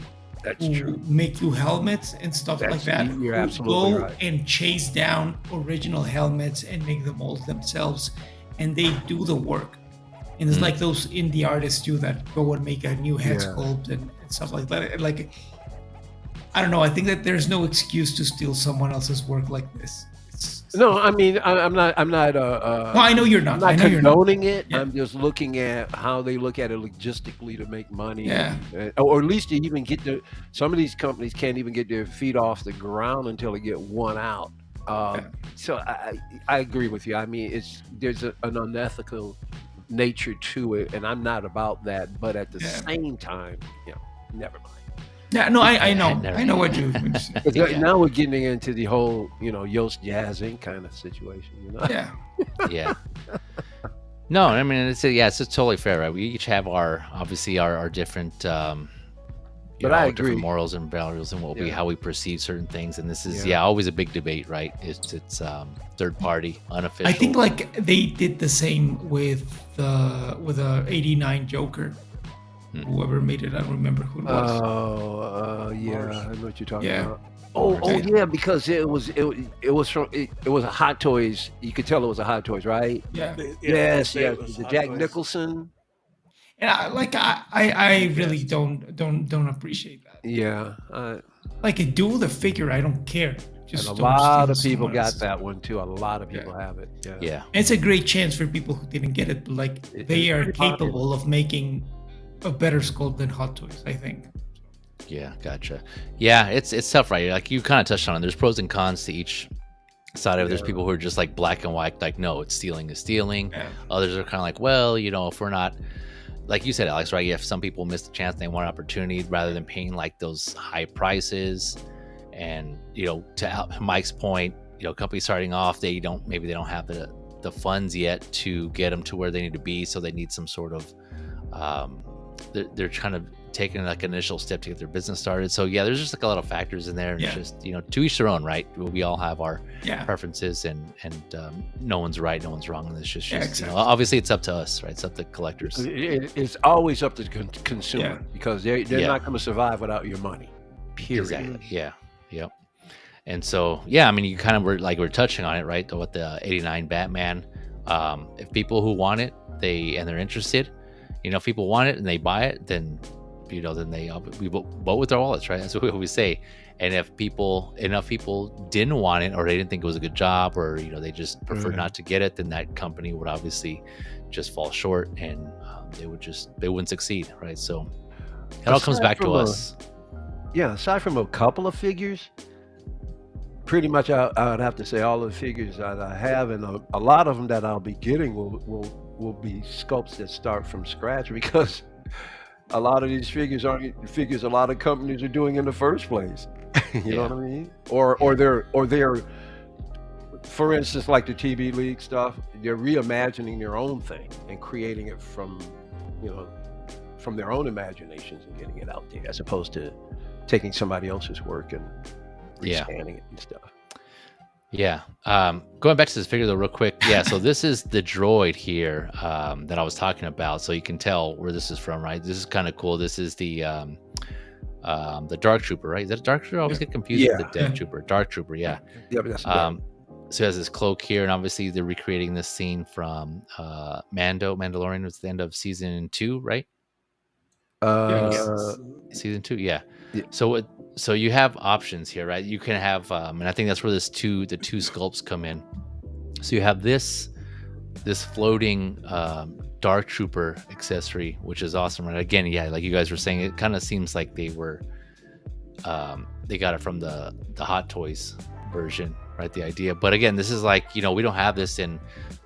who make you helmets and stuff like that. You're absolutely right. And chase down original helmets and make the molds themselves, and they do the work. And it's like those indie artists do that, go and make a new head sculpt and stuff like that. Like, I don't know. I think that there's no excuse to steal someone else's work like this. No, I mean, I'm not. No, I know you're not. I'm not condoning it. Yeah. I'm just looking at how they look at it logistically to make money. Yeah. Or at least to even get some of these companies can't even get their feet off the ground until they get one out. So I agree with you. I mean, there's an unethical nature to it, and I'm not about that. But at the same time, never mind. Yeah, no, I know what you mean. Now we're getting into the whole, Yoast Jazz Inc. kind of situation, Yeah. Yeah. No, I mean, it's totally fair, right? We each have our different, but I agree. Different morals and values and how we perceive certain things, and this is always a big debate, right? It's third party, unofficial. I think like they did the same with the '89 Joker. Whoever made it, I don't remember who it was. Oh, yeah, I know what you're talking about. Oh, yeah, because it was a Hot Toys. You could tell it was a Hot Toys, right? Yeah. Yes. The Jack Nicholson. Yeah, like I really don't appreciate that. Yeah. Like, do the figure, I don't care. Just and a lot of people got that one too. A lot of people have it. Yeah. And it's a great chance for people who didn't get it. Like, they are capable of making a better sculpt than Hot Toys, I think. Yeah, gotcha. Yeah, it's tough, right? Like, you kind of touched on it. There's pros and cons to each side of it. There's people who are just like black and white, like, no, it's stealing is stealing. Yeah. Others are kind of like, well, if we're not, like you said, Alex, right? If some people miss the chance, they want an opportunity rather than paying like those high prices. And to Mike's point, companies starting off, they don't have the funds yet to get them to where they need to be, so they need some sort of they're kind of taking like an initial step to get their business started. So there's just like a lot of factors in there, and it's just to each their own, right? We all have our preferences, and no one's right, no one's wrong, and it's just exactly. Obviously it's up to us, right? It's up to collectors. It's always up to the consumer, because they're not going to survive without your money. Period. Exactly. Yeah. Yep. And so I mean, you kind of we're touching on it, right? With the '89 Batman, if people who want it, they're interested. If people want it and they buy it, then we vote with our wallets, right? That's what we always say. And if enough people didn't want it, or they didn't think it was a good job, or they just preferred not to get it, then that company would obviously just fall short, and they wouldn't succeed, right? So it all comes back to us. Aside from a couple of figures, pretty much I would have to say all the figures that I have, and a lot of them that I'll be getting will be sculpts that start from scratch, because a lot of these figures aren't figures a lot of companies are doing in the first place. You know what I mean? Or they're, for instance, like the TV League stuff, they're reimagining their own thing and creating it from their own imaginations and getting it out there, as opposed to taking somebody else's work and rescanning it and stuff. Yeah. Going back to this figure though, real quick. Yeah. So this is the droid here that I was talking about. So you can tell where this is from, right? This is kind of cool. This is the Dark Trooper, right? Is that a Dark Trooper? I always get confused with the Death Trooper. Dark Trooper, yeah. Yeah, but that's so it has this cloak here, and obviously they're recreating this scene from Mandalorian. Was the end of season 2, right? Season 2, yeah. So you have options here, right? You can have, and I think that's where the two sculpts come in. So you have this floating Dark Trooper accessory, which is awesome. And again, like you guys were saying, it kind of seems like they got it from the Hot Toys version, right? The idea. But again, this is like, we don't have this in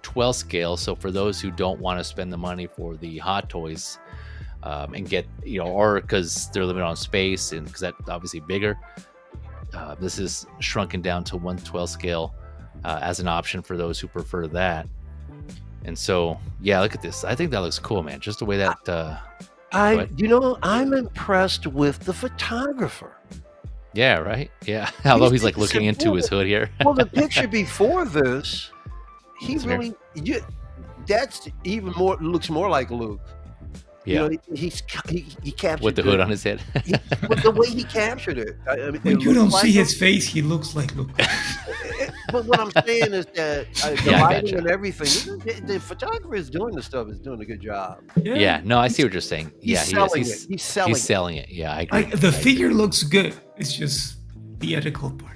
12 scale. So for those who don't want to spend the money for the Hot Toys, and get, or because they're limited on space, and because that's obviously bigger, this is shrunken down to 1/12 scale as an option for those who prefer that. And so, yeah, look at this. I think that looks cool, man. Just the way that. I'm impressed with the photographer. Yeah, right. Yeah, although he's like looking into his hood here. Well, the picture before this, that's even more, looks more like Luke. Yeah, he captured with the hood on his head. With the way he captured it. I mean, when you don't see his face, he looks like Luke. But what I'm saying is that the lighting and everything, the photographer is doing doing a good job. Yeah, no, I see what you're saying. He's selling it. Yeah, I agree. The figure looks good. It's just the ethical part.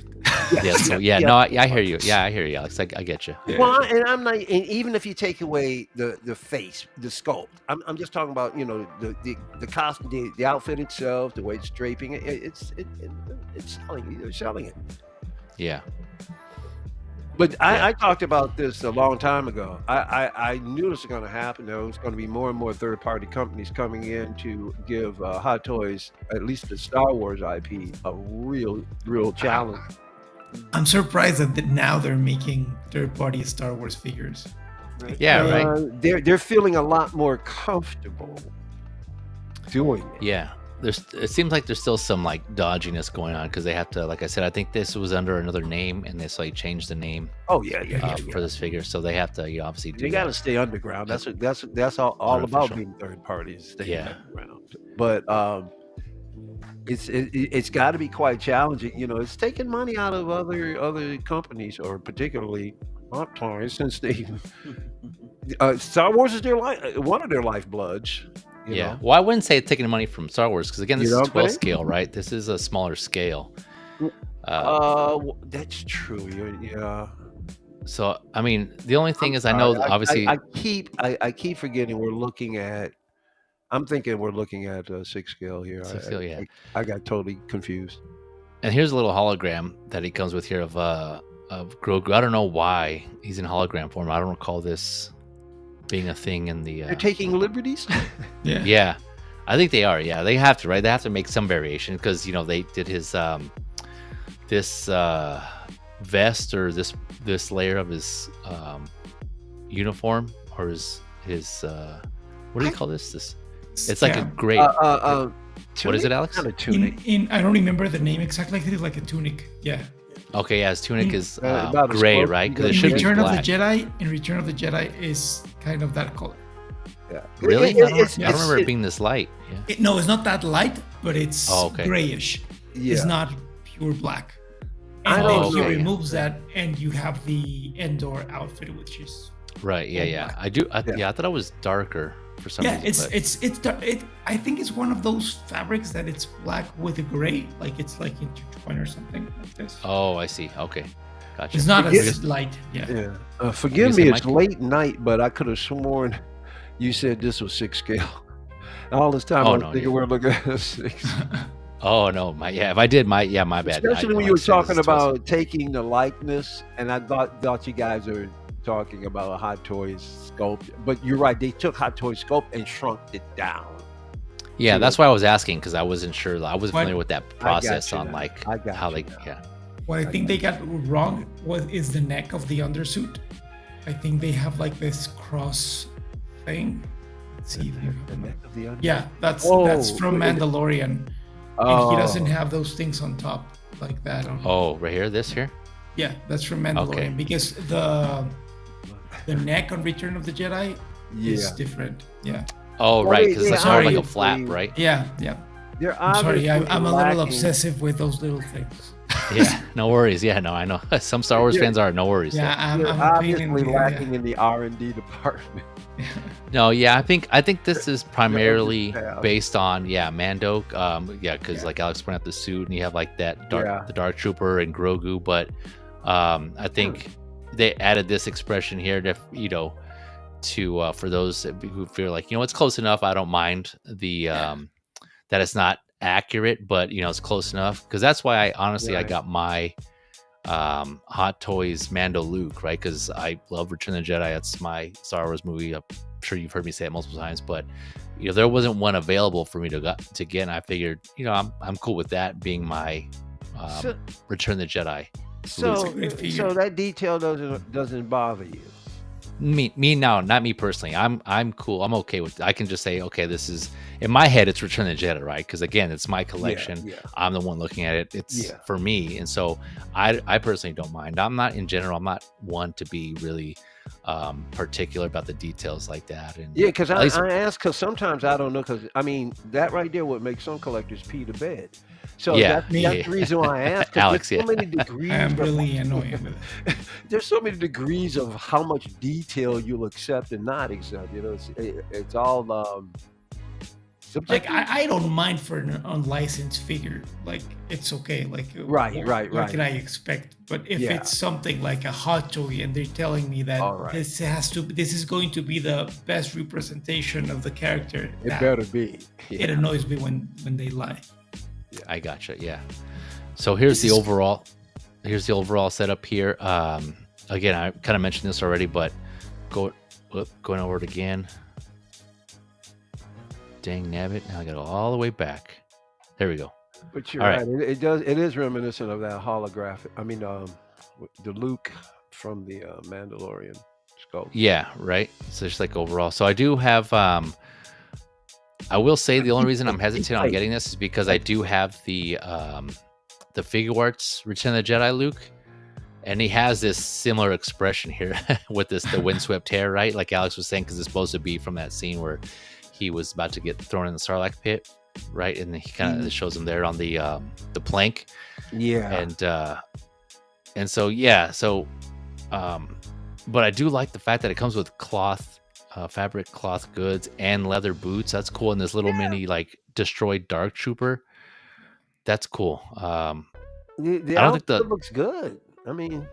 No, I hear you. Yeah, I hear you, Alex. I get you. Well, and I'm not. And even if you take away the face, the sculpt, I'm just talking about the costume, the outfit itself, the way it's draping. It's selling. They're selling it. Yeah. But I talked about this a long time ago. I knew this was going to happen. There was going to be more and more third-party companies coming in to give Hot Toys, at least the Star Wars IP, a real challenge. I'm surprised that now they're making third-party Star Wars figures. Right? Yeah, right. They're feeling a lot more comfortable doing it. Yeah. It seems like there's still some like dodginess going on because they have to, like I said, I think this was under another name and they like changed the name. Oh yeah, for this figure, so they have to obviously do. They got to stay underground. That's all about being third parties. Underground. But it's got to be quite challenging. It's taking money out of other companies, or particularly Hot Toys, since they Star Wars is one of their lifebloods. You know? Well, I wouldn't say it's taking money from Star Wars because again, this is 12 scale, right? This is a smaller scale. That's true. Yeah. So I mean, the only thing is, I know obviously I keep forgetting we're looking at. I'm thinking we're looking at 6 scale here. 6 scale, yeah. I got totally confused. And here's a little hologram that he comes with here of Grogu. I don't know why he's in hologram form. I don't recall this being a thing in the. They're taking liberties. Yeah, I think they are. Yeah, they have to, right? They have to make some variation because they did his this vest or this layer of his uniform or his what do you call this? It's like a gray. What is it, Alex? Not a tunic. I don't remember the name exactly. I think it's like a tunic. Yeah. Okay, yeah, his tunic is gray, right? Because it should be black. In Return of the Jedi is kind of that color. Yeah. Really? I don't remember it being this light. Yeah. No, it's not that light, but it's grayish. Yeah. It's not pure black. And then he removes that, and you have the Endor outfit, which is right. Yeah. I do. I thought it was darker for some reason. Yeah, I think it's one of those fabrics that it's black with a gray, like it's like intertwined or something like this. Oh, I see. Okay, gotcha. It's not as light. Yeah. Forgive me, it's late night, but I could have sworn you said this was 6 scale. All this time I was thinking we're looking at 6. Oh no, if I did, my bad. Especially when you were talking about taking the likeness, and I thought you guys are talking about a Hot Toys sculpt, but you're right. They took Hot Toys sculpt and shrunk it down. Yeah, that's why I was asking because I wasn't sure. I wasn't familiar with that process on how they. Yeah. What I think they got wrong is the neck of the undersuit. I think they have like this cross thing. Let's see if you have the neck of the undersuit. Yeah, that's from Mandalorian. And he doesn't have those things on top like that. Right here, this here. Yeah, that's from Mandalorian because the neck on Return of the Jedi is different. Yeah. Oh, right, because it's sort of like a flap, right? Yeah. I'm sorry, I'm a little obsessive with those little things. Yeah, no worries. Yeah, no, I know. Some Star Wars fans are. No worries. Yeah, I'm obviously lacking in the R&D department. No, yeah, I think this is primarily based on Mando, because like Alex pointed out the suit, and you have like that the Dark Trooper and Grogu, but I think they added this expression here to for those who feel like it's close enough. I don't mind the that it's not accurate, but it's close enough because that's why I got my Hot Toys Mando Luke, right? Because I love Return of the Jedi. That's my Star Wars movie. I'm sure you've heard me say it multiple times, but there wasn't one available for me to get, and I figured I'm cool with that being my Return of the Jedi. So that detail doesn't bother you. Me no, not me personally. I'm cool. I'm okay with it. I can just say, okay, this is in my head. It's Return of the Jedi, right? Because again, it's my collection. Yeah. I'm the one looking at it. It's for me, and so I personally don't mind. I'm not in general. I'm not one to be really particular about the details like that. And because I ask because sometimes I don't know because I mean that right there would make some collectors pee the bed. So that's the reason why I asked. Alex, there's so many degrees. I'm really annoyed with it. There's so many degrees of how much detail you'll accept and not accept. You know, it's all subjective. Like I don't mind for an unlicensed figure. Like it's okay. Like right. What can I expect? But if it's something like a hot toy and they're telling me that this is going to be the best representation of the character, it better be. It annoys me when they lie. Yeah. I gotcha. Yeah. So here's the overall setup here. Again, I kind of mentioned this already, but going over it again. Dang nabbit. Now I got to go all the way back. There we go. But you're right. It is reminiscent of that holographic. I mean, the Luke from the Mandalorian sculpt. Yeah. Right. So just like overall. So I do have. I will say the only reason I'm hesitant on getting this is because I do have the Figuarts Return of the Jedi Luke, and he has this similar expression here with the windswept hair, right? Like Alex was saying, because it's supposed to be from that scene where he was about to get thrown in the Sarlacc pit, right? And he kind of shows him there on the plank. Yeah. And so but I do like the fact that it comes with fabric cloth goods and leather boots. That's cool. And this little mini like destroyed Dark Trooper. That's cool. The outfit looks good. I mean,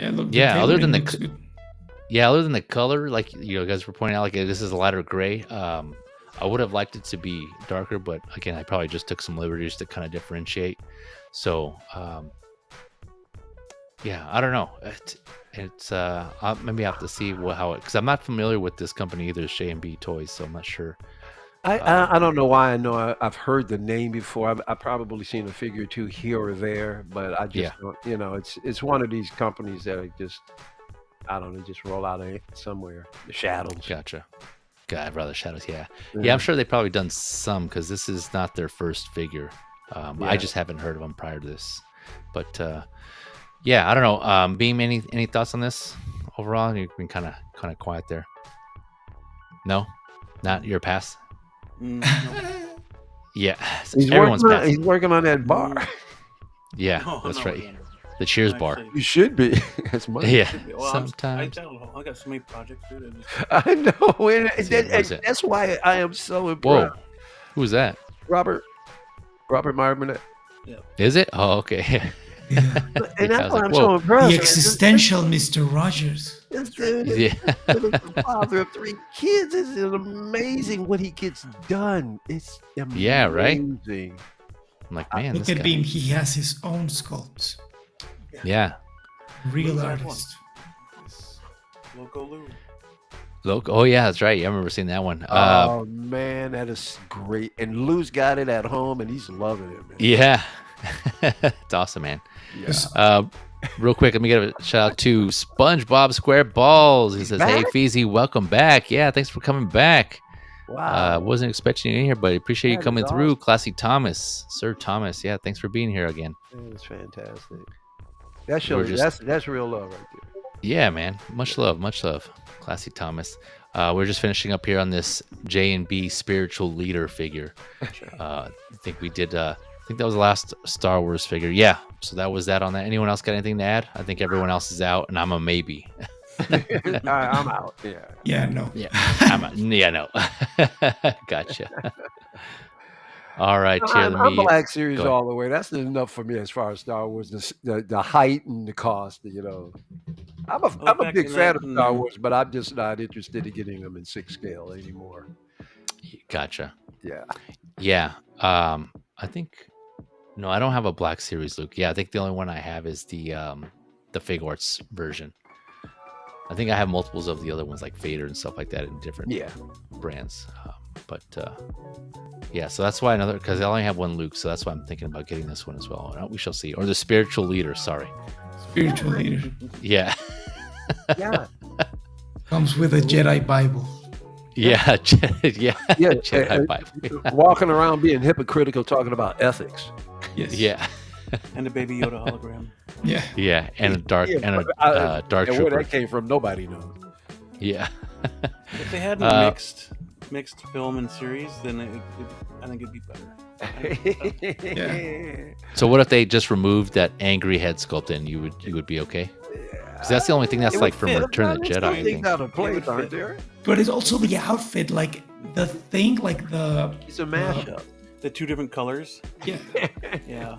other than the color, like you guys were pointing out, like this is a lighter gray. I would have liked it to be darker, but again, I probably just took some liberties to kind of differentiate. So, I don't know. It's I'll maybe have to see because I'm not familiar with this company either, HMTOYS, so I'm not sure. I don't know why. I know I've heard the name before. I've probably seen a figure or two here or there, but I just don't, it's one of these companies that I don't know, just roll out of somewhere. The shadows. Gotcha. God, I'd rather shadows. Yeah, I'm sure they've probably done some because this is not their first figure. I just haven't heard of them prior to this, but. I don't know. Beam, any thoughts on this overall? You've been kind of quiet there. No, not your pass. No. Yeah, he's working on that bar. Yeah, that's right. The Cheers bar. You should be. That's money. Yeah. Well, sometimes I got so many projects, dude. I know, and that's why I am so impressed. Whoa, who's that? Robert Martinet. Yeah. Is it? Oh, okay. And that's why I'm so impressed. The existential Mr. Rogers. This dude is the father of 3 kids. It's amazing what he gets done. It's amazing. Yeah, right? I'm like, man, look at him. He has his own sculpts. Yeah. Real artist. Loco. Oh, yeah, that's right. I remember seeing that one. Oh, man, that is great. And Lou's got it at home, and he's loving it, man. Yeah. It's awesome, man. Yeah. Real quick, let me give a shout out to SpongeBob SquareBalls. He says, "Hey, Feezy, welcome back. Yeah, thanks for coming back. Wow. Wasn't expecting you in here, but I appreciate you coming through. Classy Thomas, Sir Thomas. Yeah, thanks for being here again. That's fantastic. That shows that's real love right there. Yeah, man. Much love. Classy Thomas. We're just finishing up here on this J&B spiritual leader figure. I think we did. I think that was the last Star Wars figure. Yeah. So that was that on that. Anyone else got anything to add? I think everyone else is out, and I'm a maybe. I'm out. Yeah. Yeah. No. Yeah. I'm out. Yeah. No. Gotcha. All right. I'm Black Series all the way. That's enough for me as far as Star Wars. The height and the cost. I'm a big fan of Star Wars, but I'm just not interested in getting them in 6 scale anymore. Gotcha. Yeah. Yeah. I think. No, I don't have a Black Series Luke. Yeah, I think the only one I have is the Figuarts version. I think I have multiples of the other ones like Vader and stuff like that in different brands. But yeah, so that's why because I only have one Luke, so that's why I'm thinking about getting this one as well. We shall see. Or the spiritual leader. Sorry. Spiritual leader. Yeah. Yeah. Comes with a Jedi Bible. Yeah. Jedi Bible. Walking around being hypocritical, talking about ethics. Yes. Yeah. And a Baby Yoda hologram. Yeah. Yeah, and a dark Yeah, and but a dark and trooper. where that came from, nobody knows. Yeah. If they had a mixed film and series, then I think it'd be better. Yeah. So what if they just removed that angry head sculpt and you would be okay? Because that's the only thing that's like from Return of the Jedi, I think. Out of place, aren't there? But it's also the outfit, like the thing, like the. It's a mashup. The two different colors. Yeah. Yeah.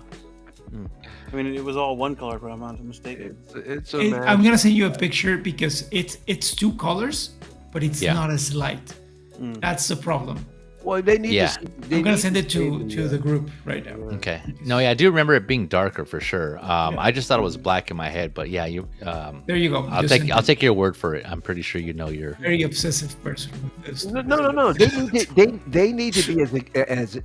I mean, it was all one color, but I'm not mistaken. It's a I'm gonna send you a picture because it's two colors, but it's not as light. That's the problem. Well, they need Yeah. to. I'm gonna send it to the group right now. Okay. No, yeah, I do remember it being darker for sure. I just thought it was black in my head, but yeah, you. There you go. I'll take your word for it. I'm pretty sure you know you're very obsessive person with this. No. They need to be as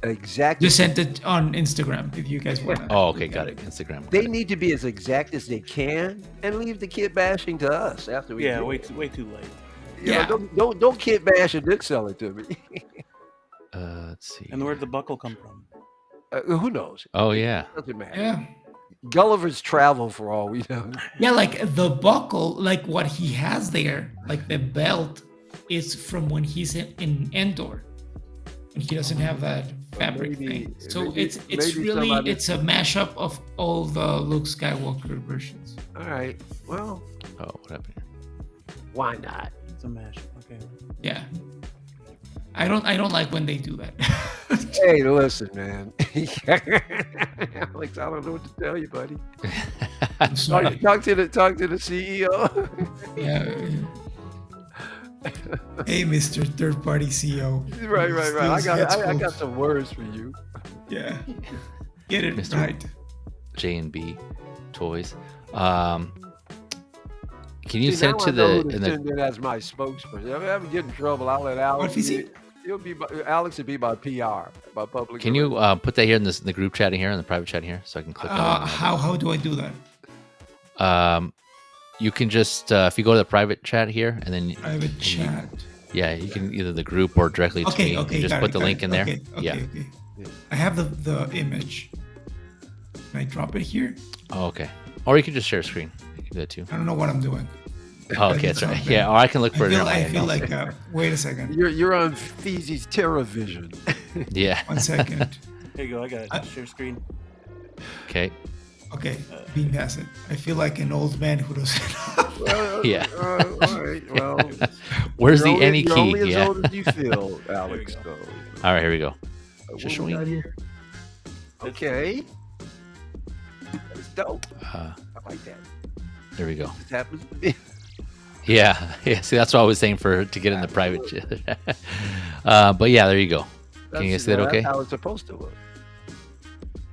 exact. Just send it on Instagram if you guys want. Oh, okay, got it. Instagram. They need to be as exact as they can and leave the kid bashing to us after we. Yeah, do way it. too late. You know, don't kid bash and then sell it to me. Let's see. And where'd the buckle come from? Who knows? Oh yeah. Doesn't matter. Yeah. Gulliver's Travel for all we know. Yeah, like the buckle, like what he has there, like the belt, is from when he's in Endor, and he doesn't have that fabric thing. So it's a mashup of all the Luke Skywalker versions. All right. Well. Oh, what happened here? Why not? It's a mashup. Okay. Yeah. I don't like when they do that. Hey, listen, man. Alex, I don't know what to tell you, buddy. I'm sorry. Talk to the CEO. Yeah. Hey, Mr. Third Party CEO. Right. I got some words for you. Yeah. Get it Mr. right. J&B Toys. Can you send it to the as my spokesperson? If I ever get in trouble, I'll let Alex. Alex would be my PR, my public. Can you put that here in the group chat here, in the private chat here, so I can click on it? How do I do that? You can just if you go to the private chat here and then private chat. You can either the group or directly to me. Okay, you just put the link in there. Okay. I have the image. Can I drop it here? Oh, okay. Or you can just share screen. You can do that too. I don't know what I'm doing. Oh, okay, that's right. Yeah, or I can look for it. I feel like wait a second. You're on Feezy's TerraVision. Yeah. 1 second. There you go. I got it. Share screen. Okay. Okay, being passive. I feel like an old man who doesn't. Yeah. All right. Well, where's the any you're key? only as old as you feel, Alex. So. All right, here we go. What we got here? Okay. That's dope. I like that. There we go. This happens to me. Yeah. See, that's what I was saying to get in the private chat. But yeah, there you go. Can you see that? Okay. That's how it's supposed to look.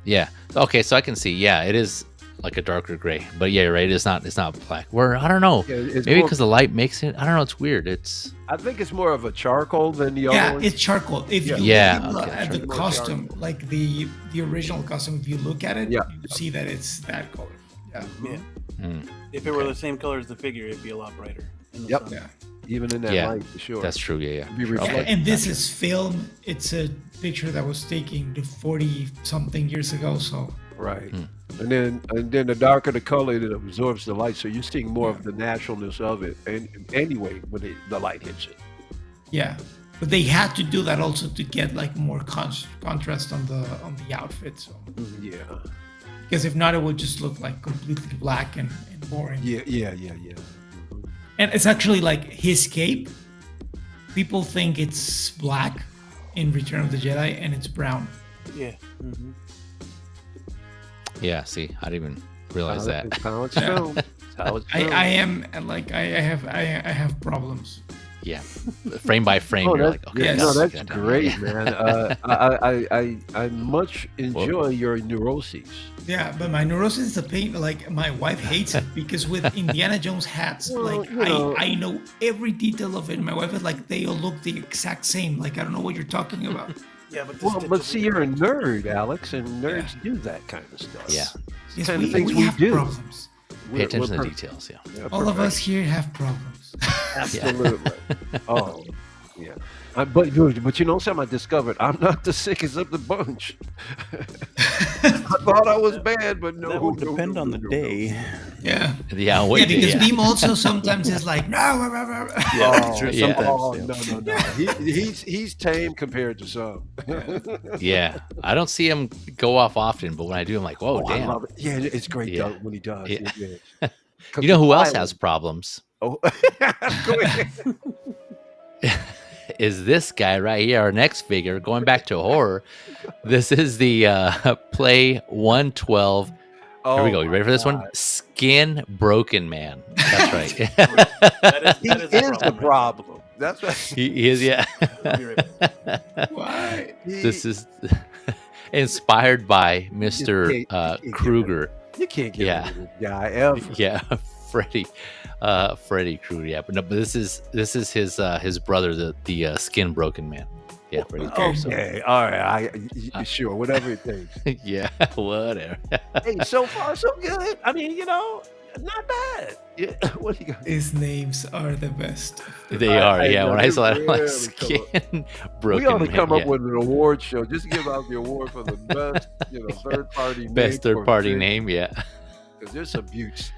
Yeah. Okay, so I can see. Yeah, it is like a darker gray. But yeah, you're right. It's not black. I don't know. Yeah, maybe because the light makes it. I don't know. It's weird. I think it's more of a charcoal than the other ones. Yeah, it's charcoal. If you look at the costume, like the original costume, if you look at it, you see that it's that color. Yeah. If it were the same color as the figure, it'd be a lot brighter. Yep. Yeah. Even in that light, for sure. That's true. Yeah. And this is film. It's a picture that was taken 40-something years ago. So. Right. And then the darker the color, it absorbs the light, so you're seeing more of the naturalness of it. And anyway, when the light hits it. Yeah, but they had to do that also to get like more contrast on the outfit. So. Yeah. Because if not, it would just look like completely black and boring. Yeah. And it's actually like his cape. People think it's black in Return of the Jedi, and it's brown. Yeah. Mm-hmm. Yeah. See, I didn't even realize that. That's how it's filmed. I am like I have problems Yeah, frame by frame. You're like, okay, no, that's goddamn, great, man. I much enjoy your neuroses. Yeah, but my neurosis is a pain. Like my wife hates it because with Indiana Jones hats, Well, like you know. I know every detail of it. My wife is like, they all look the exact same. Like I don't know what you're talking about. Yeah, but But see, you're a nerd, Alex, and nerds do that kind of stuff. Yeah. Yes, kind of we things we have do. problems. Pay attention to the details. Yeah. All of us here have problems. Absolutely. Oh, yeah. But you know something I discovered? I'm not the sickest of the bunch. I thought I was bad, but no. That will depend on the day. Yeah. Yeah. Wait, Because Beam also sometimes is like, no. Yeah, true. yeah. Sometimes. Oh, no. He's tame compared to some. Yeah. I don't see him go off often, but when I do, I'm like, whoa, I damn. love it. Yeah, it's great Yeah. when he does. Yeah. Yeah. You know who else has problems? Oh, go ahead. Is this guy right here, our next figure, going back to horror. This is the Play 112. Here we go. You ready for this one? Skin Broken Man. That's right. That is the problem. That's right. He is, yeah. I'll be right back. Why? This is inspired by Mr. Krueger. You can't get rid of this guy ever. Yeah, Freddy Krueger. Yeah, but this is his brother, the Skin Broken Man. Yeah, Freddy Krueger. Okay, all right. Sure, whatever it takes. Yeah, whatever. Hey, so far so good. I mean, not bad. Yeah, what do you got? These names are the best. They are. Yeah, know, when I saw that, I'm like, really Skin Broken We ought to Man. come up yeah. with an award show just to give out the award for the best, third party name. Best third party name. Yeah. Because there's some buttes.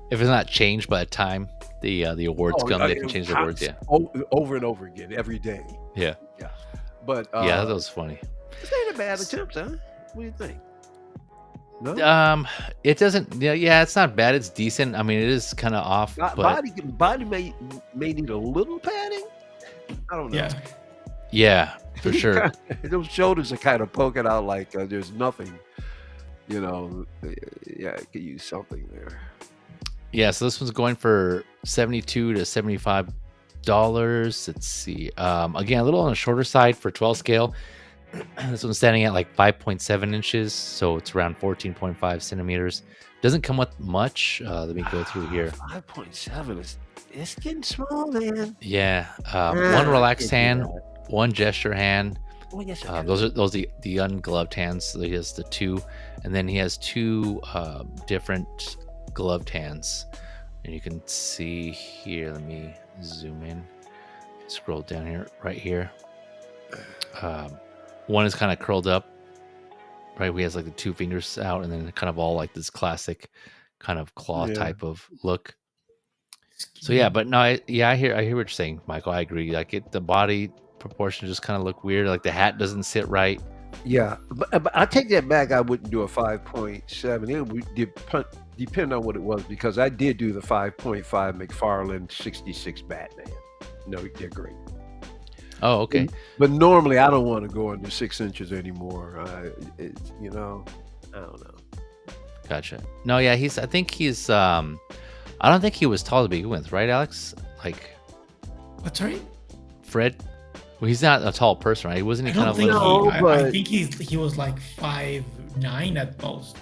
If it's not changed by the time the awards come, they can change the words. Yeah. Over and over again every day. Yeah. Yeah. But Yeah, that was funny. this ain't a bad attempt, huh? What do you think? No. It doesn't. Yeah, it's not bad. It's decent. I mean, it is kind of off, but Body may need a little padding. I don't know. yeah, for sure. Those shoulders are kind of poking out like there's nothing. Yeah, I could use something there. Yeah, so this one's going for $72 to $75. Let's see. Again, a little on the shorter side for 12 scale. This one's standing at like 5.7 inches, so it's around 14.5 centimeters. Doesn't come with much. Let me go through here. 5.7 it's getting small, man. Yeah, one relaxed hand, one gesture hand. Oh, yes, Those are the ungloved hands. So he has the two, and then he has two different gloved hands. And you can see here. Let me zoom in. Scroll down here, right here. One is kind of curled up, right? He has like the two fingers out, and then kind of all like this classic kind of claw type of look. So yeah, but no, I hear what you're saying, Michael. I agree. Like the body proportions just kind of look weird. Like the hat doesn't sit right. Yeah, but I take that back. I wouldn't do a 5.7. It would depend on what it was, because I did do the 5.5 McFarlane 66 Batman. No, they're great. Oh, okay. But normally I don't want to go under 6 inches anymore. I don't know. Gotcha. No, yeah, I think he's I don't think he was tall to begin with, right, Alex? Like, what's right? Fred? Well, he's not a tall person, right? Wasn't he kind of I think he was like 5'9" at most.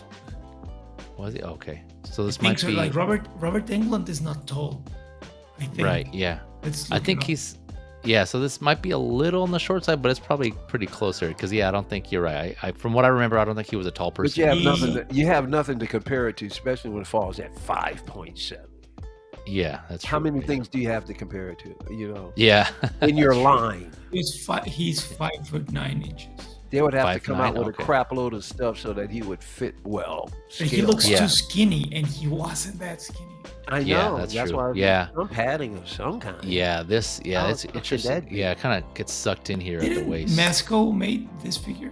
Was he? Okay. So this I might think be like Robert Englund is not tall. I think. Right, yeah. I think he's. Yeah, so this might be a little on the short side, but it's probably pretty closer. Because I don't think you're right. I from what I remember, I don't think he was a tall person. But you have nothing to compare it to, especially when it falls at 5.7. Yeah, that's true. How many things do you have to compare it to? Yeah. In your line. He's 5'9" inches. They would have to come 5'9", out with okay. a crap load of stuff so that he would fit well. But he looks too skinny, and he wasn't that skinny. I know. Yeah, that's true. Why some padding of some kind. Yeah, it's interesting. Yeah, it kind of gets sucked in here at the waist. Masco made this figure.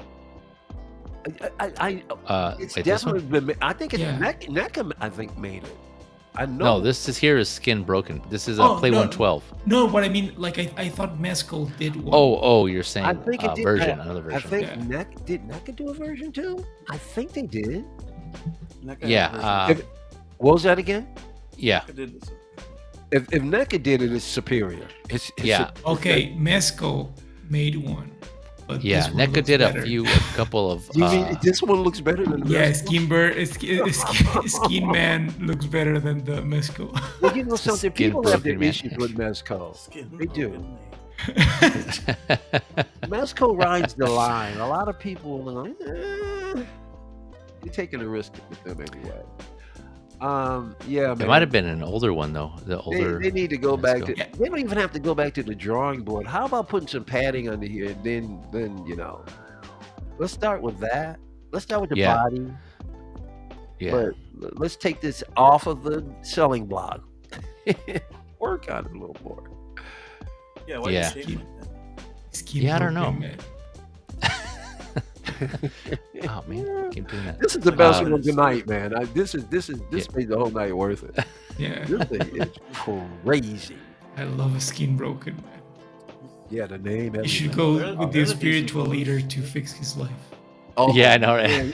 It's definitely been. I think it's NECA. I think made it. I know. No, this is Skin Broken. This is a Play 112. No, but I mean, like I thought Masco did one. Oh, you're saying I think it did, another version. I think did NECA do a version too? I think they did. Yeah. What was that again? Yeah. If NECA did it, it's superior. It's okay, Mezco made one. But yeah, NECA did a couple of. You mean this one looks better than the Mezco? Skin Man looks better than the Mezco. Well, you know something? People have their issues with Mezco. They do. Mezco rides the line. A lot of people are like, you're taking a risk with them anyway. Yeah, man. It might have been an older one though. The older. They need to go back to. They don't even have to go back to the drawing board. How about putting some padding under here, and then let's start with that. Let's start with the body. Yeah. But let's take this off of the selling block. Work on it a little more. Yeah. Why are you I don't know. Oh man, keep doing that. This is the best one of the night, man. This made the whole night worth it. Yeah, this thing is crazy. I love a skin broken man. Yeah, the name. You should go with the spiritual leader to fix his life. Oh yeah, I know, right?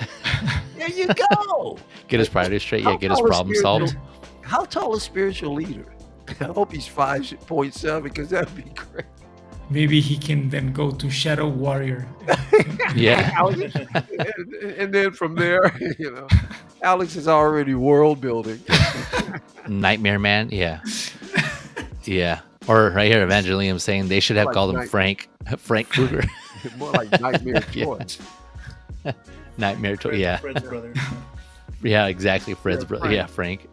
There you go. Get his priorities straight. Yeah, get his problem solved. How tall is spiritual leader? I hope he's 5.7 because that would be great. Maybe he can then go to Shadow Warrior. Yeah. And then from there, Alex is already world building. Nightmare Man, yeah. Yeah. Or right here, Evangelium saying they should have called him Frank Krueger. More like Nightmare Toys. Nightmare Toys, yeah. Fred's brother. Yeah, exactly. Fred's brother. Yeah, Frank.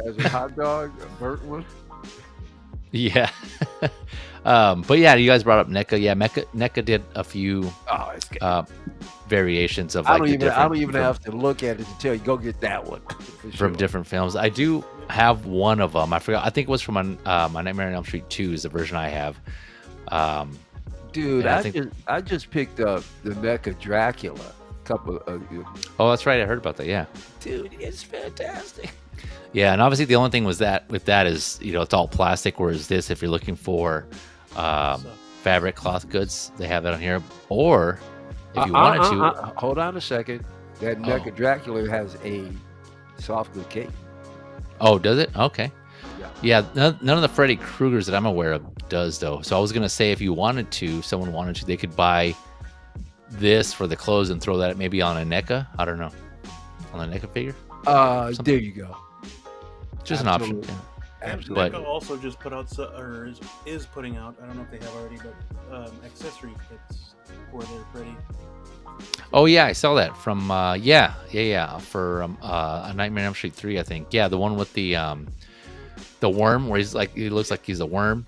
As a hot dog, a burnt one. Yeah. But yeah, you guys brought up NECA. Yeah, NECA did a few variations of like I don't even have to look at it to tell you go get that one from different films. I do have one of them. I forgot. I think it was from my Nightmare on Elm Street 2 is the version I have. Dude, I just picked up the NECA Dracula a couple of. Oh, that's right. I heard about that. Yeah. Dude, it's fantastic. Yeah, and obviously the only thing with that is it's all plastic. Whereas this, if you're looking for fabric cloth goods, they have it on here. Or if you wanted to, hold on a second. That NECA Dracula has a soft good cape. Oh, does it? Okay. Yeah. None of the Freddy Kruegers that I'm aware of does though. So I was gonna say if someone wanted to, they could buy this for the clothes and throw that maybe on a NECA. I don't know, on a NECA figure. There you go. Just absolutely. An option. Yeah. Absolutely. NECA also just put out, or is putting out, I don't know if they have already, but accessory kits for their Freddy. Oh yeah, I saw that from for a Nightmare on Elm Street 3, I think. Yeah, the one with the worm where he looks like he's a worm,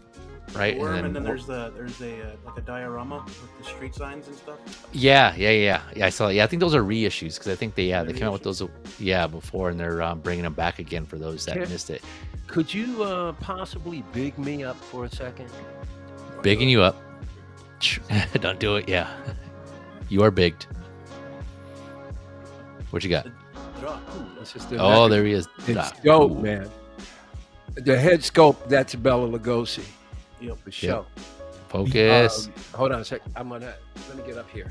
right? And then there's a like a diorama with the street signs and stuff. Yeah, I saw it. Yeah, I think those are reissues because I think they came out with those before, and they're bringing them back again for those that missed it. Could you possibly big me up for a second? Bigging you up. Don't do it. Yeah, you are bigged. What you got? There he is. It's dope, man. The head sculpt, that's Bela Lugosi. Yep. For sure. Focus. Hold on a sec. Let me get up here.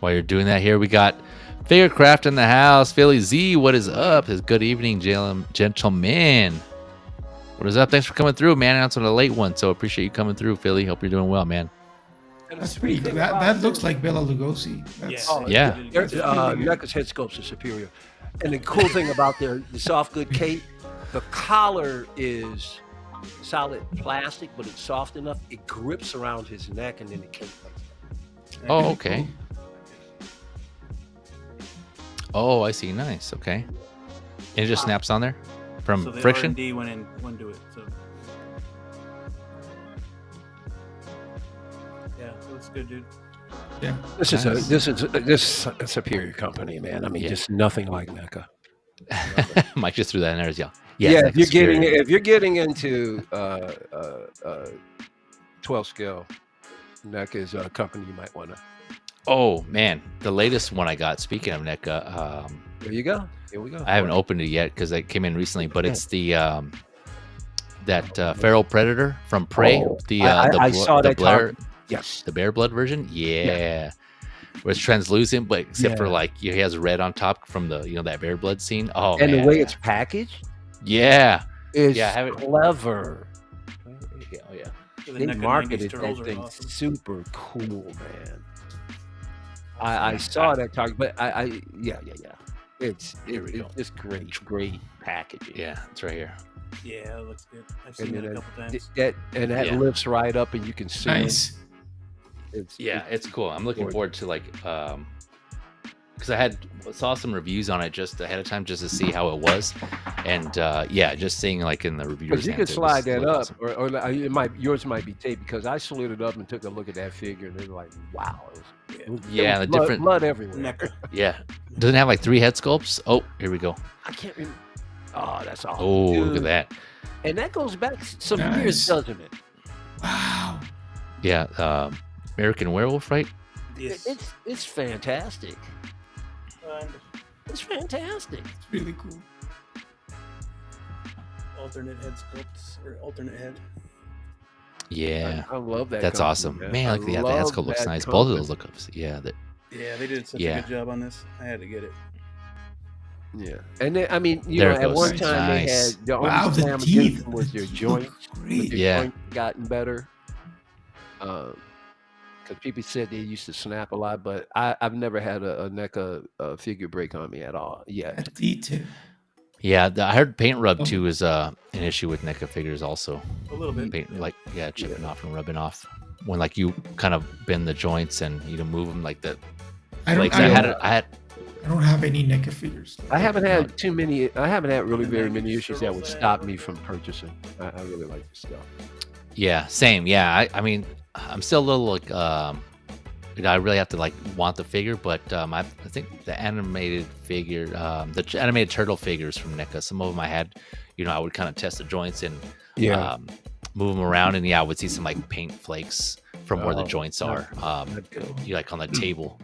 While you're doing that here, we got Figuarts in the house. Philly Z, what is up? Good evening, gentlemen. What is up? Thanks for coming through, man. That's on a late one, so appreciate you coming through, Philly. Hope you're doing well, man. That's pretty good. That looks like Bela Lugosi. NECA's head sculpts are superior. And the cool thing about the soft good cape, the collar is solid plastic, but it's soft enough. It grips around his neck, and then the cape like that. Oh, okay. Oh, I see. Nice. Okay. And it just snaps on there from so the friction? R&D went into it. So yeah, it looks good, dude. Yeah. This is a superior company, man. I mean, just nothing like NECA. Mike just threw that in there as well. Yeah, if you're getting into 12 scale, NECA is a company you might want to. Oh man, the latest one I got. Speaking of NECA, there you go. Here we go. I haven't opened it yet because it came in recently, but it's the that feral predator from Prey. I saw that Blair. Yes, the bear blood version. Yeah. Where it's translucent, but except for like he has red on top from the that bear blood scene. Oh, and man. the way it's packaged. Yeah, is clever. Yeah, oh yeah. They marketed that thing super cool, man. I saw that target, but yeah. It's just great packaging. Yeah, it's right here. Yeah, it looks good. I've seen it a couple times. That lifts right up, and you can see nice. It's cool. I'm looking forward to like because I saw some reviews on it just ahead of time just to see how it was, and just seeing like in the reviews. Because you could slide that up, awesome. or yours might be taped, because I slid it up and took a look at that figure, and it was like, wow. It was the different blood everywhere. Yeah, doesn't it have like 3 head sculpts? Oh, here we go. I can't remember. Oh, that's awesome. Oh, dude. Look at that. And that goes back some years, doesn't it? Wow. Yeah, American Werewolf, right? Yes. It's fantastic. It's fantastic. It's really cool. Alternate head sculpts or alternate head. Yeah, I love that. That's awesome, man. The head sculpt looks nice. Both of those looks. Yeah, they did such a good job on this. I had to get it. Yeah, and then, I mean, at one time they had the only time against them was their joint. Joint gotten better. Because people said they used to snap a lot, but I've never had a NECA figure break on me at all. Yeah, detail. Yeah, I heard paint rub too is an issue with NECA figures also. A little bit. Paint, chipping off and rubbing off when like you kind of bend the joints and you move them like that. I don't have any NECA figures. I haven't had too many. I haven't had really very many issues that would stop me from purchasing. I really like this stuff. Yeah, same. Yeah, I mean, I'm still a little like I really have to like want the figure, but I think the animated figure, the animated turtle figures from NECA, some of them I had, I would kind of test the joints and move them around, and I would see some like paint flakes from where the joints are, like on the table.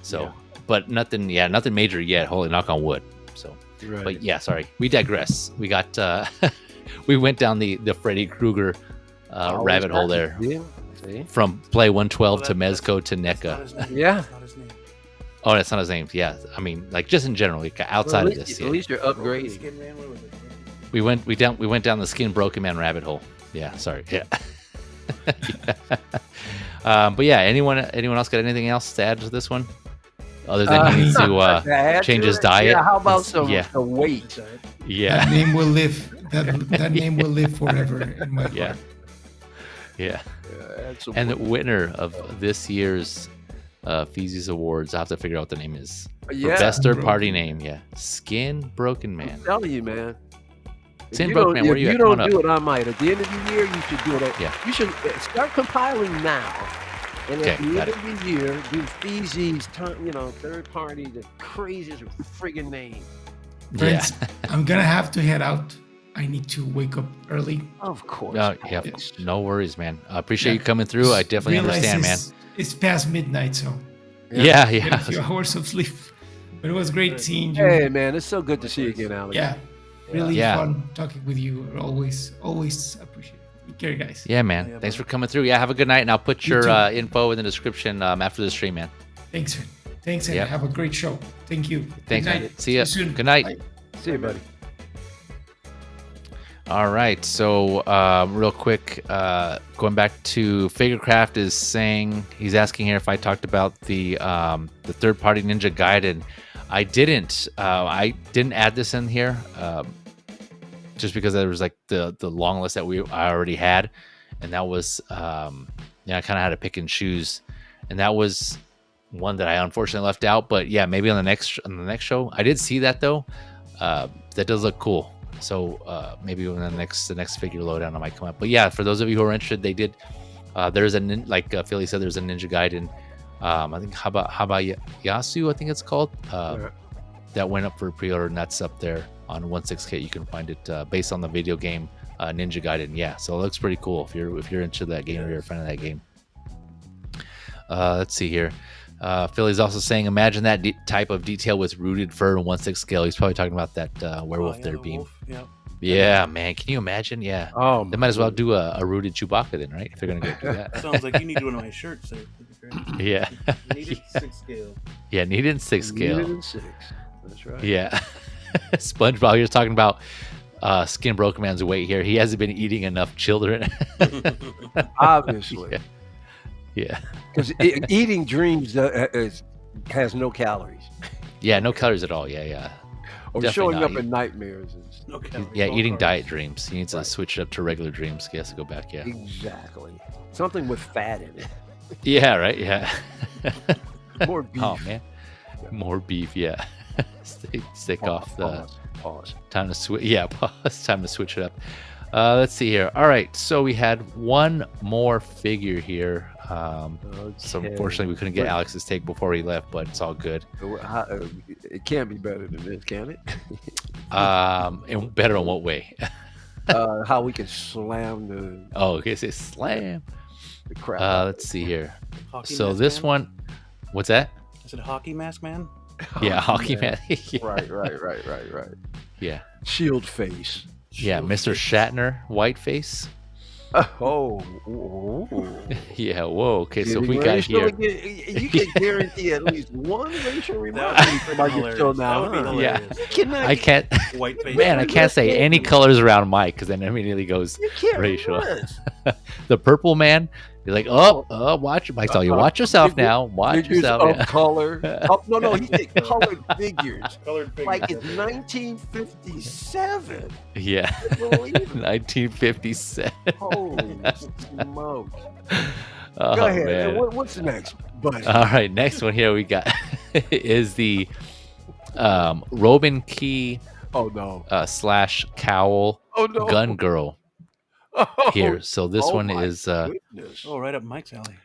So, but nothing major yet. Holy knock on wood. So, but yeah, sorry, we digress. We got we went down the Freddy Krueger rabbit hole there. Yeah. See? From Play 112 to Mezco to NECA. Yeah. Oh, that's not his name. Yeah, I mean, like just in general, like outside of this. At least you're upgrading. We went down the Skin Broken Man rabbit hole. Yeah, sorry. Yeah. But yeah, anyone else got anything else to add to this one? Other than he needs to change his diet. Yeah, how about some weight? Yeah. That name will live. That name will live forever in my heart. Yeah. And the winner of this year's Feezy's Awards, I have to figure out what the name is. For best third party name, Skin Broken Man. I'm telling you, man. Skin Broken Man, where are you at? If you don't do it, I might. At the end of the year, you should do it. You should start compiling now. And at the end of the year, do Feezy's, third party, the craziest friggin' name. Friends, I'm going to have to head out. I need to wake up early. Of course. No worries, man. I appreciate you coming through. I definitely understand, man. It's past midnight, so yeah. A few hours of sleep, but it was great seeing you. Hey, man, it's so good to see you again, Alex. Yeah, really fun talking with you. Always appreciate it. Take care, guys. Yeah, man. Thanks for coming through. Yeah, have a good night, and I'll put your info in the description after the stream, man. Thanks, and have a great show. Thank you. Thanks, man. See you soon. Good night. Bye. See you, buddy. All right, so real quick, going back to Figurecraft is saying, he's asking here if I talked about the third-party Ninja Gaiden. I didn't add this in here just because there was like the long list that I already had, and that was I kind of had to pick and choose, and that was one that I unfortunately left out. But yeah, maybe on the next show. I did see that though. That does look cool. So maybe when the next figure lowdown I might come up. But yeah, for those of you who are interested, they did. There's like Philly said, there's a Ninja Gaiden. I think Habayasu, I think it's called. That went up for pre-order, and that's up there on 16K. You can find it based on the video game Ninja Gaiden. Yeah, so it looks pretty cool if you're into that game or you're a fan of that game. Let's see here. Philly's also saying, imagine that type of detail with rooted fur and 1/6 scale. He's probably talking about that werewolf there beam. Yeah, man. Can you imagine? Yeah. Oh, they might as well do a rooted Chewbacca then, right? If they're going to go do that. Sounds like you need one of my shirts there. Yeah. Needed 6 scale. Yeah, needed 6 scale. Needed 6. That's right. Yeah. SpongeBob, he was talking about Skin Broken Man's weight here. He hasn't been eating enough children. Obviously. Yeah. Because eating dreams has no calories. Yeah, no calories at all. Yeah. Or Definitely showing up not. in nightmares. No calories, Yeah, no eating carbs. diet dreams. He needs to switch it up to regular dreams. He has to go back. Yeah. Exactly. Something with fat in it. Yeah. Right. Yeah. More beef. Oh man. More beef. Yeah. Stick off the. Pause. Time to switch. Yeah. Pause. Time to switch it up. Let's see here. All right. So we had one more figure here. So unfortunately we couldn't get Alex's take before he left, but it's all good. It can't be better than this, can it? And better in what way? How we can slam the. Oh, okay. Say slam. The crap. Let's see here. Hockey So mask this man? one, what's that? Is it Hockey Mask Man? Yeah, Hockey Man. Yeah. Right. Yeah. Shield face. Yeah, Mr. Shatner, white face. Oh. Yeah, whoa. Okay, so we Getting got here. You can guarantee at least one racial remark That from would be your show hilarious. now. That would be Yeah. hilarious. I can't. White face. Man, I can't say any colors around Mike because then immediately goes You can't racial. resist. The purple man. You're like, watch. Mike's telling you, watch yourself now. Watch Figures yourself. of Yeah. color. No, he said colored figures. Colored figures. Like it's 1957. Yeah. Believe it. 1957. Holy smokes. Oh, Go ahead. man. What's the next, buddy? All right, next one here we got is the Romankey Oh no. / COWL Oh no. gun girl Oh, here. So this one my is goodness. Oh, right up Mike's alley.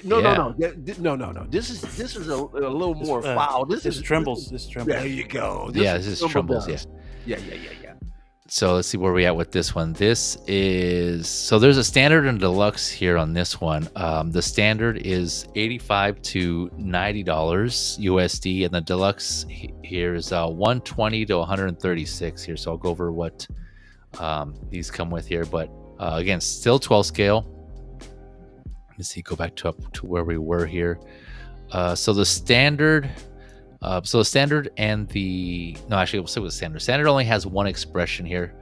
No. Yeah. No. This is a little more foul. This trembles. This trembles. There you go. this is Trumbull's. Yeah. Yeah. So let's see where we at with this one. This is so there's a standard and deluxe here on this one. The standard is $85 to $90 USD, and the deluxe here is $120 to $136 here. So I'll go over what these come with here, but again, still 12 scale. Let me see. Go back to up to where we were here. So the standard. So the standard and the we'll say with standard. Standard only has one expression here.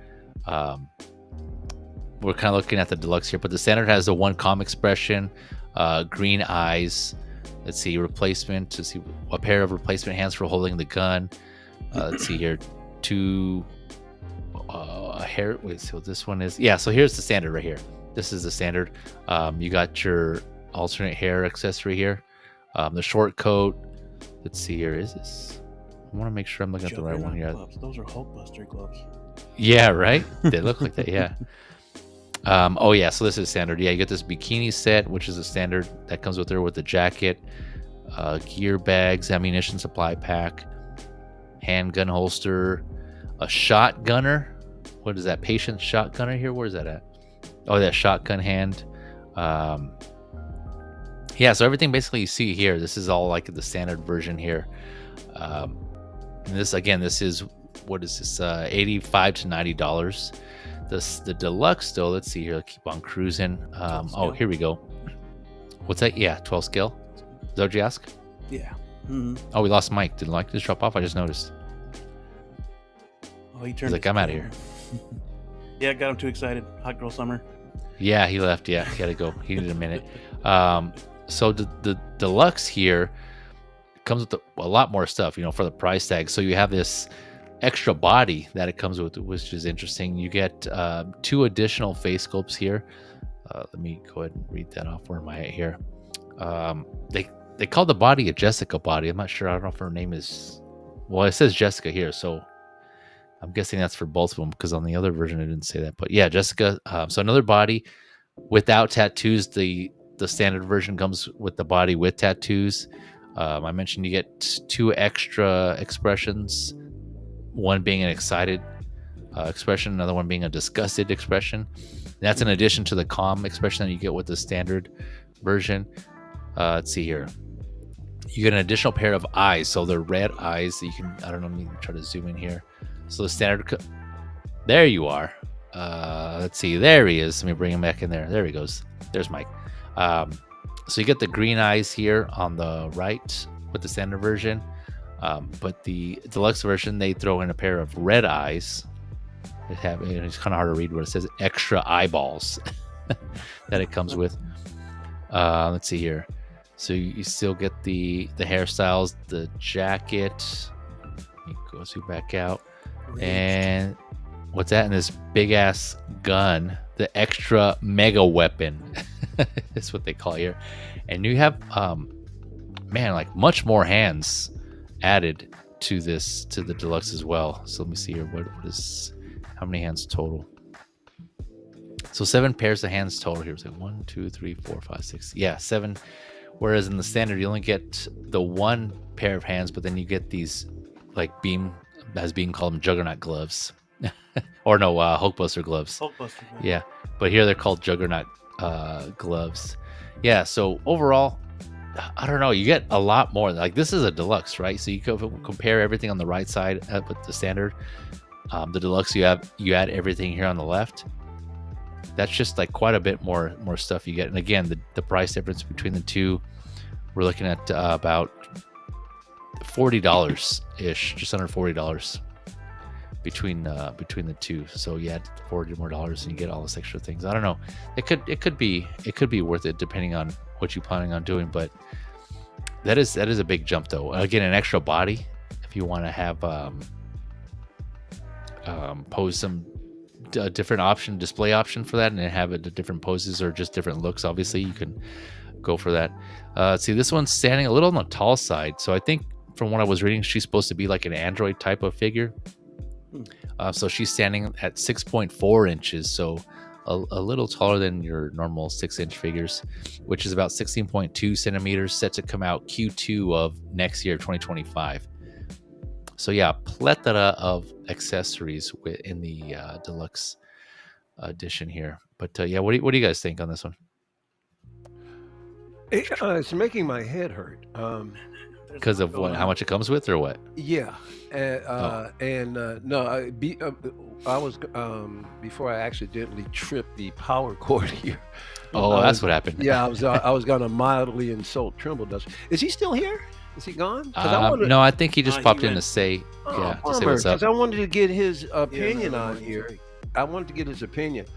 We're kind of looking at the deluxe here, but the standard has the one calm expression, green eyes. Let's see, replacement. Let's see, a pair of replacement hands for holding the gun. Let's see here, two hair. Wait, so this one is So here's the standard right here. This is the standard. You got your alternate hair accessory here. The short coat. Let's see here. Is this? I want to make sure I'm looking at the right one here. Gloves. Those are Hulkbuster gloves. Yeah, right. They look like that. Yeah. So this is standard. Yeah, you get this bikini set, which is a standard that comes with her with the jacket, gear bags, ammunition supply pack, handgun holster, a shotgunner. What is that? Patient shotgunner here. Where is that at? Oh, that shotgun hand. So everything basically you see here, this is all like the standard version here. And this is what is this? $85 to $90. The deluxe though, let's see here. Keep on cruising. Here we go. What's that? Yeah, 12 scale. Is that what you ask? Yeah. Mm-hmm. Oh, we lost Mike. Did Mike just drop off? I just noticed. Oh, he turned. He's like, I'm out of here. Yeah, got him too excited. Hot girl summer. Yeah, he left. Yeah, he had to go. He needed a minute. So the deluxe here comes with a lot more stuff, for the price tag. So you have this extra body that it comes with, which is interesting. You get 2 additional face sculpts here. Let me go ahead and read that off. Where am I at here? They call the body a Jessica body. I'm not sure. I don't know if her name is. Well, it says Jessica here, so I'm guessing that's for both of them because on the other version it didn't say that. But yeah, Jessica. So another body without tattoos. The standard version comes with the body with tattoos. I mentioned you get 2 extra expressions, one being an excited expression, another one being a disgusted expression. That's in addition to the calm expression that you get with the standard version. Let's see here. You get an additional pair of eyes. So they're red eyes. You can, I don't know, let me try to zoom in here. So the standard, there you are. Let's see, there he is. Let me bring him back in there. There he goes. There's Mike. So you get the green eyes here on the right with the standard version, but the deluxe version, they throw in a pair of red eyes. it's kind of hard to read what it says. Extra eyeballs that it comes with. Let's see here. So you still get the hairstyles, the jacket. It goes back out. And what's that? And this big ass gun, the extra mega weapon. That's what they call it here. And you have like much more hands added to the deluxe as well. So let me see here. What is how many hands total? So 7 pairs of hands total here. So 1, 2, 3, 4, 5, 6. Yeah, 7. Whereas in the standard you only get the 1 pair of hands, but then you get these like being called them Juggernaut gloves. Or no, Hulkbuster gloves. Yeah, but here they're called Juggernaut gloves. Yeah, so overall, I don't know, you get a lot more. Like this is a deluxe, right? So you compare everything on the right side with the standard. The deluxe, you add everything here on the left. That's just like quite a bit more stuff you get. And again, the price difference between the two, we're looking at about $40 ish, just under $40 between the two. So you add $40 more and you get all this extra things. I don't know. It could be worth it depending on what you're planning on doing, but that is a big jump though. Again, an extra body if you want to have pose some different display option for that, and then have it to different poses or just different looks. Obviously, you can go for that. See, this one's standing a little on the tall side, so I think from what I was reading, she's supposed to be like an android type of figure. So she's standing at 6.4 inches, so a little taller than your normal 6-inch figures, which is about 16.2 centimeters, set to come out Q2 of next year, 2025. So yeah, plethora of accessories in the deluxe edition here. But yeah, what do you guys think on this one? It's making my head hurt. Because of what? How much it comes with, or what? Yeah, I was before I accidentally tripped the power cord here. Oh, that's what happened. Yeah, I was gonna mildly insult Trimble Dust. Is he still here? Is he gone? No, I think he just popped in to say, to say what's up. Because I wanted to get his opinion on here. I wanted to get his opinion,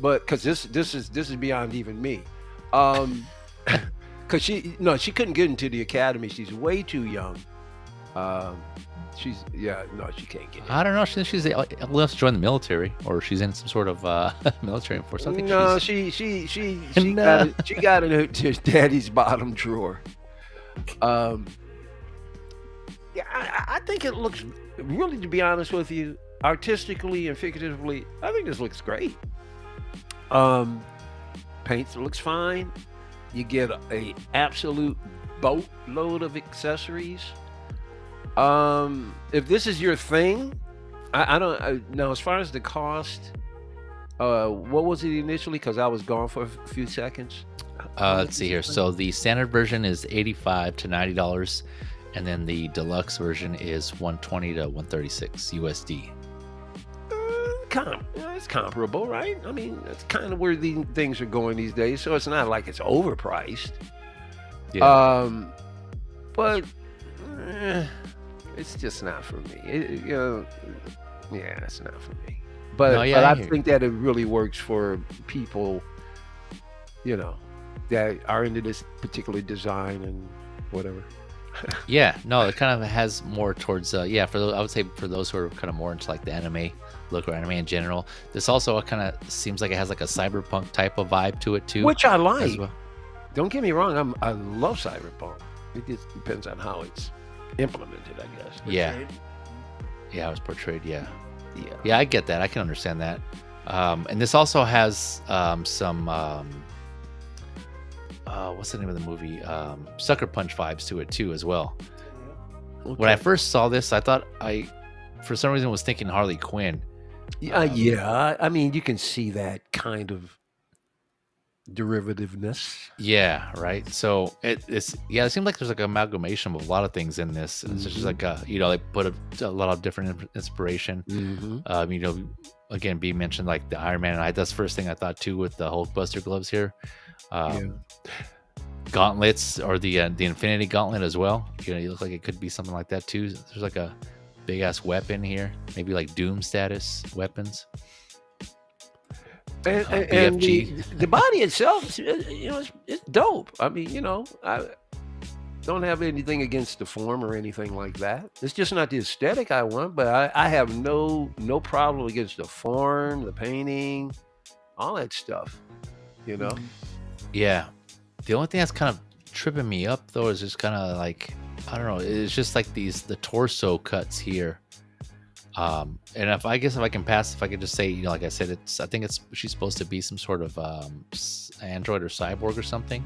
but because this is beyond even me. Because she couldn't get into the academy. She's way too young. She can't get in. I don't know. She's let's join the military, or she's in some sort of military force. I think she got into daddy's bottom drawer. I think it looks really, to be honest with you, artistically and figuratively, I think this looks great. Paint looks fine. You get a absolute boatload of accessories. If this is your thing, I don't know. As far as the cost, what was it initially? Because I was gone for a few seconds. Let's see here. So the standard version is $85 to $90, and then the deluxe version is $120 to $136 USD. It's comparable, right? I mean, that's kind of where these things are going these days. So it's not like it's overpriced. Yeah. But it's just not for me. It's not for me. But I think that it really works for people, that are into this particular design and whatever. Yeah, no, it kind of has more towards I would say for those who are kind of more into like the anime look or anime in general. This also kind of seems like it has like a cyberpunk type of vibe to it too, which I like. Well. Don't get me wrong, I love cyberpunk. It just depends on how it's implemented, I guess. Portrayed. Yeah, it was portrayed. Yeah, I get that. I can understand that. And this also has some what's the name of the movie? Sucker Punch vibes to it too, as well. Okay. When I first saw this, I thought for some reason, was thinking Harley Quinn. I mean, you can see that kind of derivativeness. Yeah, right. So it seems like there's like an amalgamation of a lot of things in this. It's just like they put a lot of different inspiration. Mm-hmm. Again, B mentioned like the Iron Man, and that's the first thing I thought too with the Hulkbuster gloves here. Gauntlets, or the Infinity Gauntlet as well. You look like it could be something like that too. There's like a big ass weapon here, maybe like Doom status weapons. And the body itself, it's dope. I mean, I don't have anything against the form or anything like that. It's just not the aesthetic I want, but I have no problem against the form, the painting, all that stuff, Yeah. The only thing that's kind of tripping me up though is just kind of like, I don't know, it's just like the torso cuts here. And if I can pass, if I could just say, like I said, I think she's supposed to be some sort of android or cyborg or something.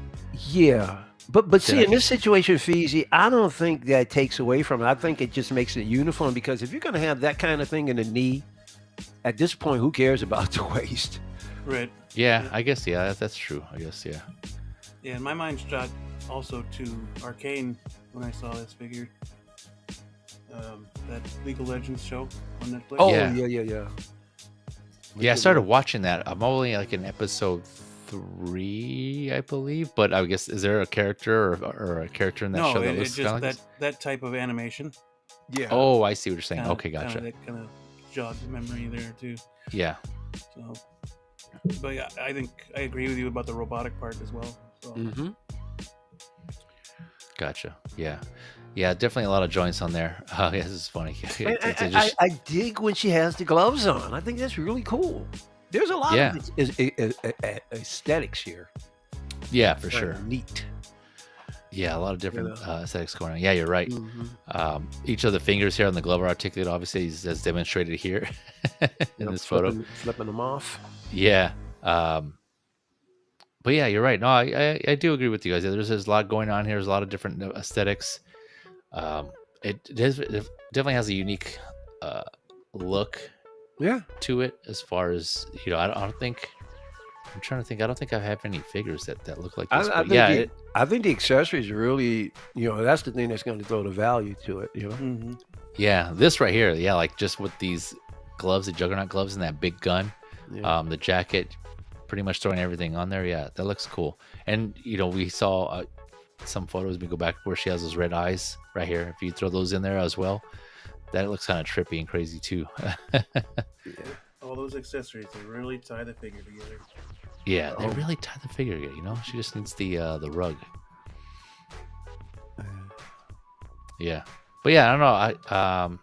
Yeah, but see, in this situation, Fiji, I don't think that takes away from it. I think it just makes it uniform, because if you're going to have that kind of thing in the knee, at this point, who cares about the waist? Right. Yeah, I guess, yeah, that's true. I guess, yeah. Yeah, and my mind shot also to Arcane when I saw this figure. That League of Legends show on Netflix. Oh, yeah. Yeah, I started watching that. I'm only like in episode 3, I believe. But I guess, is there a character or a character in that show that looks just like that type of animation? Yeah. Oh, I see what you're saying. Kinda, okay, gotcha. That kind of jogged the memory there too. Yeah. So, but yeah, I think I agree with you about the robotic part as well. So. Mm-hmm. Gotcha. Yeah. Yeah, definitely a lot of joints on there. Oh, yeah, this is funny. I dig when she has the gloves on. I think that's really cool. There's a lot of aesthetics here. Yeah, for sure. Neat. Yeah, a lot of different aesthetics going on. Yeah, you're right. Mm-hmm. Each of the fingers here on the glove are articulated, obviously, as demonstrated here in this photo. Flipping them off. Yeah. But yeah, you're right. No, I do agree with you guys. There's a lot going on here. There's a lot of different aesthetics. It definitely has a unique look to it, as far as, I don't think, I'm trying to think, I don't think I have any figures that look like this. I think the accessories are really, that's the thing that's going to throw the value to it, Mm-hmm. Yeah, this right here, like just with these gloves, the Juggernaut gloves and that big gun, the jacket, pretty much throwing everything on there. Yeah, that looks cool. And we saw some photos, we go back where she has those red eyes right here. If you throw those in there as well, that looks kind of trippy and crazy too. All those accessories, they really tie the figure together. Yeah, they really tie the figure together. She just needs the rug. Yeah, but yeah, I don't know.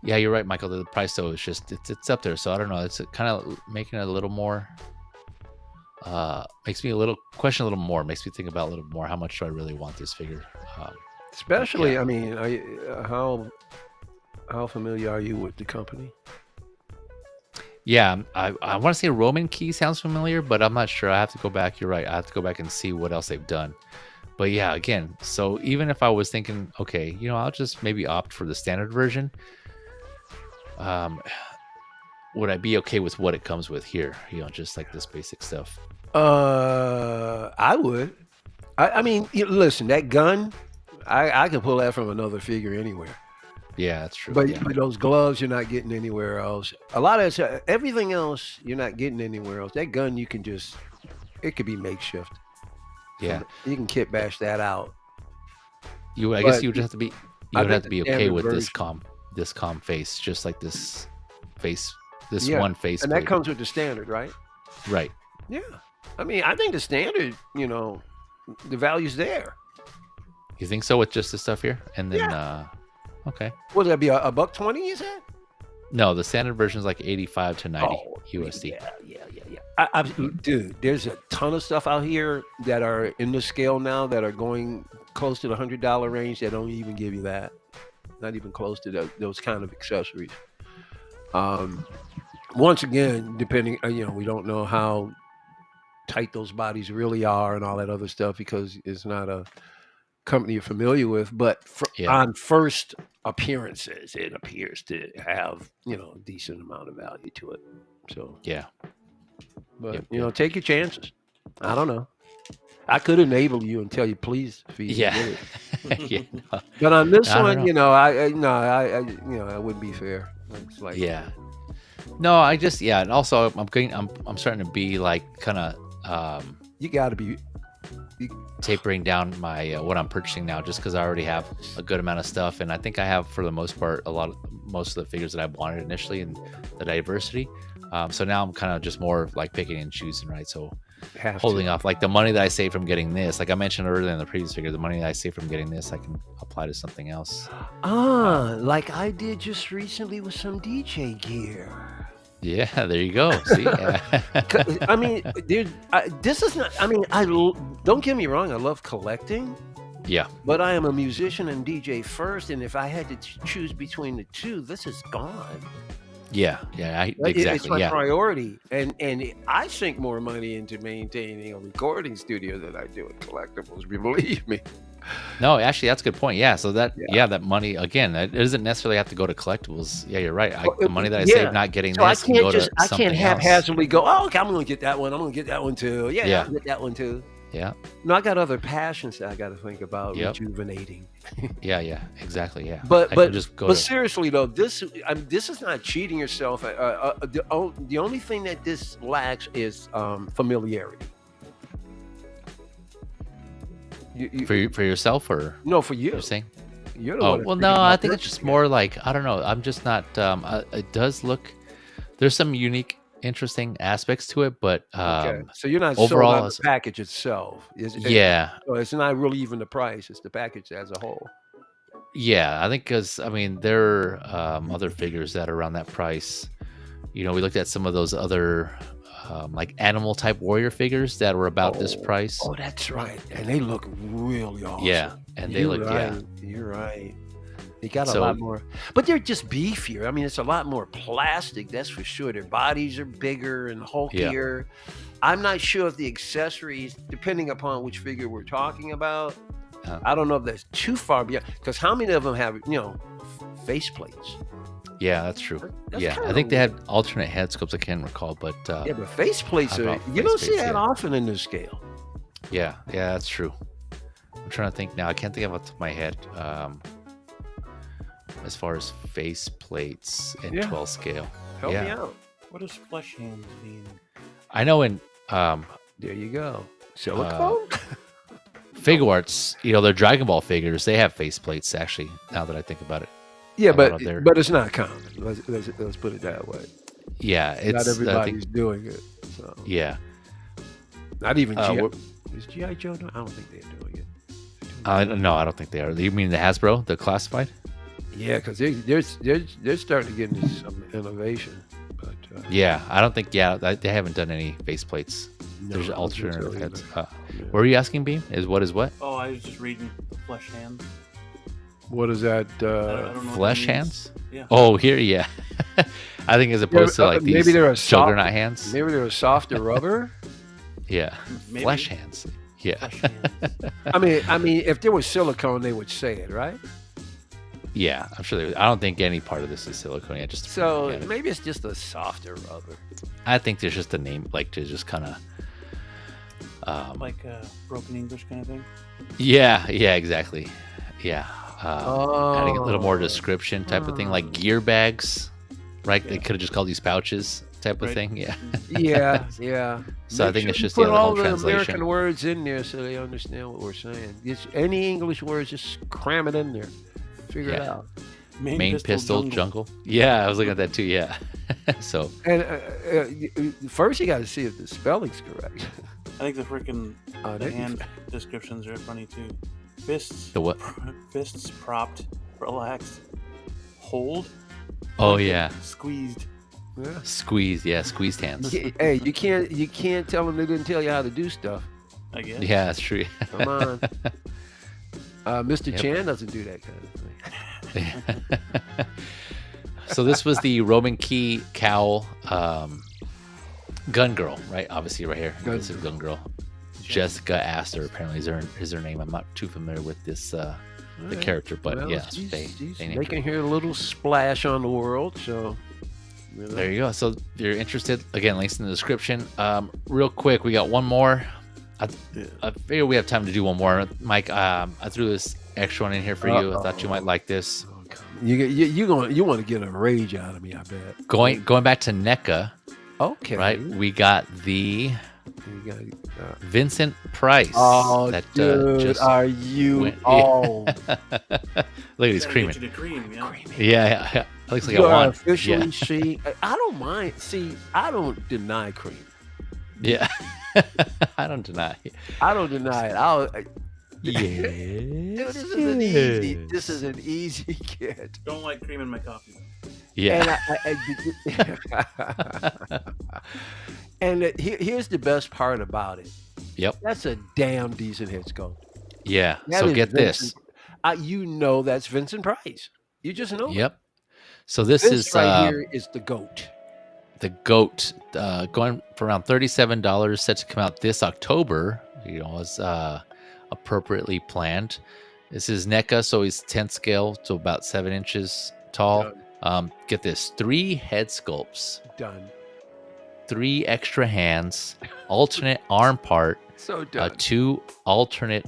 Yeah, you're right, Michael. The price though is just it's up there, so I don't know. It's kind of making it a little more. Makes me question a little more. Makes me think about a little more. How much do I really want this figure? Especially, I mean, how familiar are you with the company? Yeah, I want to say Romankey sounds familiar, but I'm not sure. I have to go back. You're right. I have to go back and see what else they've done. But yeah, again, so even if I was thinking, okay, I'll just maybe opt for the standard version. Would I be okay with what it comes with here? Just like this basic stuff. I would. I mean, listen, that gun, I can pull that from another figure anywhere. Yeah, that's true. But those gloves, you're not getting anywhere else. A lot of everything else, you're not getting anywhere else. That gun, it could be makeshift. Yeah, you can kit bash that out. I guess you would have to be. You would have to be okay with this calm face, just like this face, one face. And that comes with the standard, right? Right. Yeah. I mean, I think the standard, the value's there. You think so with just this stuff here? And then, okay. Would that be a $120, you said? No, the standard version is like 85 to 90 USD. Yeah. Dude, there's a ton of stuff out here that are in the scale now that are going close to the $100 range that don't even give you that. Not even close to those kind of accessories. Once again, depending, we don't know how tight those bodies really are and all that other stuff, because it's not a company you're familiar with. But on first appearances, it appears to have, a decent amount of value to it. So yeah. But take your chances. I don't know. I could enable you and tell you, please feed me. Yeah. No. But on this one, I wouldn't be fair. It's like, no, I just and also I'm starting to be like kind of you got to be tapering down my what I'm purchasing now, just because I already have a good amount of stuff, and I think I have for the most part most of the figures that I wanted initially, and the diversity. So now I'm kind of just more like picking and choosing, right? So holding off, like the money that I save from getting this, like I mentioned earlier in the previous figure, the money that I save from getting this, I can apply to something else. Like I did just recently with some DJ gear. Yeah, there you go. See, I mean, this is not. I mean, don't get me wrong. I love collecting. Yeah, but I am a musician and DJ first, and if I had to choose between the two, this is gone. Yeah, exactly. It's my priority, and I sink more money into maintaining a recording studio than I do in collectibles. Believe me. No, actually, that's a good point. Yeah, so that that money again, it doesn't necessarily have to go to collectibles. Yeah, you're right. The money that I save not getting so this, I can't haphazardly go. Oh, okay, I'm going to get that one. I'm going to get that one too. Yeah, I'll get that one too. Yeah. No, I got other passions that I got to think about rejuvenating. Yeah, exactly. Yeah. But seriously though, this is not cheating yourself. The only thing that this lacks is familiarity. For yourself or no, for you? You're saying? You're the one well, no, I think it's just more like, I don't know. I'm just not. It does look. There's some unique, interesting aspects to it, but okay. So you're not overall sold on the package itself. So it's not really even the price; it's the package as a whole. Yeah, I think because there are other figures that are around that price. We looked at some of those other like animal type warrior figures that were about this price. Oh, that's right, and they look really awesome. Yeah, and they look You're right. They got a lot more, but they're just beefier. I mean, it's a lot more plastic, that's for sure. Their bodies are bigger and hulkier. Yeah. I'm not sure if the accessories, depending upon which figure we're talking about, I don't know if that's too far beyond. Because how many of them have, face plates? Yeah, that's true. I think they had alternate head sculpts. I can't recall, but but face plates you don't see that often in this scale. Yeah, that's true. I'm trying to think now. I can't think of it off the top of my head. As far as face plates in 12 scale. Help me out. What does flesh hands mean? I know in there you go. Silicone? Figuarts, their Dragon Ball figures, they have face plates actually, now that I think about it. Yeah, but it's not common. Let's put it that way. Yeah, not everybody's doing it. So. Yeah. Not even is G.I. Joe? I don't think they're doing it. No, I don't think they are. You mean the Hasbro, the classified? Yeah, because they're starting to get into some innovation. But yeah, I don't think they haven't done any face plates. No, there's alternative heads. What were you asking, Beam? What is what? Oh, I was just reading flesh hands. What is that? I don't know flesh hands? Yeah. Oh, here, yeah. I think as opposed to like these maybe they're juggernaut hands. Maybe they're a softer rubber. Yeah, maybe. Flesh hands. Yeah. Flesh hands. I mean, if there was silicone, they would say it, right? Yeah, I'm sure they would. I don't think any part of this is silicone. Maybe it's just a softer rubber. I think there's just a name, like to just kind of like broken English kind of thing. Yeah, exactly. Yeah, adding a little more description type of thing, like gear bags, right? They could have just called these pouches type of thing. Yeah. Yeah. So I think it's just put the all whole the translation. American words in there so they understand what we're saying. Any English words, just cram it in there. Figure it out. Main pistol jungle. Yeah, I was looking at that too. Yeah. So. And first, you got to see if the spelling's correct. I think the freaking hand descriptions are funny too. Fists. The what? Fists propped, relaxed, hold. Oh yeah. Squeezed. Yeah. Squeezed hands. Hey, you can't tell them they didn't tell you how to do stuff. I guess. Yeah, that's true. Come on. Mr. Chan doesn't do that kind of thing. So this was the Romankey COWL Gun Girl, right? Obviously, right here. This is Gun Girl. Jessica Astor apparently is her name. I'm not too familiar with this the character, but they making her a little splash on the world. So there you go. So if you're interested, again, links in the description. Real quick, we got one more. I figure we have time to do one more. Mike, I threw this extra one in here for you. I thought you might like this. You want to get a rage out of me, I bet. Going back to NECA. Okay. Right. We got the You got Vincent Price. Oh, that, dude, just are you? went, Oh, look at he's creaming. Cream, yeah. Yeah. Looks like you I are won. officially Yeah. she. I don't mind. See, I don't deny cream. Yeah. I don't deny. I don't deny it. I'll. Yeah. Dude, this is an easy. This is an easy get. Don't like cream in my coffee. Yeah. And here's the best part about it. Yep. That's a damn decent head sculpt. Yeah. That So is get Vincent, this. you know that's Vincent Price. You just know. Yep. So this is right here is the GOAT. The GOAT, going for around $37, set to come out this October. As appropriately planned. This is NECA, so he's 10th scale, so about 7 inches tall. Get this: 3 head sculpts. Done. 3 extra hands, alternate arm part, So done. 2 alternate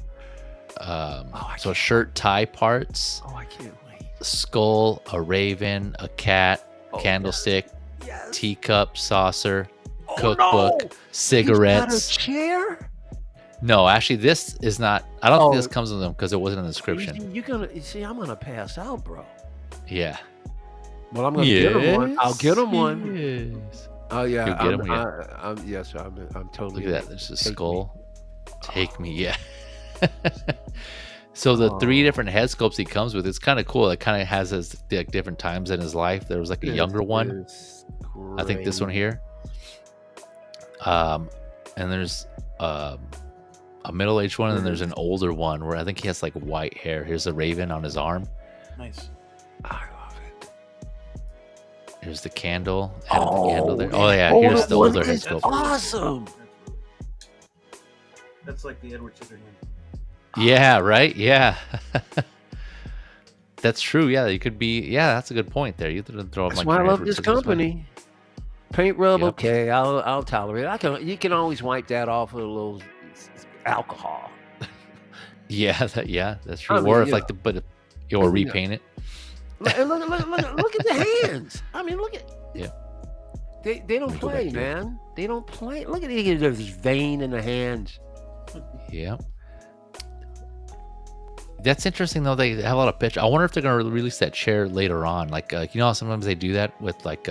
shirt tie parts, Oh, I can't wait. skull, a raven, a cat, candlestick, Yes. teacup, saucer, Oh, cookbook, no. cigarettes. He's got a chair. No, actually, this is not. I don't think this comes with them because it wasn't in the description. You're gonna see. I'm gonna pass out, bro. Yeah. Well, I'm gonna get him one. I'll get him one. Yes. Oh yeah. You'll get him, yeah. I'm totally. Look at that. There's a skull. Take me, yeah. So the 3 different head sculpts he comes with, it's kind of cool. It kind of has his different times in his life. There was like a younger one. I think this one here. And there's a middle-aged one, and then there's an older one where I think he has like white hair. Here's a raven on his arm. Nice. I love it. Here's the candle. The candle there. Oh yeah, older here's the one older head is sculpt. awesome. That's like the Edward Scissorhands. Yeah, right. Yeah, that's true. Yeah, you could be. Yeah, that's a good point there. You could throw. That's why I love this company. Paint rub, Yep. okay, I'll tolerate it. You can always wipe that off with a little alcohol. Yeah, that's true. I mean, Or if yeah. like or repaint it. Look at the hands. I mean, look at. Yeah. They don't Let me go play, back here. man. They don't play. Look at it. There's this vein in the hands. Yeah. That's interesting though. They have a lot of pitch. I wonder if they're gonna release that chair later on. Like how sometimes they do that with like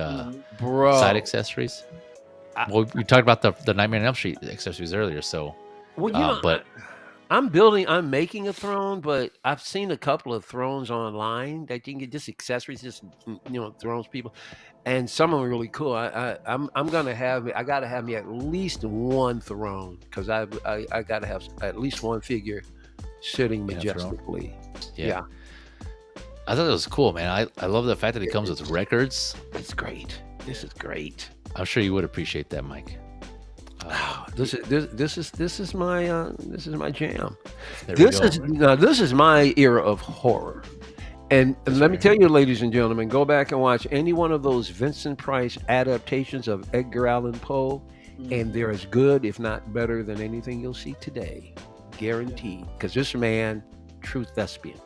Bro. side accessories. Well, we talked about the Nightmare on Elm Street accessories earlier. So, Well, but I'm making a throne, but I've seen a couple of thrones online that you can get just accessories, just thrones people, and some of them are really cool. I'm gonna have I gotta have me at least one throne because I gotta have at least one figure sitting majestically. Yeah. I thought it was cool, man. I love the fact that it comes with records. It's great. This is great. I'm sure you would appreciate that, Mike. This is my jam. There we This go. is my era of horror. And let me tell you, ladies and gentlemen, go back and watch any one of those Vincent Price adaptations of Edgar Allan Poe, and they're as good, if not better, than anything you'll see today. Guaranteed. Because this man, true thespian.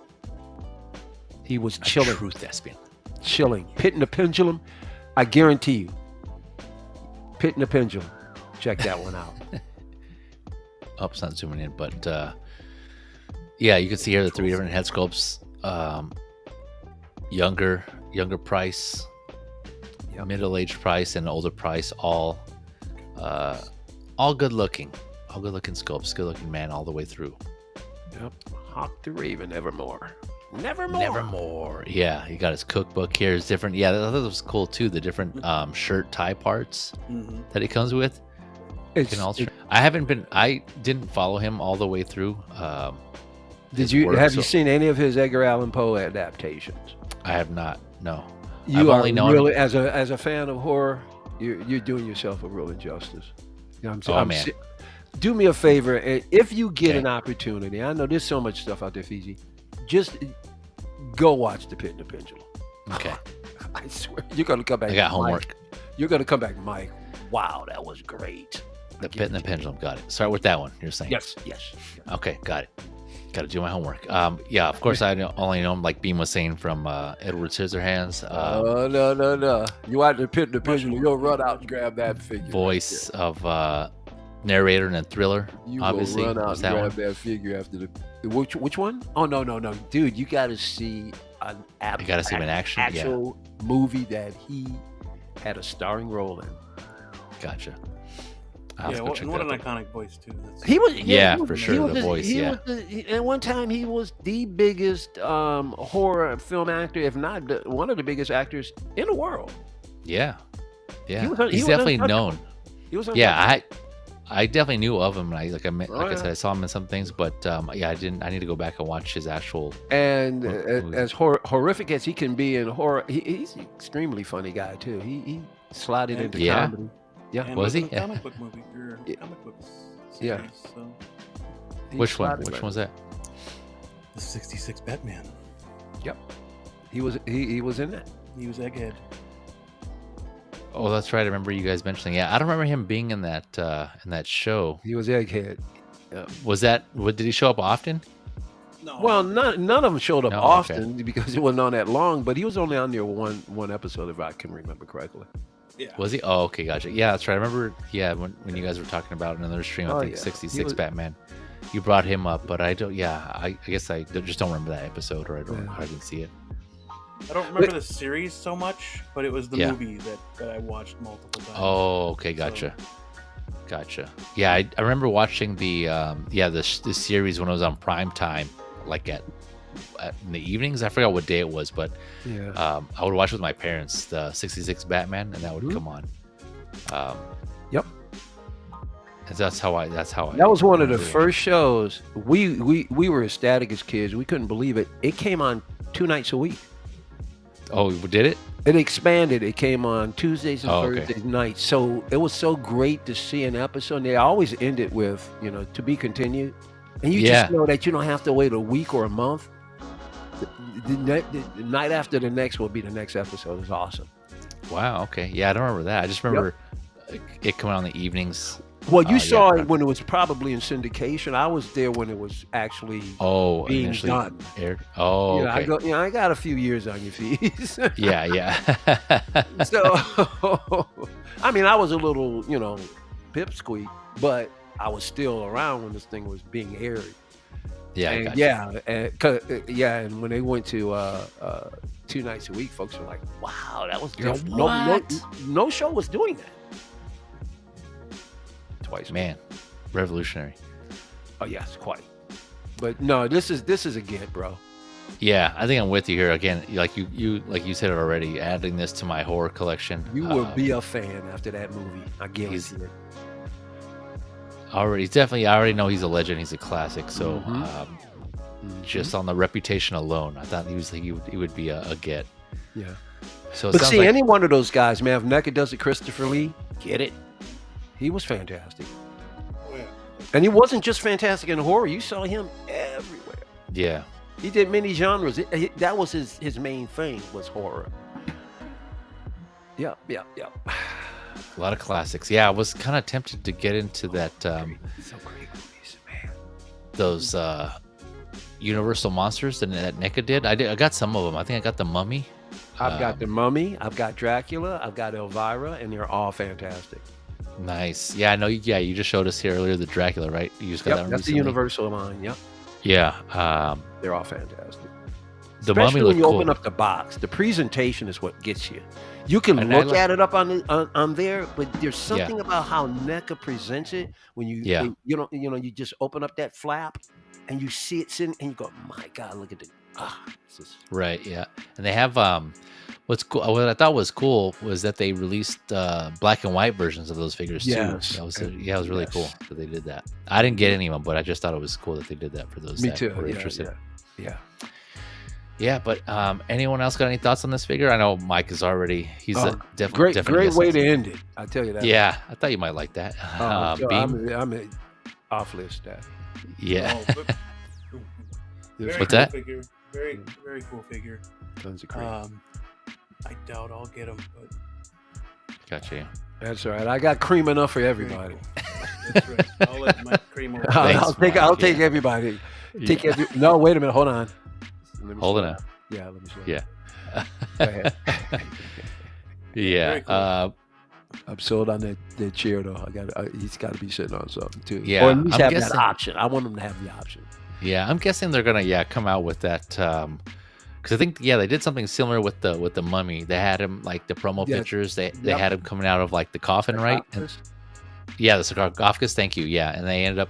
He was chilling. True thespian. Chilling. Pit in the Pendulum. I guarantee you. Pit in the Pendulum. Check that one out. Oh, it's not zooming in, but yeah, you can see here the 3 different head sculpts. Younger Price, middle-aged Price, and older Price. All good looking. All good looking sculpts. Good looking man all the way through. Yep. Hawk the Raven, Nevermore. Nevermore. Yeah, he got his cookbook here. It's different. Yeah, I thought that was cool too. The different shirt tie parts that he comes with. I didn't follow him all the way through. Have you seen any of his Edgar Allan Poe adaptations? I have not. No. You are really, as a fan of horror, you're doing yourself a real injustice. You know what I'm saying? Do me a favor, if you get an opportunity. I know there's so much stuff out there, Fiji. Just go watch The Pit and the Pendulum. Okay. I swear, you're gonna come back. I got homework. You're gonna come back, Mike. Wow, that was great. The Pit and the Pendulum. Got it. Start with that one. You're saying? Yes. Okay, got it. Got to do my homework. Yeah, of course I only know him, like Beam was saying, from Edward Scissorhands. No. You out The Pit and the Pendulum, you'll run out and grab that figure. Voice of narrator and a thriller. You obviously, will run out and grab that figure after the which one? Oh no, dude! You got to see an you got to see him in action. Actual movie that he had a starring role in. Gotcha. Yeah, what an iconic voice too. He was, for sure. The voice, at one time, he was the biggest horror film actor, if not one of the biggest actors in the world. Yeah. He's definitely known. He was. I definitely knew of him. I said, I saw him in some things, but I didn't. I need to go back and watch his actual. And as horrific as he can be in horror, he's an extremely funny guy too. He slided into comedy. Yeah, and was he? Comic book movie or comic books. Series, yeah. So. Which one? Which one was that? The '66 Batman. Yep. He was in that. He was Egghead. Oh, that's right. I remember you guys mentioning. Yeah, I don't remember him being in that show. He was Egghead. Was that? Did he show up often? No. Well, none of them showed up often because it wasn't on that long. But he was only on there one episode, if I can remember correctly. Yeah. Was he? Oh, okay, gotcha. Yeah, that's right. I remember. Yeah, when you guys were talking about another stream, I think 66 Batman. You brought him up, but I don't. Yeah, I guess I just don't remember that episode, or I didn't see it. I don't remember the series so much, but it was the movie that I watched multiple times. Oh, okay, gotcha. Yeah, I remember watching the series when it was on prime time, like in the evenings. I forgot what day it was, but I would watch with my parents the 66 Batman, and that would come on. Yep. And that's how I. That was one of the first shows. We were ecstatic as kids. We couldn't believe it. It came on 2 nights a week. Oh, did it? It expanded. It came on Tuesdays and Thursdays nights. So it was so great to see an episode. And they always end it with, to be continued. And you just know that you don't have to wait a week or a month. The night after the next will be the next episode. It's awesome. Wow. Okay. Yeah, I don't remember that. I just remember it coming on the evenings. Well, you saw it when it was probably in syndication. I was there when it was actually being done. Aired. Oh, okay. I got a few years on your fees. Yeah. So, I mean, I was a little, pipsqueak, but I was still around when this thing was being aired. Yeah, and when they went to 2 nights a week, folks were like, "Wow, that was different." No show was doing that. Twice, man, revolutionary. Oh yes, quite. But no, this is a get, bro. Yeah, I think I'm with you here again. Like you said it already. Adding this to my horror collection. You will be a fan after that movie. I guarantee it. I already know he's a legend. He's a classic. So just on the reputation alone, I thought he would be a get. Yeah. So, but see, any one of those guys, man, if NECA does it, Christopher Lee, get it. He was fantastic. Oh, yeah. And he wasn't just fantastic in horror. You saw him everywhere. Yeah. He did many genres. That was his main thing, was horror. Yeah. A lot of classics. Yeah, I was kind of tempted to get into that. So great movies, man. Those Universal monsters that NECA did. I got some of them. I think I got the Mummy. I've got the Mummy. I've got Dracula. I've got Elvira, and they're all fantastic. Nice. Yeah, I know. Yeah, you just showed us here earlier the Dracula, right? You just got that one that's recently. The Universal line. Yep. Yeah. They're all fantastic. The Especially Mummy when you cool. Open up the box. The prepresentation is what gets you. You can look at it up on there, but there's something about how NECA presents it when you you just open up that flap and you see it sitting and you go, my God, look at it. Right. Yeah. And they have what's cool. What I thought was cool was that they released black and white versions of those figures too. That was it was really cool that they did that. I didn't get any of them, but I just thought it was cool that they did that for those that were interested. Yeah, but anyone else got any thoughts on this figure? I know Mike is already. He's a definitely great way to end it. I tell you that. Yeah, I thought you might like that. I'm awfully ecstatic. Yeah. Very What's cool that? Figure. Very, very cool figure. Tons of cream. I doubt I'll get them, but Gotcha. That's all right. I got cream enough for everybody. That's right. I'll let my cream away. I'll take everybody. No, wait a minute. Hold on. Hold on. Yeah, let me show. Yeah. Go ahead. Yeah. Cool. I'm sold on that chair though. He's got to be sitting on something too. Yeah, or at least I'm have guessing, that option. I want him to have the option. Yeah, I'm guessing they're gonna come out with that. Because I think they did something similar with the Mummy. They had him like the promo pictures. They had him coming out of like the coffin, right? And, the sarcophagus. Thank you. Yeah, and they ended up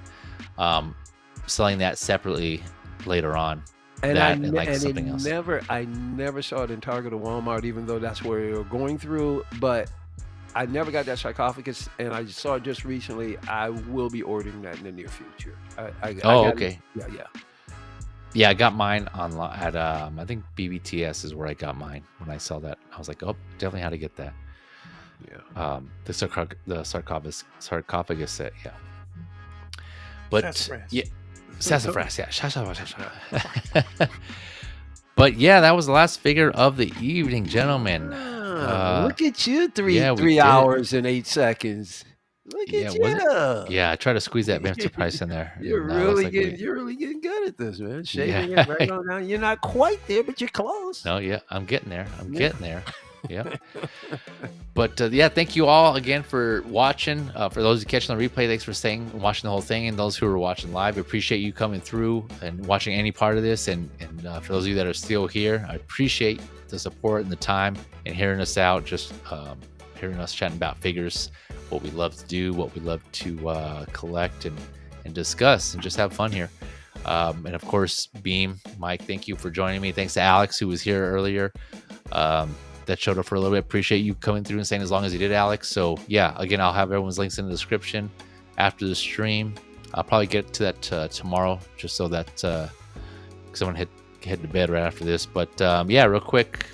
selling that separately later on. And something else. I never saw it in Target or Walmart, even though that's where you're going through. But I never got that sarcophagus, and I saw it just recently. I will be ordering that in the near future. Okay. Yeah. I got mine online at I think BBTS is where I got mine. When I saw that, I was like, oh, definitely how to get that. Yeah. The sarcophagus set. Yeah. But Sassafras, yeah. But yeah, that was the last figure of the evening, gentlemen. Look at you, 3 hours and 8 seconds. Look at you. Yeah, I tried to squeeze that master price in there. You're really getting good at this, man. Shaving it right on down. You're not quite there, but you're close. No, yeah, I'm getting there. Getting there. Yeah. But thank you all again for watching. For those who catching the replay, thanks for staying and watching the whole thing. And those who are watching live, we appreciate you coming through and watching any part of this. And for those of you that are still here, I appreciate the support and the time and hearing us out, just hearing us chatting about figures, what we love to do, what we love to collect and discuss and just have fun here. And of course, Beam, Mike, thank you for joining me. Thanks to Alex, who was here earlier. That showed up for a little bit. Appreciate you coming through and staying as long as you did, Alex. So yeah, again, I'll have everyone's links in the description after the stream. I'll probably get to that tomorrow, just so that because I'm gonna head to bed right after this. But real quick,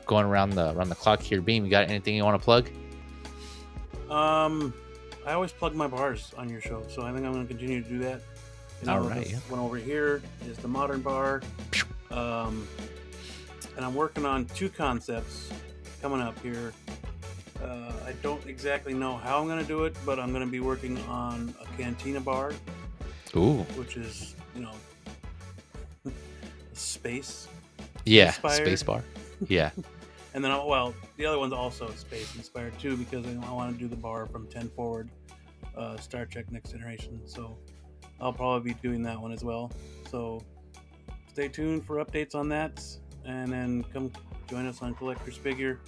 going around the clock here. Beam, you got anything you want to plug? I always plug my bars on your show, so I think I'm going to continue to do that. All right. One over here is the Modern Bar. And I'm working on 2 concepts coming up here. I don't exactly know how I'm going to do it, but I'm going to be working on a Cantina bar. Ooh. Which is, space. Yeah, inspired. Space bar. Yeah. And then, the other one's also space inspired too, because I want to do the bar from 10 forward, Star Trek Next Generation. So I'll probably be doing that one as well. So stay tuned for updates on that. And then come join us on Collector's Figure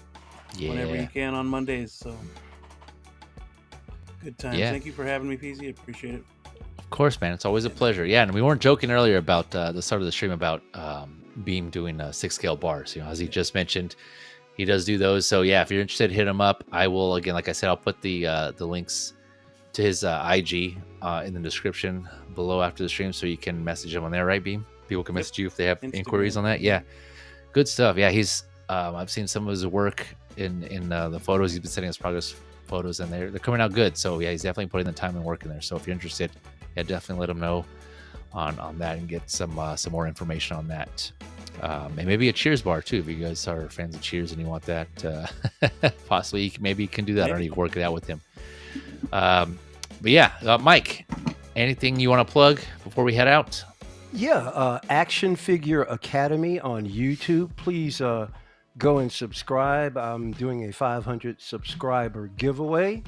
whenever you can on Mondays. So good time. Yeah. Thank you for having me, PZ. I appreciate it. Of course, man. It's always a pleasure. Yeah, and we weren't joking earlier about the start of the stream about Beam doing 6-scale bars. As he just mentioned, he does do those. So yeah, if you're interested, hit him up. I will, again, like I said, I'll put the links to his IG in the description below after the stream, so you can message him on there, right, Beam? People can message you if they have inquiries on that. Yeah. Good stuff. Yeah, he's. I've seen some of his work in the photos. He's been sending us progress photos, and they're coming out good. So yeah, he's definitely putting the time and work in there. So if you're interested, definitely let him know on that and get some more information on that. And maybe a Cheers bar too, if you guys are fans of Cheers and you want that. Possibly, maybe you can do that, or you can work it out with him. But yeah, Mike, anything you want to plug before we head out? Yeah, Action Figure Academy on YouTube. Please go and subscribe. I'm doing a 500 subscriber giveaway.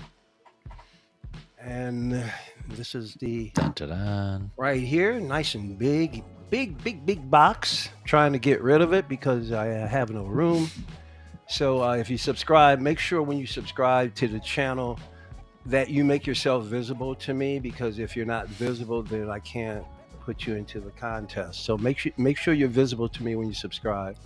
And this is the Dun-dun-dun. Right here, nice and big box. Trying to get rid of it because I have no room. So if you subscribe, make sure when you subscribe to the channel that you make yourself visible to me, because if you're not visible, then I can't put you into the contest. So make sure you're visible to me when you subscribe.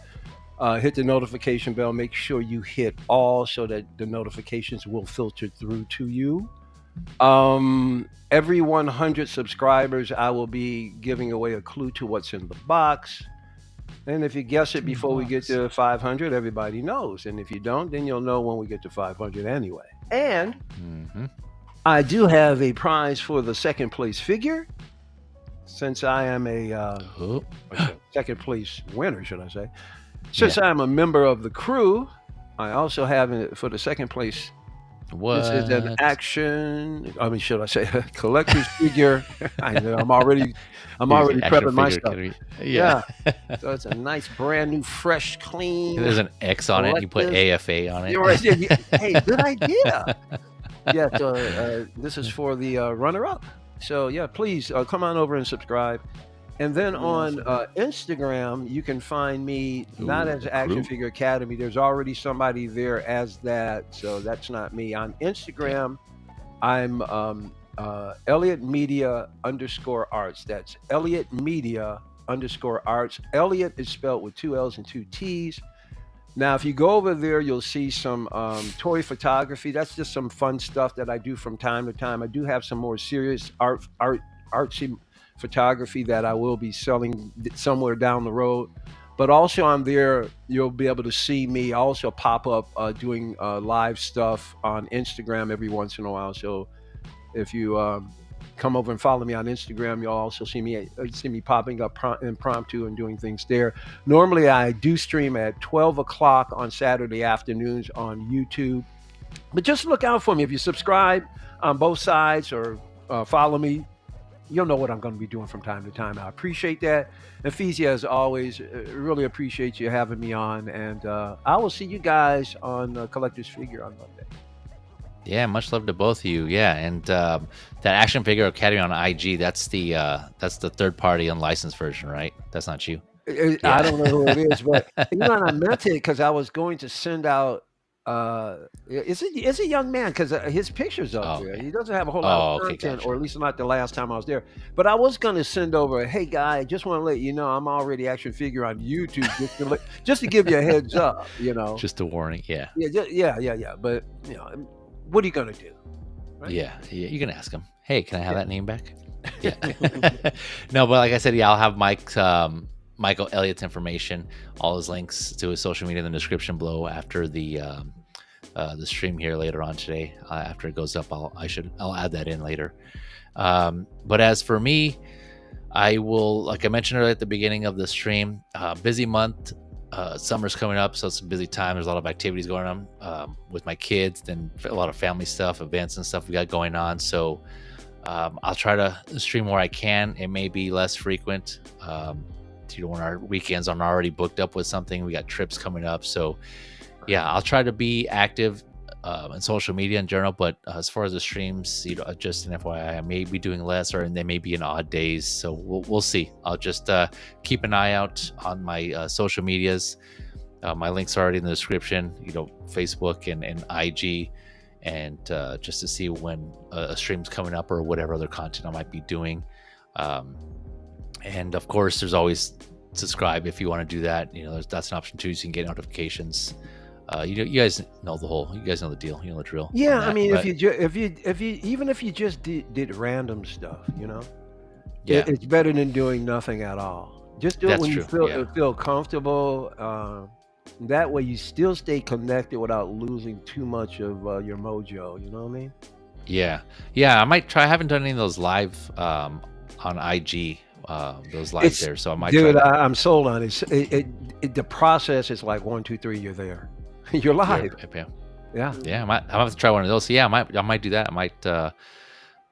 Hit the notification bell. Make sure you hit all so that the notifications will filter through to you. Every 100 subscribers, I will be giving away a clue to what's in the box. And if you guess it before we get to 500, everybody knows. And if you don't, then you'll know when we get to 500 anyway. And I do have a prize for the second place figure. Since I am a second place winner, should I say. Since I'm a member of the crew, I also have for the second place What? This is an action. I mean, should I say collector's figure? I know. I'm already prepping my stuff. Yeah. So it's a nice, brand new, fresh, clean. There's an X on it. You put AFA on it. You're right. Hey, good idea. Yeah. So this is for the runner-up. So yeah, please come on over and subscribe. And then on Instagram, you can find me not as Action Figure Academy. There's already somebody there as that, so that's not me. On Instagram, I'm Elliot Media _arts. That's Elliot Media _arts. Elliot is spelled with 2 L's and 2 T's. Now, if you go over there, you'll see some toy photography. That's just some fun stuff that I do from time to time. I do have some more serious artsy photography that I will be selling somewhere down the road, but also on there you'll be able to see me also pop up doing live stuff on Instagram every once in a while. So if you come over and follow me on Instagram, you'll also see me popping up impromptu and doing things there. Normally I do stream at 12 o'clock on Saturday afternoons on YouTube, but just look out for me. If you subscribe on both sides or follow me, you'll know what I'm going to be doing from time to time. I appreciate that. And Fizia, as always, really appreciate you having me on. And I will see you guys on Collector's Figure on Monday. Yeah, much love to both of you. Yeah, and that Action Figure Academy on IG, that's the third-party unlicensed version, right? That's not you. I don't know who it is, but you know, I meant it because I was going to send out. It's a young man because his picture's up there. He doesn't have a whole lot of content, gotcha. or at least not the last time I was there. But I was going to send over, hey guy, just want to let you know I'm already Action Figure on YouTube, just to give you a heads up, you know. Just a warning, yeah. Yeah. But you know, what are you going to do? Right? Yeah. You can ask him. Hey, can I have that name back? Yeah. No, but like I said, I'll have Michael Elliott's information, all his links to his social media in the description below after the stream here later on today. After it goes up, I'll add that in later. But as for me, I will, like I mentioned earlier at the beginning of the stream, busy month. Summer's coming up, so it's a busy time. There's a lot of activities going on with my kids, then a lot of family stuff, events and stuff we got going on. So I'll try to stream where I can. It may be less frequent. When our weekends are already booked up with something, we got trips coming up. So yeah, I'll try to be active in social media in general, but as far as the streams, just an FYI, I may be doing less, or they may be in odd days. So we'll see. I'll just keep an eye out on my social medias. My links are already in the description, Facebook and IG, and just to see when a stream's coming up or whatever other content I might be doing. And of course, there's always subscribe if you want to do that. That's an option too, so you can get notifications. You guys know you guys know the deal. You know the drill. Yeah, I mean, if you just did random stuff, it's better than doing nothing at all. Just do it when you feel comfortable. That way, you still stay connected without losing too much of your mojo. You know what I mean? Yeah. I might try. I haven't done any of those live on IG. Those lives there, so I might. Dude, I'm sold on it. The process is like 1, 2, 3. You're there. You're live. Yeah. I might have to try one of those. So yeah, I might do that. I might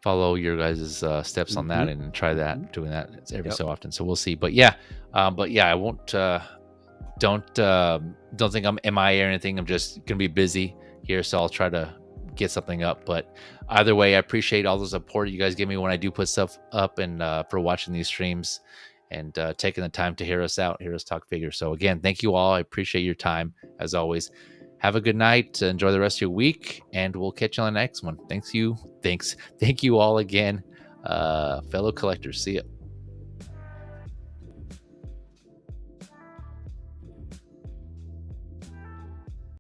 follow your guys' steps on that and try that. Doing that every so often. So we'll see. But yeah, I won't. Don't think I'm MIA or anything. I'm just gonna be busy here, so I'll try to get something up. But either way, I appreciate all the support you guys give me when I do put stuff up, and for watching these streams and taking the time to hear us talk figures. So again, thank you all. I appreciate your time as always. Have a good night. Enjoy the rest of your week, and we'll catch you on the next one. Thank you all again, fellow collectors. See ya.